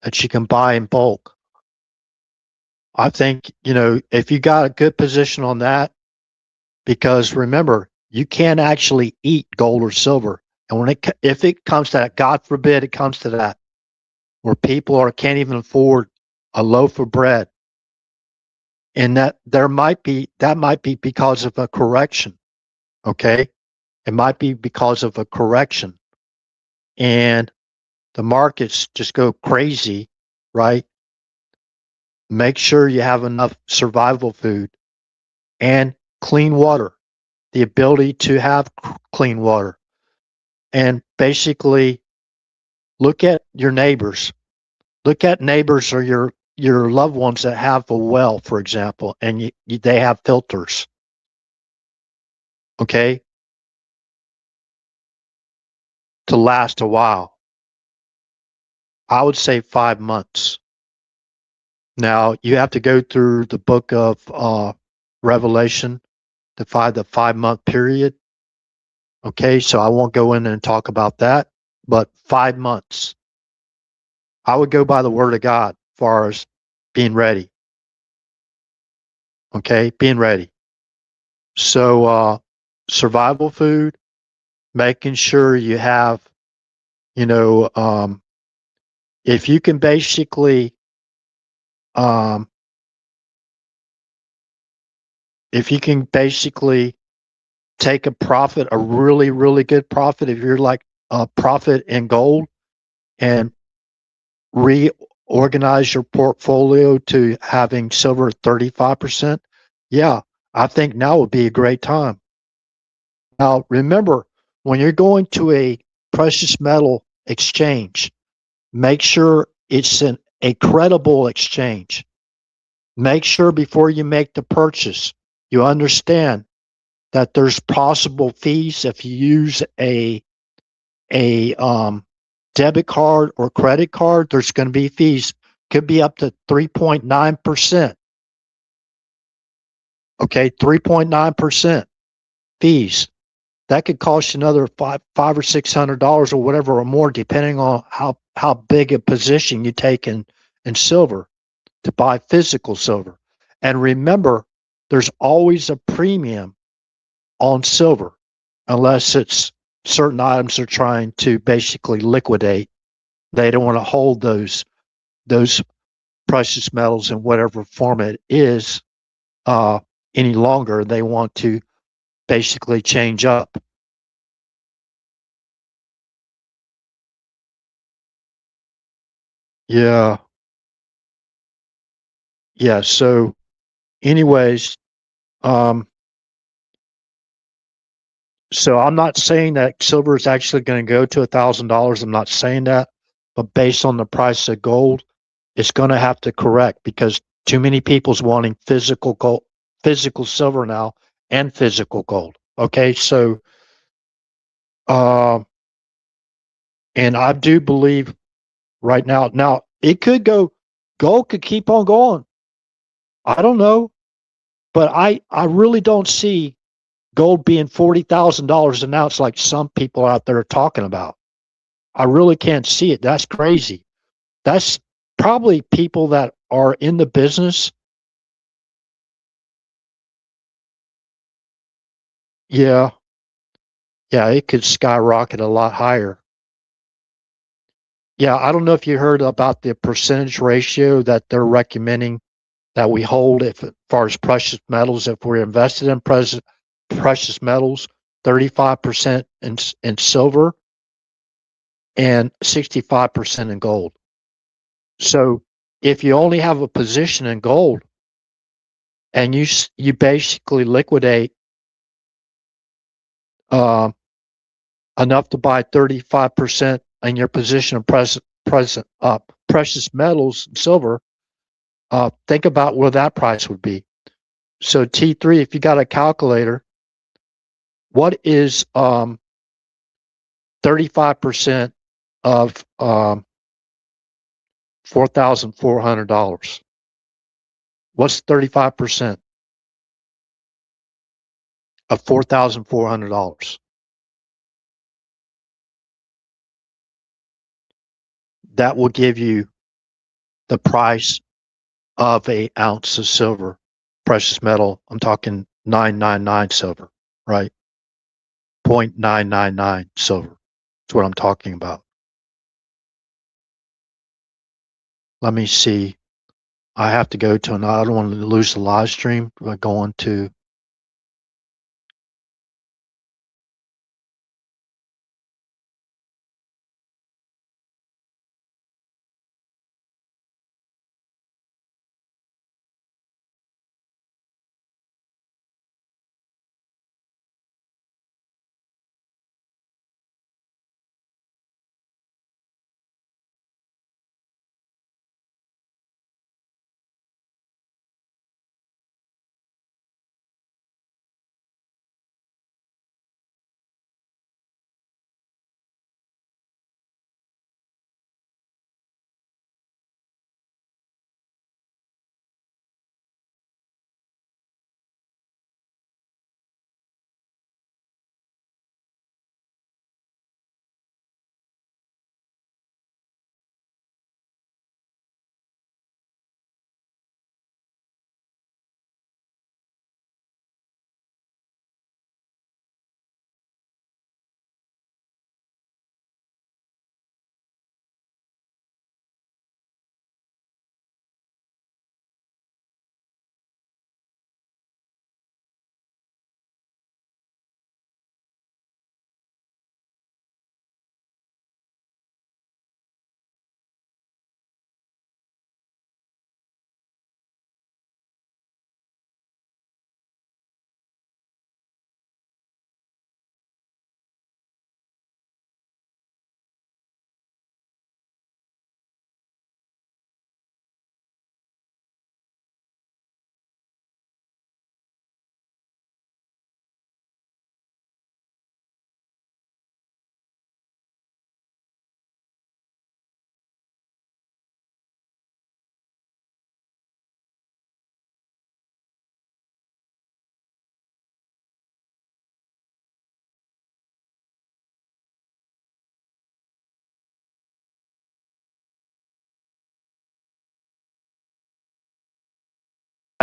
that you can buy in bulk. I think, if you got a good position on that, because remember, you can't actually eat gold or silver. And if it comes to that, God forbid it comes to that, where people can't even afford a loaf of bread, and that might be because of a correction. Okay, it might be because of a correction, and the markets just go crazy, right? Make sure you have enough survival food and clean water, the ability to have clean water, and basically look at your neighbors. Look at neighbors or your loved ones that have a well, for example, and they have filters, okay, to last a while. I would say 5 months. Now you have to go through the book of Revelation to find the 5 month period. Okay, so I won't go in and talk about that, but 5 months. I would go by the word of God as far as being ready. Okay, being ready. So survival food, making sure you have, you know, if you can basically, um, if you can basically take a profit, a really, really good profit, if you're like a profit in gold and reorganize your portfolio to having silver at 35%, yeah, I think now would be a great time. Now, remember, when you're going to a precious metal exchange, make sure it's a credible exchange. Make sure before you make the purchase, you understand that there's possible fees if you use a debit card or credit card. There's going to be fees, could be up to 3.9%. Okay, 3.9% fees. That could cost you another five or $600 or whatever or more, depending on how big a position you take in silver to buy physical silver. And remember, there's always a premium on silver, unless it's certain items they're trying to basically liquidate. They don't want to hold those precious metals in whatever form it is uh, any longer. They want to basically change up. Yeah, yeah. So, anyways, um, so I'm not saying that silver is actually going to go to $1,000. I'm not saying that, but based on the price of gold, it's going to have to correct because too many people's wanting physical gold, physical silver now, and physical gold. Okay, so uh, and I do believe right now. Now it could go, gold could keep on going. I don't know, but I really don't see gold being $40,000 an ounce like some people out there are talking about. I really can't see it. That's crazy. That's probably people that are in the business. Yeah, yeah, it could skyrocket a lot higher. Yeah, I don't know if you heard about the percentage ratio that they're recommending that we hold if as far as precious metals, if we're invested in precious metals, 35% in silver and 65% in gold. So if you only have a position in gold and you basically liquidate uh, enough to buy 35% in your position of precious metals and silver, think about where that price would be. So T3, if you got a calculator, what is 35% of $4,400? What's 35% of $4,400? That will give you the price of a ounce of silver, precious metal. I'm talking 999 silver, right? 0.999 silver. That's what I'm talking about. Let me see. I have to go to I don't want to lose the live stream by going to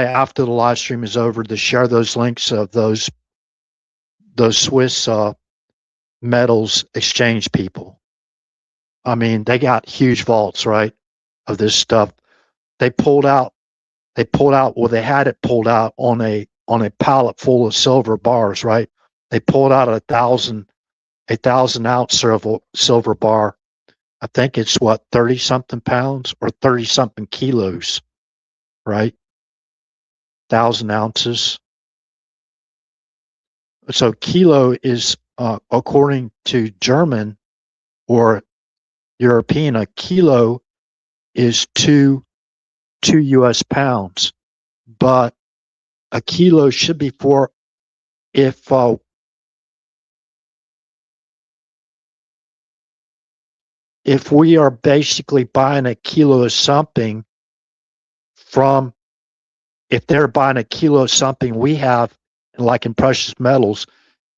after the live stream is over to share those links of those Swiss metals exchange people. I mean, they got huge vaults, right, of this stuff. They pulled out, well, they had it pulled out on a pallet full of silver bars, right? They pulled out a thousand ounce silver bar. I think it's what, 30 something pounds or 30 something kilos, right? 1,000 ounces. So kilo is, according to German or European, a kilo is two US pounds, but a kilo should be for if we are basically buying a kilo of something from, if they're buying a kilo of something we have, like in precious metals,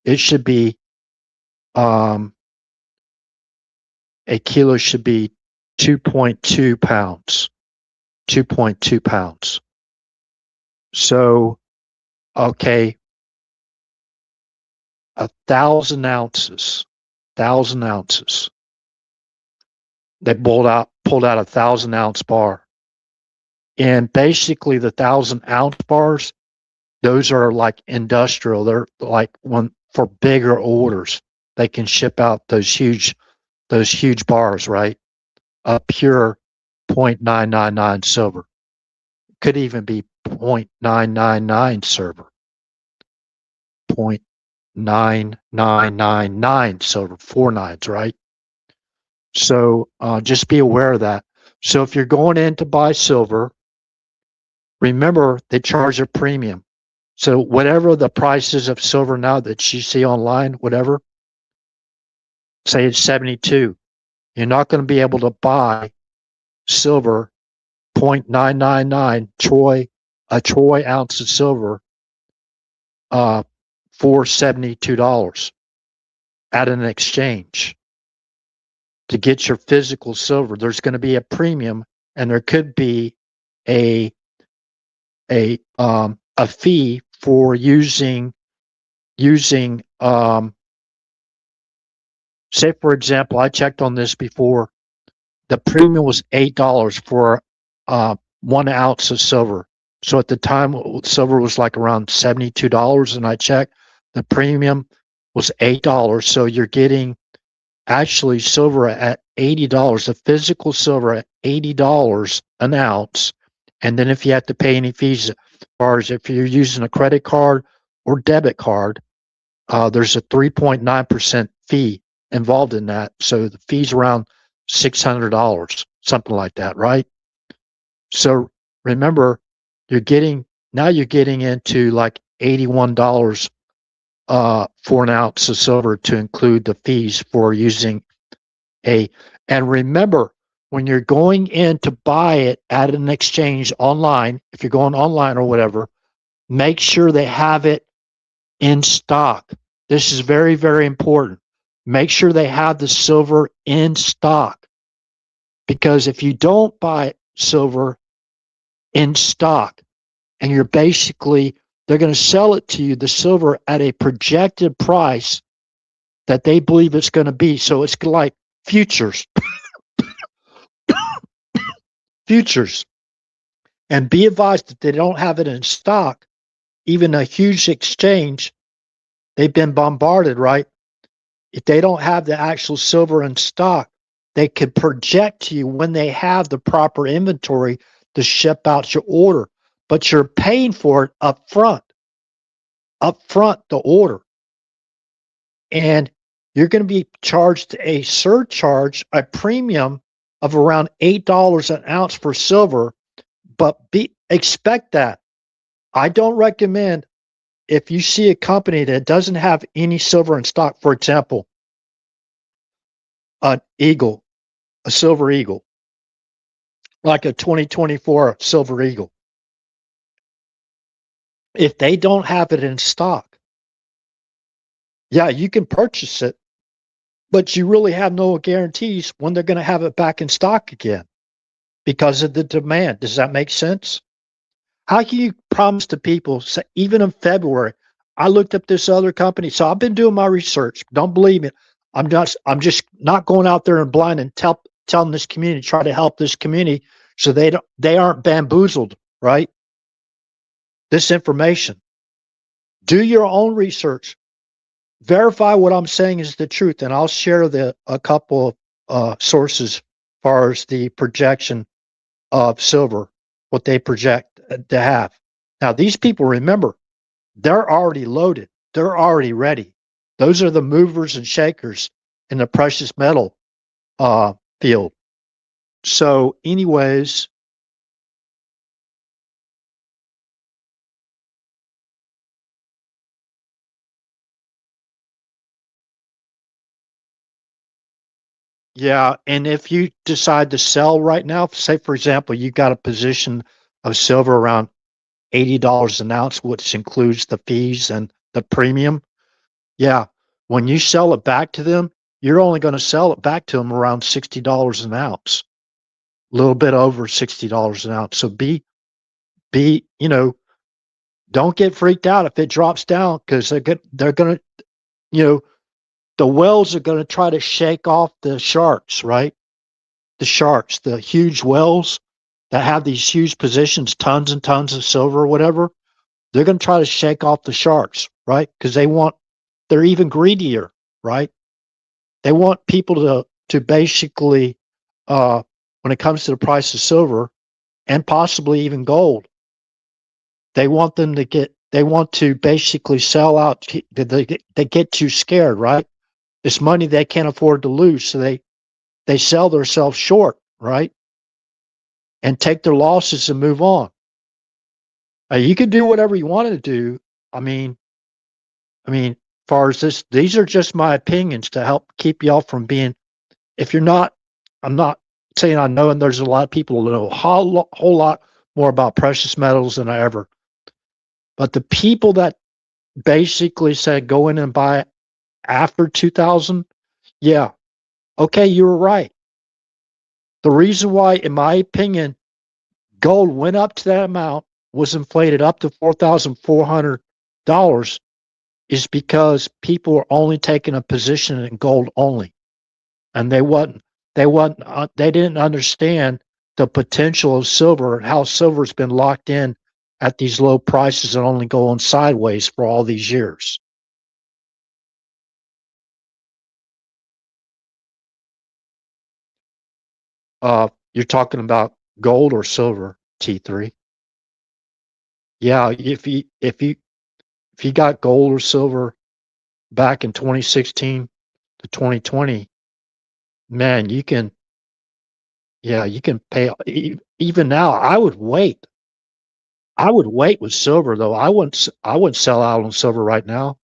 it should be, a kilo should be 2.2 pounds. 2.2 pounds. So, okay, 1,000 ounces. 1,000 ounces. They pulled out 1,000 ounce bar. And basically the 1,000 ounce bars, those are like industrial. They're like one for bigger orders. They can ship out those huge bars, right? A pure 0.999 silver. Could even be 0.999 silver. 0.9999 silver, 4 nines, right? So just be aware of that. So if you're going in to buy silver, remember they charge a premium. So whatever the price is of silver now that you see online, whatever, say it's 72, you're not going to be able to buy silver 0.999 a troy ounce of silver for $72 at an exchange. To get your physical silver, there's going to be a premium, and there could be a fee for using say, for example, I checked on this before. The premium was $8 for 1 ounce of silver. So at the time, silver was like around $72, and I checked, the premium was $8. So you're getting actually silver at $80, the physical silver at $80 an ounce. And then if you have to pay any fees, as far as if you're using a credit card or debit card, there's a 3.9% fee involved in that. So the fee's around $600, something like that, right? So remember, you're getting into like $81 for an ounce of silver to include the fees for using and remember, when you're going in to buy it at an exchange online, if you're going online or whatever, make sure they have it in stock. This is very, very important. Make sure they have the silver in stock, because if you don't buy silver in stock and they're going to sell it to you, the silver, at a projected price that they believe it's going to be. So it's like futures. Futures. And be advised that they don't have it in stock, even a huge exchange, they've been bombarded, right? If they don't have the actual silver in stock, they could project to you when they have the proper inventory to ship out your order, but you're paying for it up front, the order. And you're going to be charged a surcharge, a premium of around $8 an ounce for silver, but expect that. I don't recommend, if you see a company that doesn't have any silver in stock, for example, a silver eagle, like a 2024 silver eagle. If they don't have it in stock, yeah, you can purchase it, but you really have no guarantees when they're going to have it back in stock again because of the demand. Does that make sense? How can you promise to people, say, even in February, I looked up this other company. So I've been doing my research. Don't believe me. I'm just not going out there and blind and telling this community, try to help this community so they aren't bamboozled, right? This information. Do your own research. Verify what I'm saying is the truth, and I'll share a couple of sources as far as the projection of silver, what they project to have. Now, these people, remember, they're already loaded. They're already ready. Those are the movers and shakers in the precious metal field. So, anyways, yeah. And if you decide to sell right now, say, for example, you got a position of silver around $80 an ounce, which includes the fees and the premium. Yeah. When you sell it back to them, you're only going to sell it back to them around $60 an ounce, a little bit over $60 an ounce. So don't get freaked out if it drops down, because they're going to, the whales are going to try to shake off the sharks, right? The sharks, the huge whales that have these huge positions, tons and tons of silver or whatever. They're going to try to shake off the sharks, right? Because they're even greedier, right? They want people to basically, when it comes to the price of silver and possibly even gold, they want to basically sell out. They get too scared, right? It's money they can't afford to lose, so they sell themselves short, right? And take their losses and move on. You can do whatever you want to do. I mean, as far as these are just my opinions to help keep y'all from being. If you're not, I'm not saying I know, and there's a lot of people who know a whole lot more about precious metals than I ever. But the people that basically said go in and buy after 2000, yeah, okay, you were right. The reason why, in my opinion, gold went up to that amount, was inflated up to $4,400, is because people were only taking a position in gold only, and they didn't understand the potential of silver and how silver's been locked in at these low prices and only going sideways for all these years. You're talking about gold or silver, T3? Yeah, if you got gold or silver back in 2016 to 2020, man, you can pay. Even now, I would wait. I would wait with silver, though. I wouldn't sell out on silver right now.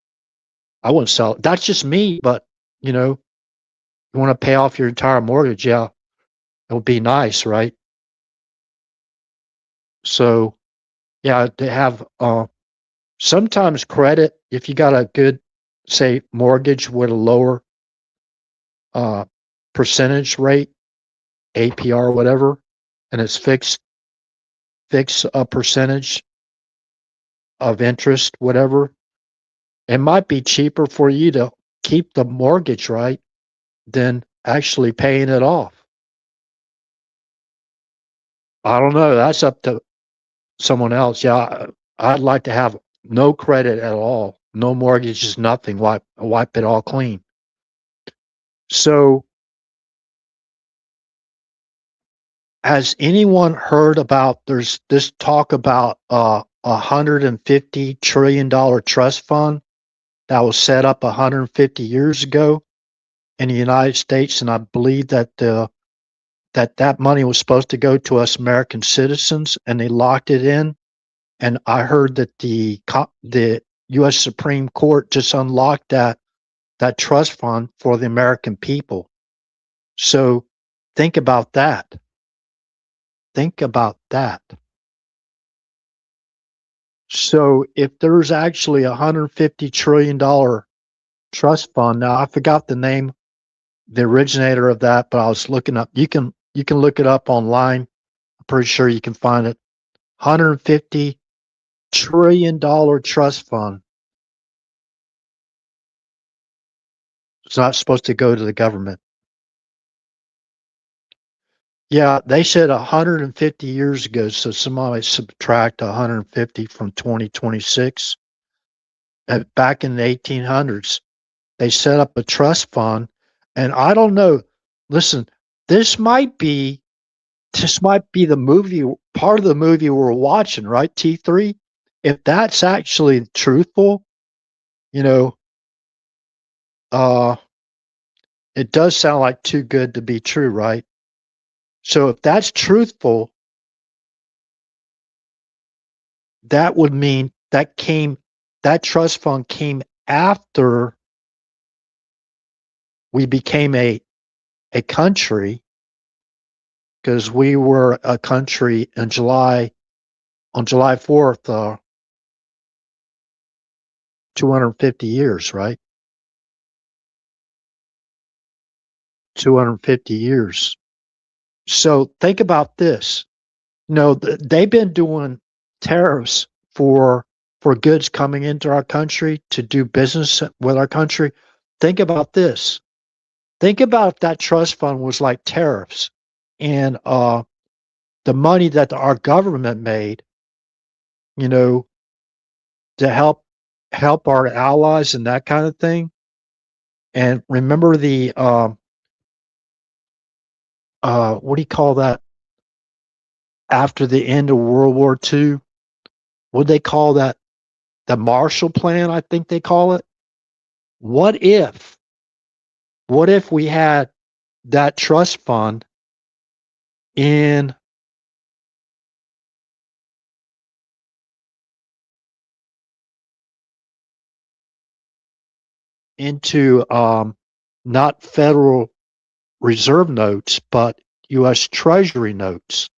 I wouldn't sell. That's just me, but you want to pay off your entire mortgage, yeah, it would be nice, right? So, yeah, they have sometimes credit, if you got a good, say, mortgage with a lower uh, percentage rate, APR, whatever, and it's fixed a percentage of interest, whatever. It might be cheaper for you to keep the mortgage, right, than actually paying it off. I don't know. That's up to someone else. Yeah, I'd like to have no credit at all, no mortgages, nothing. Wipe it all clean. So, has anyone heard about? There's this talk about $150 trillion trust fund that was set up 150 years ago in the United States, and I believe that that money was supposed to go to us American citizens, and they locked it in. And I heard that the U.S. Supreme Court just unlocked that trust fund for the American people. So think about that. Think about that. So if there's actually $150 trillion trust fund, now I forgot the name, the originator of that, but I was looking up. You can look it up online. I'm pretty sure you can find it. $150 trillion trust fund. It's not supposed to go to the government. Yeah, they said 150 years ago, so somebody subtract 150 from 2026. Back in the 1800s, they set up a trust fund, and I don't know. Listen, this might be the movie, part of the movie we're watching, right? T3. If that's actually truthful, you know, uh, it does sound like too good to be true, right? So if that's truthful, that would mean that trust fund came after we became a country, because we were a country on July 4th, 250 years, right? 250 years. So think about this. No, they've been doing tariffs for goods coming into our country to do business with our country. Think about this. Think about if that trust fund was like tariffs, and the money that our government made, you know, to help our allies and that kind of thing. And remember the what do you call that? After the end of World War II, what do they call that? The Marshall Plan, I think they call it. What if we had that trust fund in into not Federal Reserve notes, but U.S. Treasury notes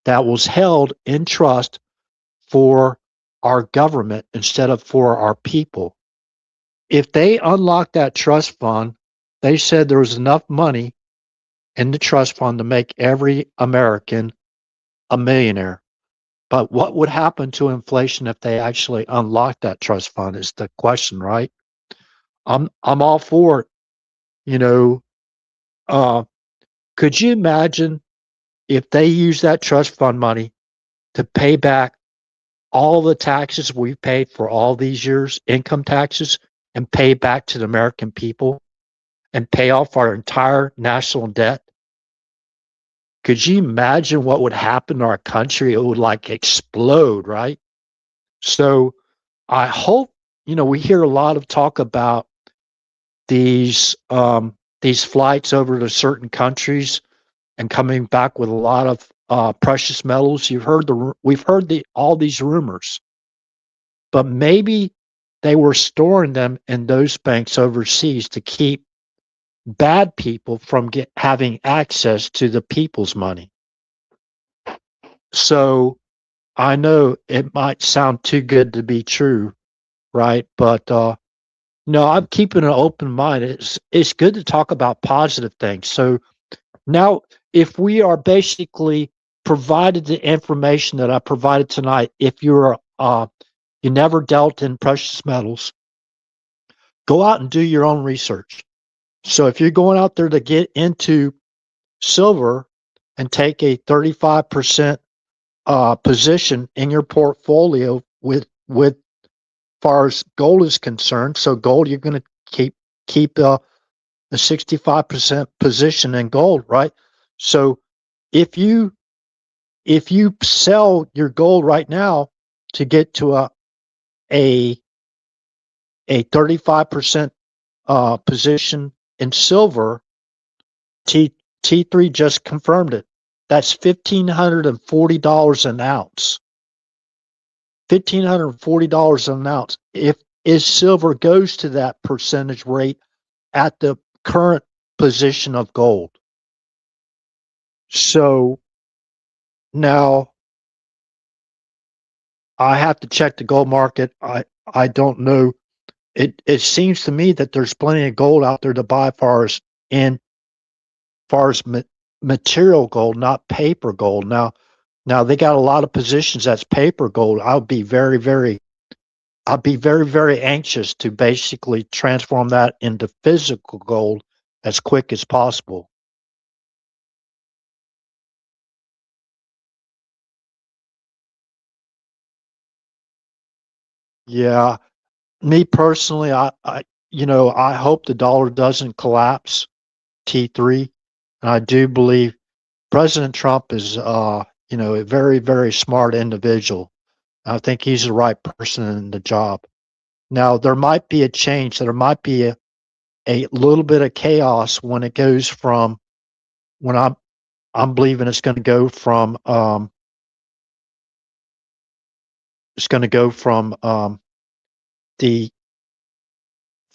that was held in trust for our government instead of for our people? If they unlocked that trust fund, they said there was enough money in the trust fund to make every American a millionaire. But what would happen to inflation if they actually unlocked that trust fund is the question, right? I'm all for it. You know, uh, could you imagine if they use that trust fund money to pay back all the taxes we've paid for all these years, income taxes, and pay back to the American people and pay off our entire national debt? Could you imagine what would happen to our country? It would like explode, right? So I hope, we hear a lot of talk about these flights over to certain countries and coming back with a lot of precious metals. We've heard all these rumors, but maybe they were storing them in those banks overseas to keep bad people from having access to the people's money. So I know it might sound too good to be true, right? But no, I'm keeping an open mind. It's good to talk about positive things. So now, if we are basically provided the information that I provided tonight, if you never dealt in precious metals, go out and do your own research. So if you're going out there to get into silver and take a 35% position in your portfolio with far as gold is concerned, so gold, you're going to keep the 65% position in gold, right? So if you sell your gold right now to get to a 35% position in silver, T3 just confirmed it. That's $1,540 an ounce. $1,540 an ounce. If silver goes to that percentage rate at the current position of gold. So now I have to check the gold market. I don't know. It seems to me that there's plenty of gold out there to buy far as material gold, not paper gold. Now, Now they got a lot of positions that's paper gold. I'd be very, very anxious to basically transform that into physical gold as quick as possible. Yeah, me personally, I hope the dollar doesn't collapse. T3, and I do believe President Trump is, a very, very smart individual. I think he's the right person in the job. Now, there might be a change. There might be a little bit of chaos when it goes from when I'm believing it's going to go from the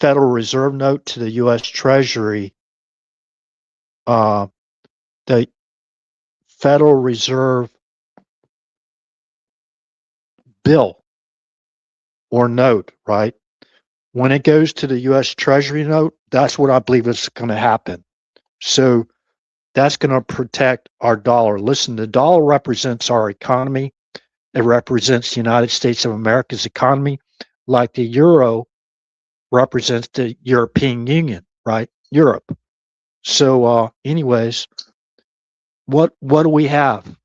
Federal Reserve note to the U.S. Treasury. The Federal Reserve bill or note, right? When it goes to the U.S. Treasury note, that's what I believe is going to happen. So that's going to protect our dollar. Listen, the dollar represents our economy. It represents the United States of America's economy, like the euro represents the European Union, right? Europe. So, anyways, what do we have?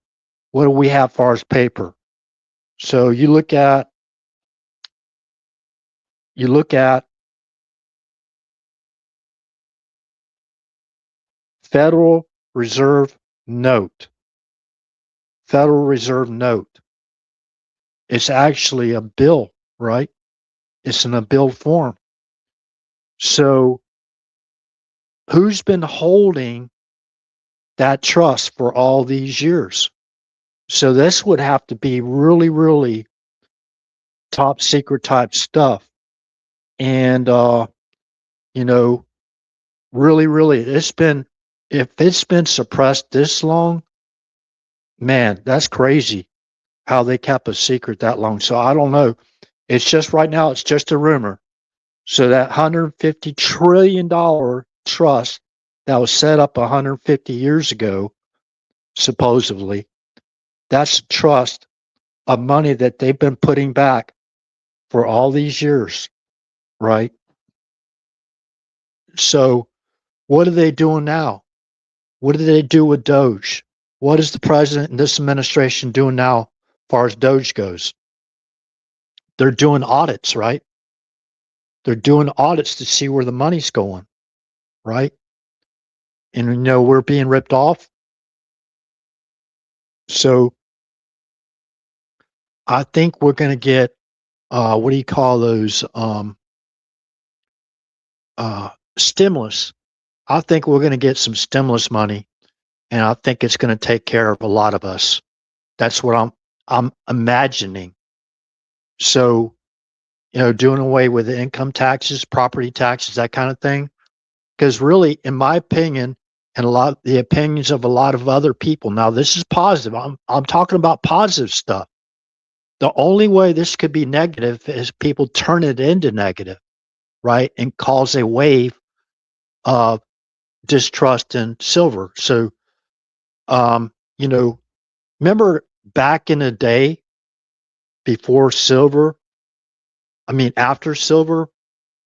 What do we have as far as paper? So you look at Federal Reserve note. Federal Reserve note. It's actually a bill, right? It's in a bill form. So who's been holding that trust for all these years? So this would have to be really, really top secret type stuff. And, you know, really, really, if it's been suppressed this long, man, that's crazy how they kept a secret that long. So I don't know. It's just right now, it's just a rumor. So that $150 trillion trust that was set up 150 years ago, supposedly, that's a trust of money that they've been putting back for all these years, right? So what are they doing now? What do they do with Doge? What is the president and this administration doing now as far as Doge goes? They're doing audits, right? They're doing audits to see where the money's going, right? And we're being ripped off. So I think we're going to get what do you call those stimulus. I think we're going to get some stimulus money, and I think it's going to take care of a lot of us. That's what I'm imagining. So, doing away with the income taxes, property taxes, that kind of thing. Because really, in my opinion, and the opinions of a lot of other people, now this is positive. I'm talking about positive stuff. The only way this could be negative is people turn it into negative, right? And cause a wave of distrust in silver. So, um, you know, remember back in the day before silver, I mean, after silver,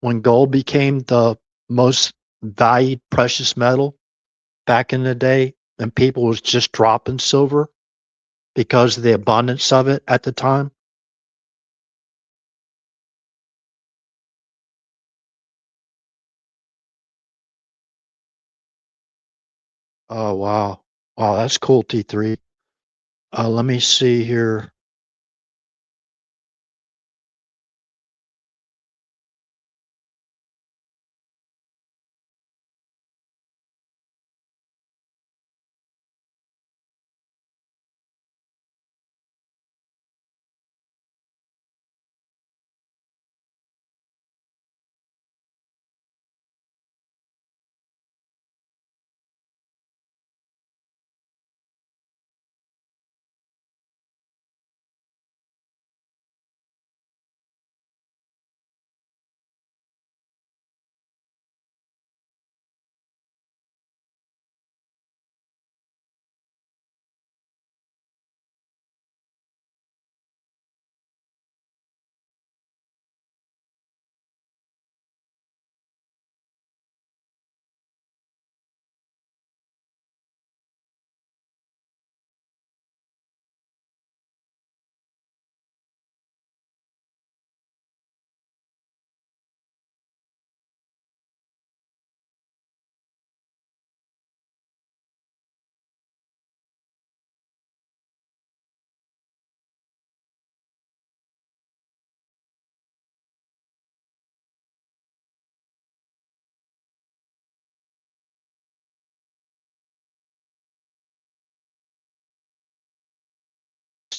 when gold became the most valued precious metal back in the day, and people was just dropping silver because of the abundance of it at the time. Oh, wow. Wow, that's cool, T3. Let me see here.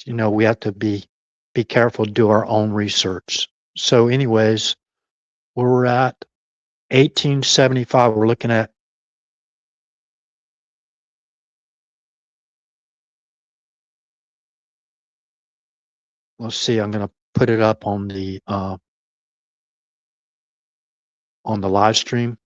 we have to be careful, do our own research. So anyways, we're at 1875. We're looking at, let's see, I'm going to put it up on the live stream.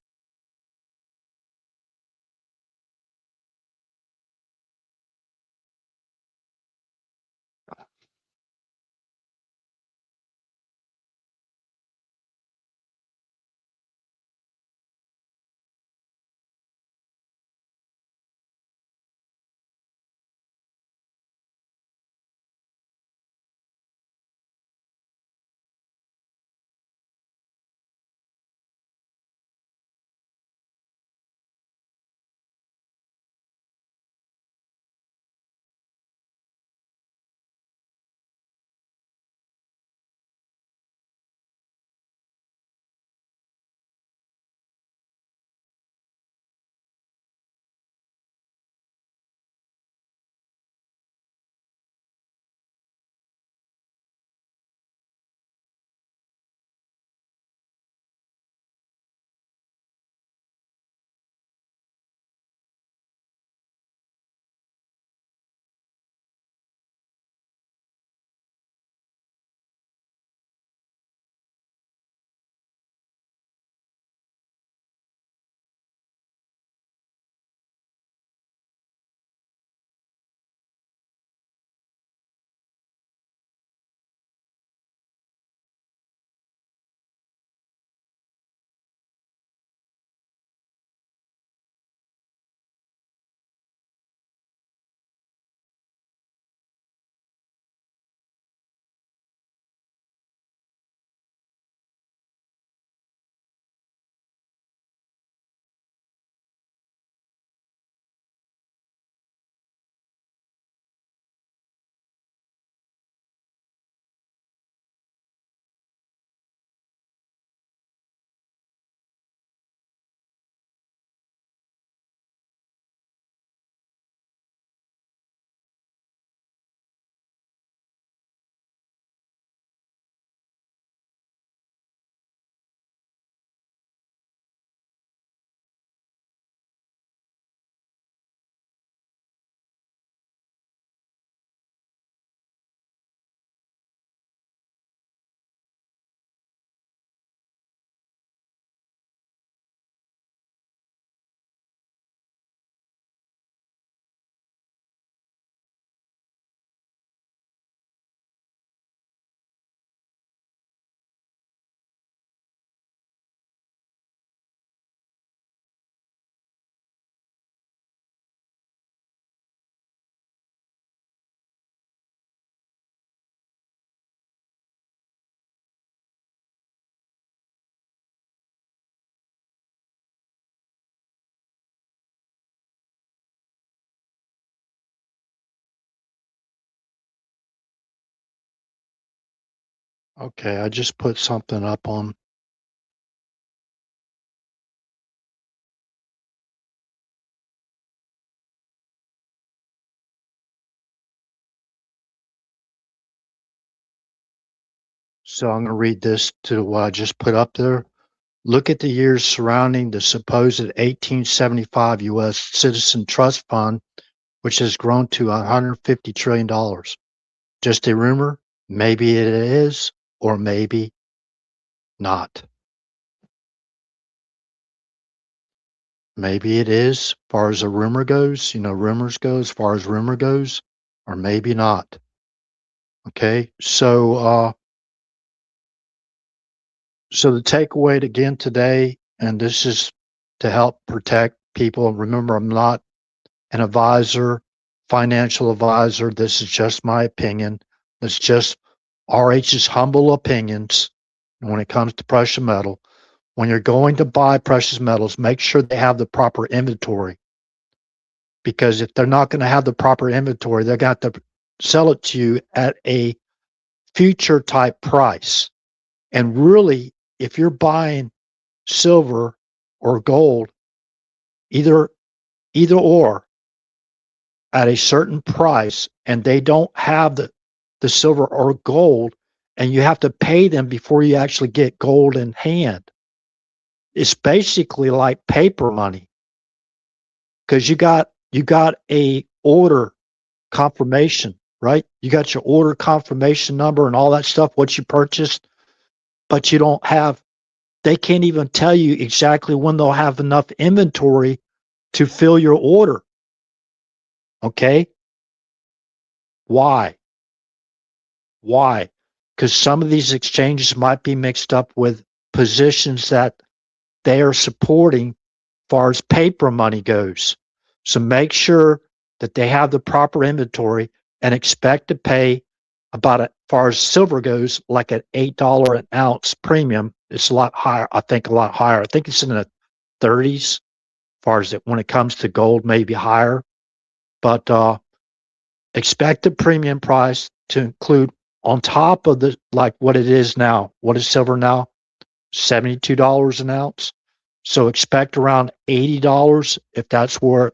Okay, I just put something up on. So I'm going to read this to what I just put up there. Look at the years surrounding the supposed 1875 U.S. Citizen Trust Fund, which has grown to $150 trillion. Just a rumor? Maybe it is, or maybe not. Maybe it is, as far as a rumor goes, rumors go as far as rumor goes, or maybe not. Okay, so the takeaway again today, and this is to help protect people. Remember, I'm not an advisor, financial advisor. This is just my opinion. It's just RH's humble opinions when it comes to precious metal. When you're going to buy precious metals, make sure they have the proper inventory. Because if they're not going to have the proper inventory, they're going to have to sell it to you at a future type price. And really, if you're buying silver or gold, either or at a certain price, and they don't have the silver or gold, and you have to pay them before you actually get gold in hand. It's basically like paper money because you got a order confirmation, right? You got your order confirmation number and all that stuff, what you purchased, but you don't have, they can't even tell you exactly when they'll have enough inventory to fill your order. Okay? Why? Why? Because some of these exchanges might be mixed up with positions that they are supporting as far as paper money goes. So make sure that they have the proper inventory and expect to pay about, as far as silver goes, like an $8 an ounce premium. It's a lot higher. I think a lot higher. I think it's in the 30s. As far as it, when it comes to gold, maybe higher. But expect the premium price to include, on top of the, like what it is now. What is silver now? $72 an ounce. So expect around $80 if that's where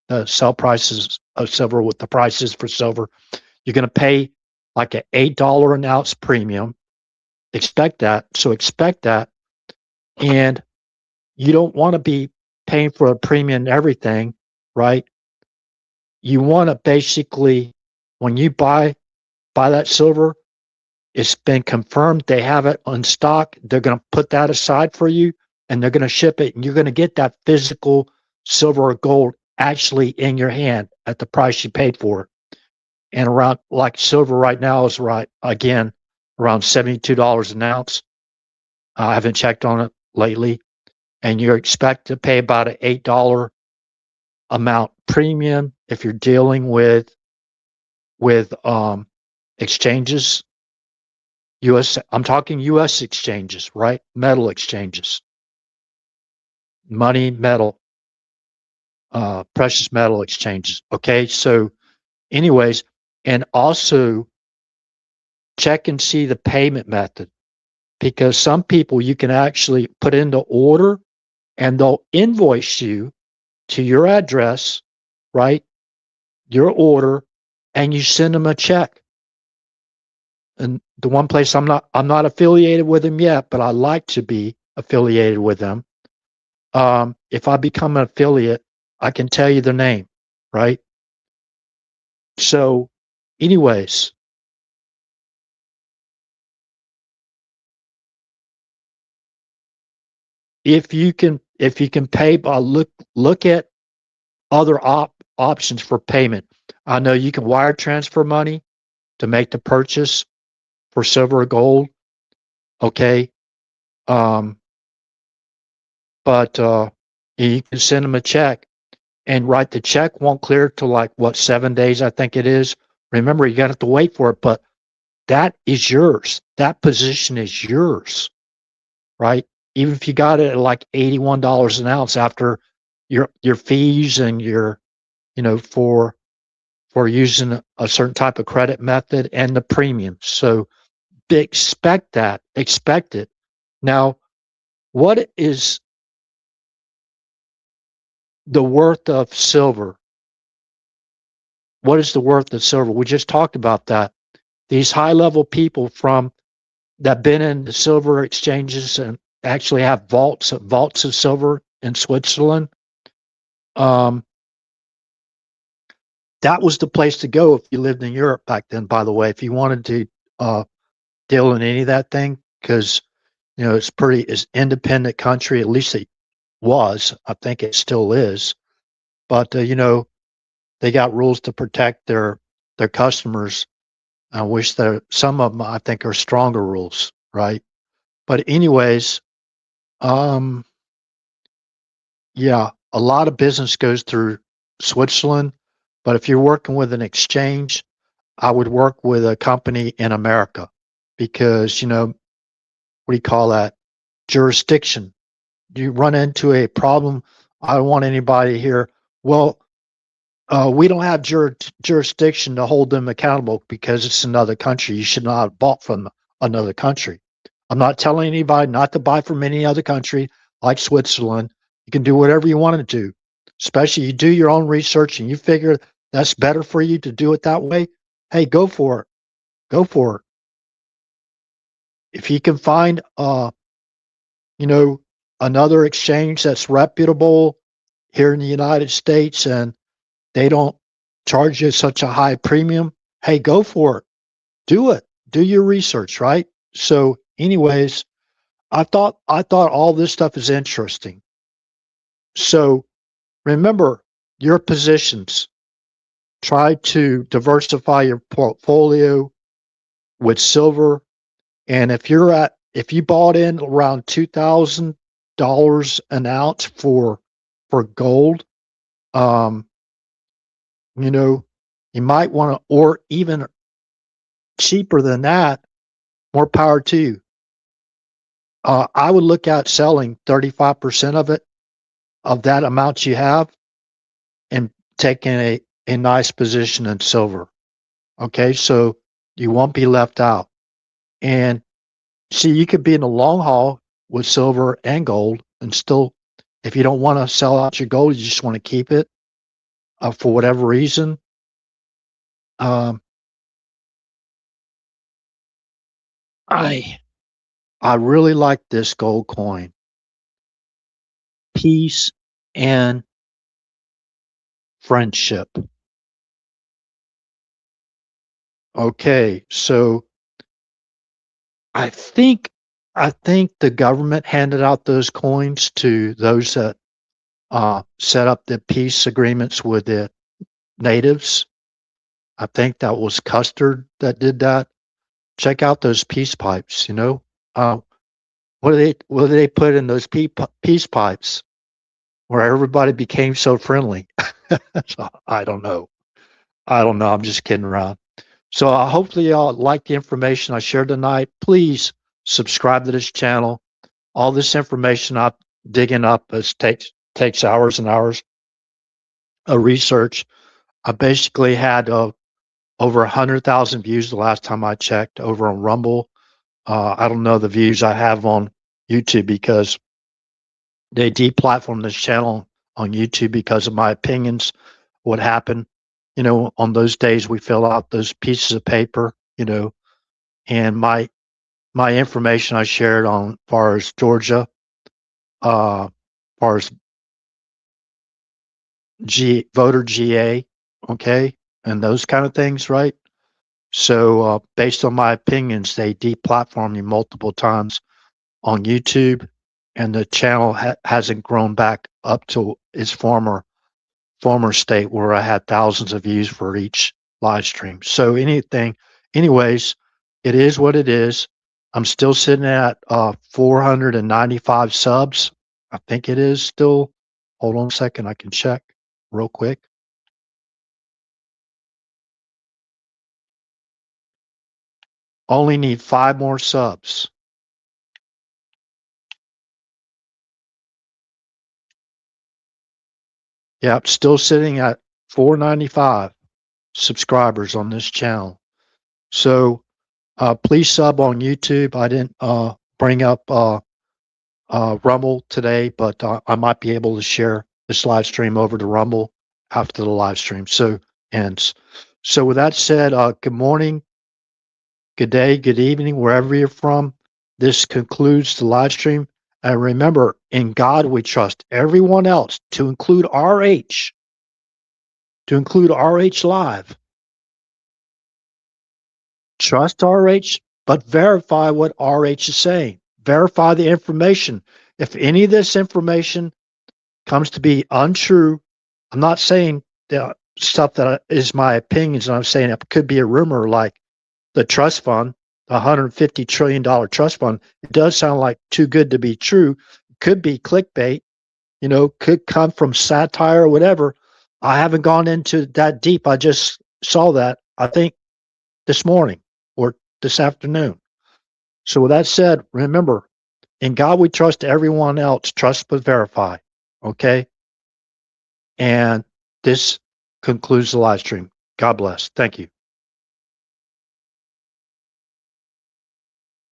the sell prices of silver, with the prices for silver. You're going to pay like an $8 an ounce premium. Expect that. So expect that. And you don't want to be paying for a premium and everything, right? You want to basically, when you buy that silver, it's been confirmed they have it on stock. They're going to put that aside for you and they're going to ship it, and you're going to get that physical silver or gold actually in your hand at the price you paid for it. And around, like silver right now is right again around $72 an ounce. I haven't checked on it lately, and you expect to pay about an $8 amount premium if you're dealing with exchanges. I'm talking US exchanges, right? Metal exchanges, money, metal, precious metal exchanges. Okay. So anyways, and also check and see the payment method, because some people you can actually put into order and they'll invoice you to your address, right? Your order, and you send them a check. And the one place I'm not affiliated with them yet, but I like to be affiliated with them. If I become an affiliate, I can tell you the name, right? So, anyways, if you can pay by, look at other options for payment. I know you can wire transfer money to make the purchase for silver or gold. Okay. But you can send them a check, and write the check won't clear till like what, 7 days, I think it is. Remember, you got to wait for it, but that is yours. That position is yours, right? Even if you got it at like $81 an ounce after your fees and your, for using a certain type of credit method and the premium. So expect it. Now, what is the worth of silver? What is the worth of silver? We just talked about that. These high level people from that been in the silver exchanges and actually have vaults of silver in Switzerland. That was the place to go if you lived in Europe back then, by the way, if you wanted to deal in any of that thing, because it's independent country, at least it was. I think it still is. But they got rules to protect their customers. I wish some of them, I think, are stronger rules, right? But anyways, yeah, a lot of business goes through Switzerland. But if you're working with an exchange, I would work with a company in America, because, what do you call that? Jurisdiction. You run into a problem. I don't want anybody here. Well, we don't have jurisdiction to hold them accountable because it's another country. You should not have bought from another country. I'm not telling anybody not to buy from any other country like Switzerland. You can do whatever you want to do, especially you do your own research and you figure that's better for you to do it that way. Hey, go for it. Go for it. If you can find, you know, another exchange that's reputable here in the United States and they don't charge you such a high premium, hey, go for it. Do it. Do your research, right? So, anyways, I thought all this stuff is interesting. So remember your positions. Try to diversify your portfolio with silver. And if you bought in around $2,000 an ounce for gold, um, you know, you might want to, or even cheaper than that, more power to you. I would look at selling 35% of it, of that amount you have, and taking a nice position in silver. Okay, so you won't be left out. And see, you could be in the long haul with silver and gold and still, if you don't want to sell out your gold, you just want to keep it for whatever reason. Um, I I really like this gold coin. Peace and friendship. Okay, so I think I think the government handed out those coins to those that set up the peace agreements with the natives. I think that was Custer that did that. Check out those peace pipes. Uh, what do they put in those peace pipes where everybody became so friendly? So, I don't know. I don't know. I'm just kidding around. So hopefully y'all like the information I shared tonight. Please subscribe to this channel. All this information I'm digging up takes hours and hours of research. I basically had over 100,000 views the last time I checked over on Rumble. I don't know the views I have on YouTube because they deplatformed this channel on YouTube because of my opinions. What happened, on those days we fill out those pieces of paper, and my information I shared on far as Georgia, far as voter GA, okay, and those kind of things, right? So based on my opinions, they deplatform me multiple times on YouTube, and the channel hasn't grown back up to its former state where I had thousands of views for each live stream. So anyways, it is what it is. I'm still sitting at 495 subs. I think it is still. Hold on a second, I can check real quick. Only need 5 more subs. Yep, still sitting at 495 subscribers on this channel. So please sub on YouTube. I didn't bring up Rumble today, but I might be able to share this live stream over to Rumble after the live stream ends. So with that said, good morning, good day, good evening, wherever you're from. This concludes the live stream. And remember, in God we trust. Everyone else, to include RH Live. Trust RH, but verify what RH is saying. Verify the information. If any of this information comes to be untrue, I'm not saying the stuff that is my opinions, and I'm saying it could be a rumor like the trust fund, the $150 trillion trust fund. It does sound like too good to be true. Could be clickbait, could come from satire or whatever. I haven't gone into that deep. I just saw that, I think, this morning or this afternoon. So with that said, remember, in God we trust, everyone else trust but verify. Okay? And this concludes the live stream. God bless. Thank you.